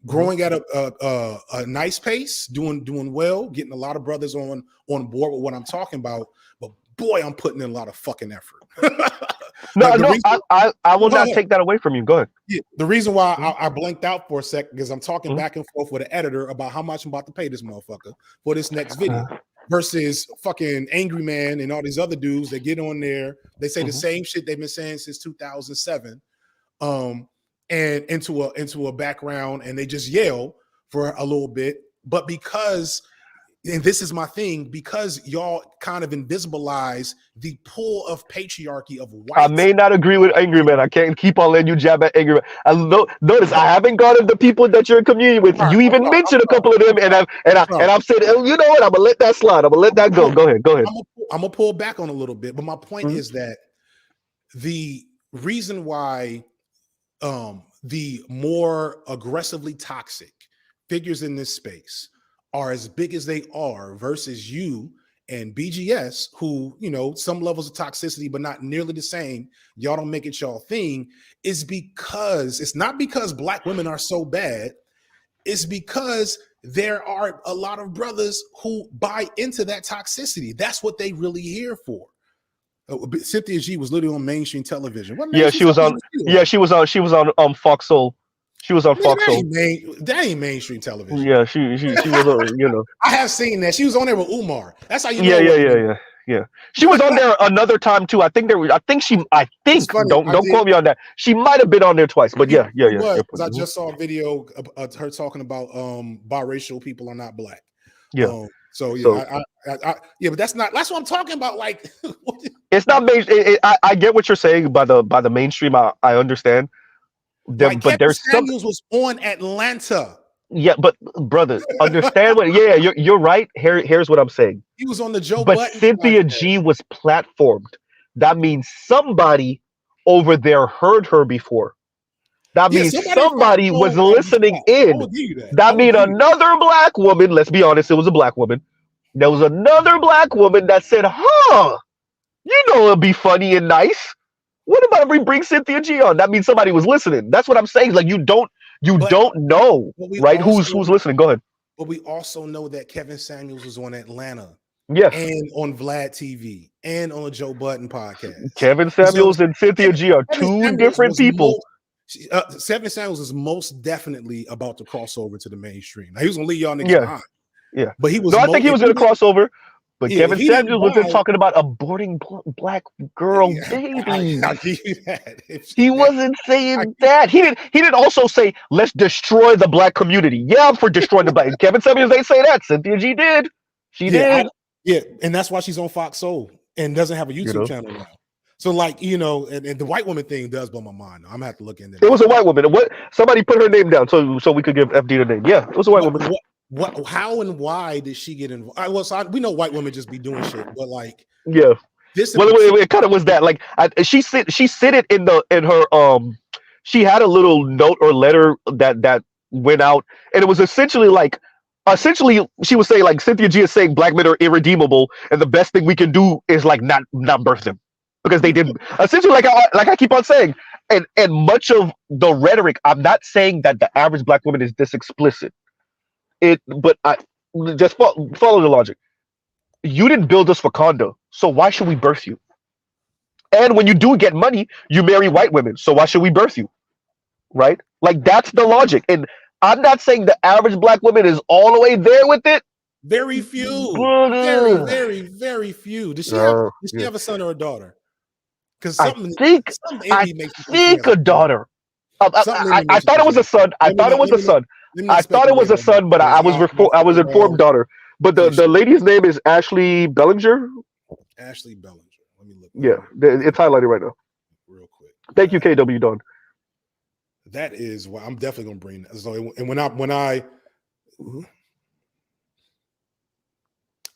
growing at a nice pace, doing well, getting a lot of brothers on board with what I'm talking about. But boy, I'm putting in a lot of fucking effort. I will not take that away from you. Go ahead. Yeah, the reason why I blanked out for a second because I'm talking back and forth with the editor about how much I'm about to pay this motherfucker for this next video versus fucking Angry Man and all these other dudes that get on there. They say the same shit they've been saying since 2007, and into a background, and they just yell for a little bit. But because, and this is my thing, because y'all kind of invisibilize the pull of patriarchy of white. I may not agree with Angry Man. I can't keep on letting you jab at Angry Man. Notice I haven't gone to the people that you're in communion with. You even mentioned a couple of them, and I've said, oh, you know what? I'm gonna let that slide. I'm gonna let that go. Go ahead. I'm gonna pull back on a little bit, but my point is that the reason why the more aggressively toxic figures in this space are as big as they are versus you and BGS, who, some levels of toxicity, but not nearly the same. Y'all don't make it y'all thing, is because it's not because black women are so bad. It's because there are a lot of brothers who buy into that toxicity. That's what they really here for. Cynthia G was literally on mainstream television. She was on Fox Soul. She was on Fox Soul. That ain't mainstream television. Yeah, she was I have seen that. She was on there with Umar. That's how you know. Yeah. She was on there another time too. I think don't quote me on that. She might have been on there twice, but yeah. I just saw a video of her talking about biracial people are not black. Yeah. But that's what I'm talking about. Like, it's not mainstream. I get what you're saying by the mainstream. I understand. But there's Samuels was on Atlanta. Yeah, but brother, understand what? Yeah, you're right. Here's what I'm saying. He was on the Joe But Button Cynthia G was platformed. That means somebody over there heard her before. That means somebody was listening in. That means another black woman. Let's be honest, it was a black woman There was another black woman that said, huh, you know it'll be funny and nice. What about if we bring Cynthia G on? That means somebody was listening. That's what I'm saying. Like you But don't know, but we right? also Who's listening? Go ahead. but we also know that Kevin Samuels was on Atlanta Yes. and on Vlad TV and on a Joe Budden podcast. Kevin So Samuels and Cynthia G are Kevin two Samuels different was people. Kevin Samuels is most definitely about to cross over to the mainstream. Now, he was gonna leave y'all niggas Yeah. behind. Yeah. But he was No, I think he was going to cross over. But Yeah, if Kevin he didn't Samuels was just buy- talking about aborting black girl Yeah, babies. I'll give you that. He wasn't saying that. He didn't also say let's destroy the black community. Yeah, I'm for destroying the black. Kevin Samuels ain't say that. Cynthia G did. She did. Yeah, and that's why she's on Fox Soul and doesn't have a YouTube know? channel now. So, like, you know, and the white woman thing does blow my mind. I'm gonna have to look into that. It was a white woman. What? Somebody put her name down so we could give FD the name. Yeah, it was a white woman. What? How and why did she get involved? We know white women just be doing shit, but like, Yeah. this. Well, it kind of was that. Like, she said it in her She had a little note or letter that went out, and it was essentially she was saying like Cynthia G is saying black men are irredeemable, and the best thing we can do is like not birth them because they didn't. Essentially, like I keep on saying, and much of the rhetoric. I'm not saying that the average black woman is this explicit. But I just follow the logic. You didn't build us for condo, so why should we birth you? And when you do get money, you marry white women, so why should we birth you? Right? Like that's the logic. And I'm not saying the average black woman is all the way there with it. Very few, very few. Does she have a son or a daughter? Because I think a daughter. I thought it was a son. I thought it was a son. I thought it was a son, but I was informed daughter. But the lady's name is Ashley Bellinger. Ashley Bellinger. Let me look. Yeah, it's highlighted right now. Real quick. Thank you, KW Don. That is why I'm definitely gonna bring that. So, and when I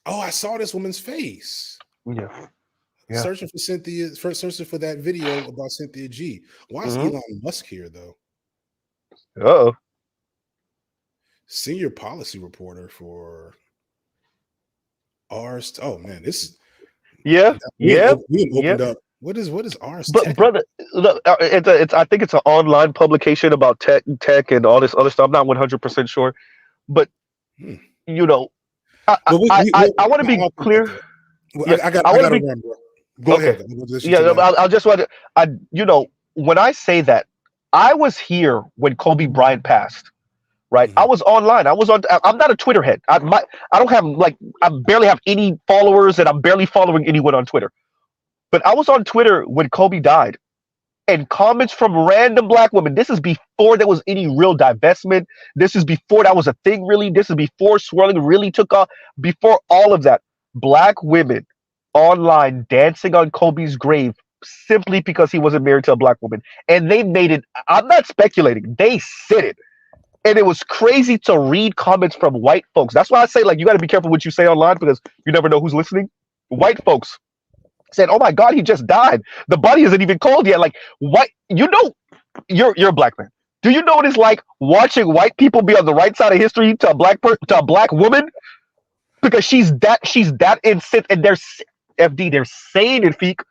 I saw this woman's face. Yeah. Searching for that video about Cynthia G. Why is Elon Musk here though? Uh-oh. Senior policy reporter for Ars. Oh man, this. We opened up. What is Ars? But Tech? brother, look, I think it's an online publication about tech and all this other stuff. I'm not 100% sure, but you know, I want to be clear. I got to remember. Go ahead. I'll just want to. You know, when I say that, I was here when Kobe Bryant passed. Right, I was online. I'm not a Twitter head. I don't have I barely have any followers, and I'm barely following anyone on Twitter. But I was on Twitter when Kobe died, and comments from random black women. This is before there was any real divestment. This is before that was a thing. Really, this is before swirling really took off. Before all of that, black women online dancing on Kobe's grave simply because he wasn't married to a black woman, and they made it. I'm not speculating. They said it. And it was crazy to read comments from white folks. That's why I say, like, you got to be careful what you say online because you never know who's listening. White folks said, "Oh my God, he just died. The body isn't even cold yet." Like, what? You know, you're a black man. Do you know what it's like watching white people be on the right side of history to a black woman because she's that instant, and they're saying it, Feek.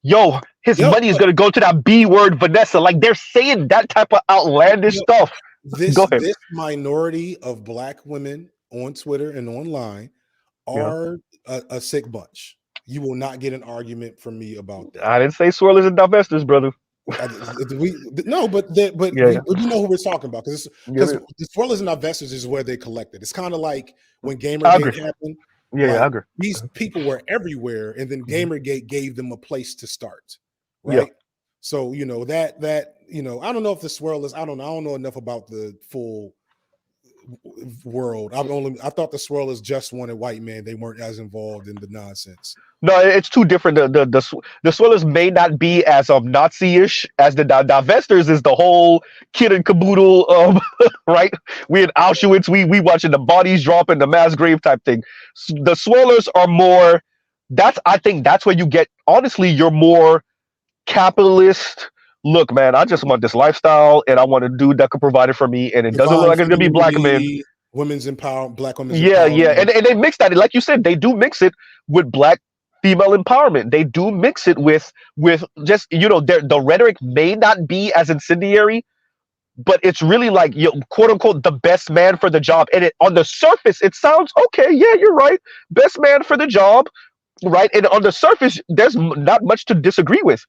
Yo, his money is gonna go to that B word, Vanessa. Like they're saying that type of outlandish stuff. This minority of black women on Twitter and online are a sick bunch. You will not get an argument from me about that. I didn't say swirlers and divestors, brother. We know who we're talking about because the swirlers and divestors is where they collected. It's kind of like when Gamergate happened. I agree. These people were everywhere, and then Gamergate gave them a place to start. Right. So you know that I don't know if the swirlers. I don't know enough about the full world. I thought the swirlers just wanted white men. They weren't as involved in the nonsense. No, it's too different. The swirlers may not be as Nazi-ish as the divestors is the whole kid and caboodle. Right? We in Auschwitz. We watching the bodies drop in the mass grave type thing. The swirlers are more. I think that's where you get. Honestly, you're more capitalist. Look, man, I just want this lifestyle, and I want a dude that could provide it for me, and it doesn't look like it's gonna be black men. black women's Yeah, yeah, empowerment. and they mix that. Like you said, they do mix it with black female empowerment. They do mix it with just the rhetoric may not be as incendiary, but it's really like quote unquote the best man for the job. And on the surface, it sounds okay. Yeah, you're right, best man for the job, right? And on the surface, there's not much to disagree with.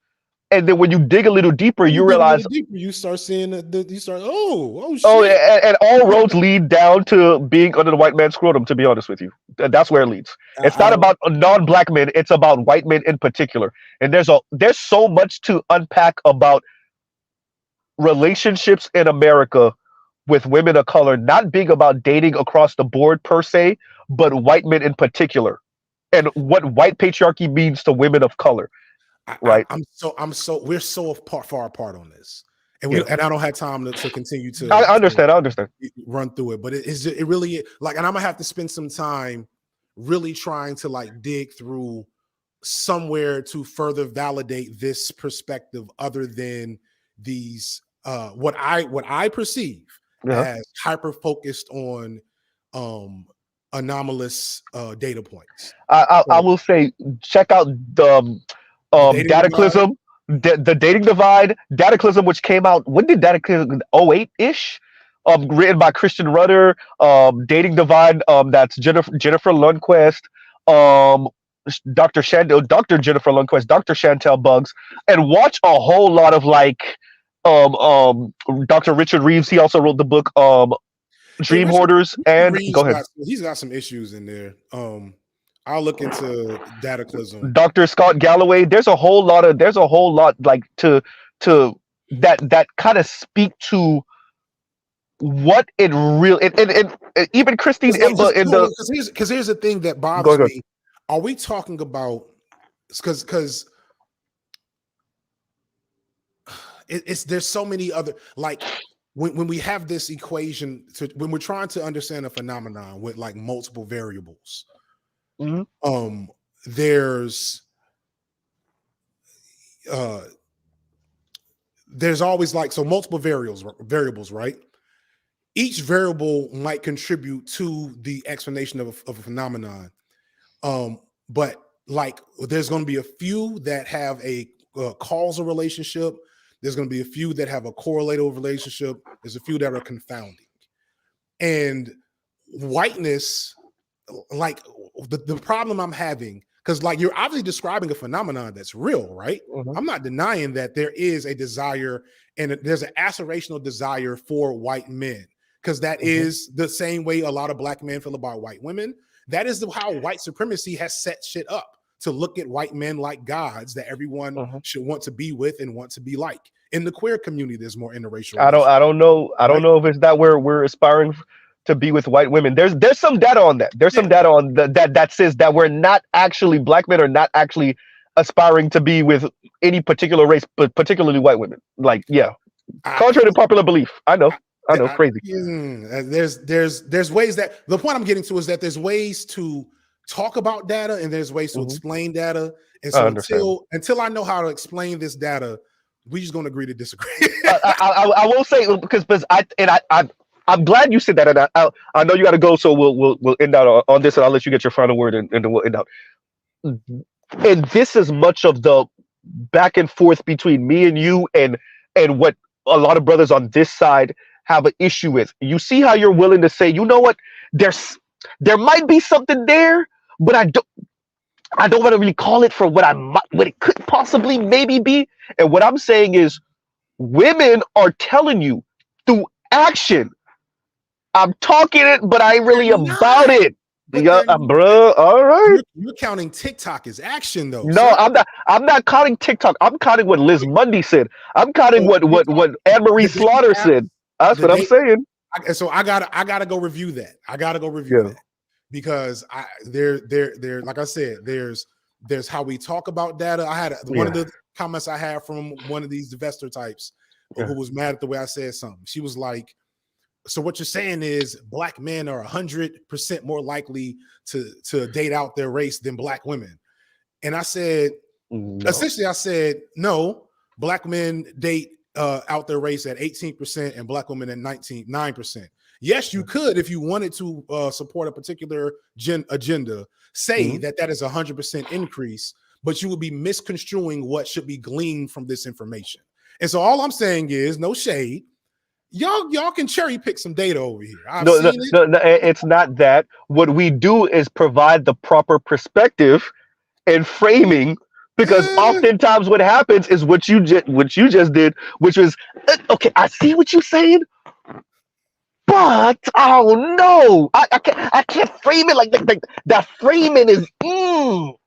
And then when you dig a little deeper, you realize, you start seeing oh oh, shit, and all roads lead down to being under the white man's scrotum. To be honest with you, that's where it leads. It's not about non-black men; it's about white men in particular. And there's so much to unpack about relationships in America with women of color, not being about dating across the board per se, but white men in particular, and what white patriarchy means to women of color. Right. We're so far apart on this, and and I don't have time to continue to. I understand. Run through it, but it really like, and I'm gonna have to spend some time really trying to like dig through somewhere to further validate this perspective, other than these what I perceive as hyper focused on anomalous data points. I will say, check out the Dataclysm, the dating divide, Dataclysm, which came out, when did Dataclysm, 08-ish? Written by Christian Rudder, dating divide, that's Jennifer Lundquist, Dr. Jennifer Lundquist, Dr. Chantel Buggs, and watch a whole lot of like Dr. Richard Reeves. He also wrote the book Dream Hoarders, and go ahead. He's got some issues in there. I'll look into Dataclysm. Dr. Scott Galloway. There's a whole lot like to that kind of speak to what it really, and even Christine Imba in the, because here's the thing that bothers me. Are we talking about, because there's so many other, like when we have this equation when we're trying to understand a phenomenon with like multiple variables. Mm-hmm. There's always like, so multiple variables, right? Each variable might contribute to the explanation of a phenomenon. But like, there's going to be a few that have a causal relationship. There's going to be a few that have a correlative relationship. There's a few that are confounding. And whiteness, like the problem I'm having, because like you're obviously describing a phenomenon that's real, right? Mm-hmm. I'm not denying that there is a desire, and there's an aspirational desire for white men, because that is the same way a lot of black men feel about white women. That is how white supremacy has set shit up, to look at white men like gods that everyone should want to be with and want to be like. In the queer community, there's more interracial. I don't know if it's that we're aspiring to be with white women. There's some data on that. There's some data on that says that we're not actually, black men are not actually aspiring to be with any particular race, but particularly white women. Like, contrary to popular belief. I know, crazy. There's ways that, the point I'm getting to is that there's ways to talk about data and there's ways to explain data. And so until I know how to explain this data, we just gonna agree to disagree. I will say, because I'm glad you said that, and I know you got to go, so we'll end out on this, and I'll let you get your final word, and then we'll end out. And this is much of the back and forth between me and you, and what a lot of brothers on this side have an issue with. You see how you're willing to say, you know what, there might be something there, but I don't want to really call it for what it could possibly maybe be. And what I'm saying is, women are telling you through action, I'm talking it, but I ain't really about it. Bro, all right. You're counting TikTok as action, though. No, I'm not counting TikTok. I'm counting what Liz Mundy said. I'm counting what Anne-Marie Slaughter said. That's what I'm saying. So I gotta go review that. That, because there, like I said, there's how we talk about data. I had one of the comments I had from one of these divestor types who was mad at the way I said something. She was like, so what you're saying is black men are 100% more likely to date out their race than black women. And I said, essentially, I said, no, black men date out their race at 18% and black women at 9%. Yes, you could, if you wanted to support a particular agenda, say that is 100% increase, but you would be misconstruing what should be gleaned from this information. And so all I'm saying is, no shade, y'all can cherry pick some data over here. No, it's not that. What we do is provide the proper perspective and framing, because oftentimes what happens is what you just did, which was, okay, I see what you're saying, but oh no, I can't frame it like that framing is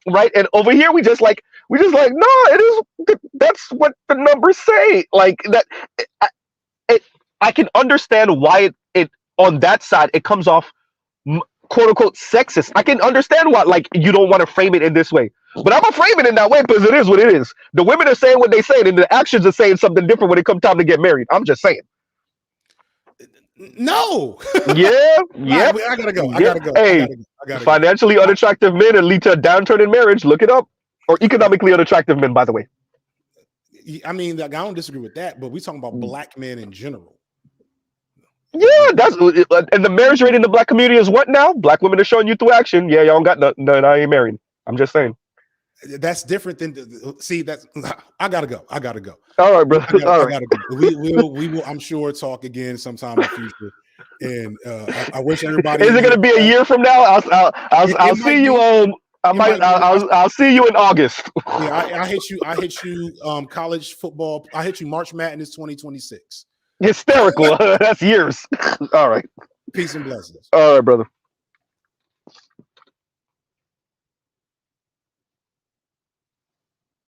right. And over here we just like no, it is, that's what the numbers say, like that. I can understand why it on that side it comes off quote unquote sexist. I can understand why, like, you don't want to frame it in this way, but I'm gonna frame it in that way because it is what it is. The women are saying what they say, and the actions are saying something different when it comes time to get married. I'm just saying. No. Yeah. I gotta go. Hey, financially unattractive men and lead to a downturn in marriage. Look it up. Or economically unattractive men, by the way. I mean, like, I don't disagree with that, but we're talking about black men in general. Yeah, that's, and the marriage rate in the black community is what now? Black women are showing you through action. Yeah, y'all don't got nothing. I ain't married. I'm just saying. That's different than that's. I gotta go. All right, brother. I gotta go. We will. I'm sure talk again sometime in the future. And I wish everybody. Is it gonna be a year from now? I'll see you. I'll see you in August. Yeah, I hit you. College football. I hit you March Madness 2026. Hysterical. That's years. All right. Peace and blessings. All right, brother.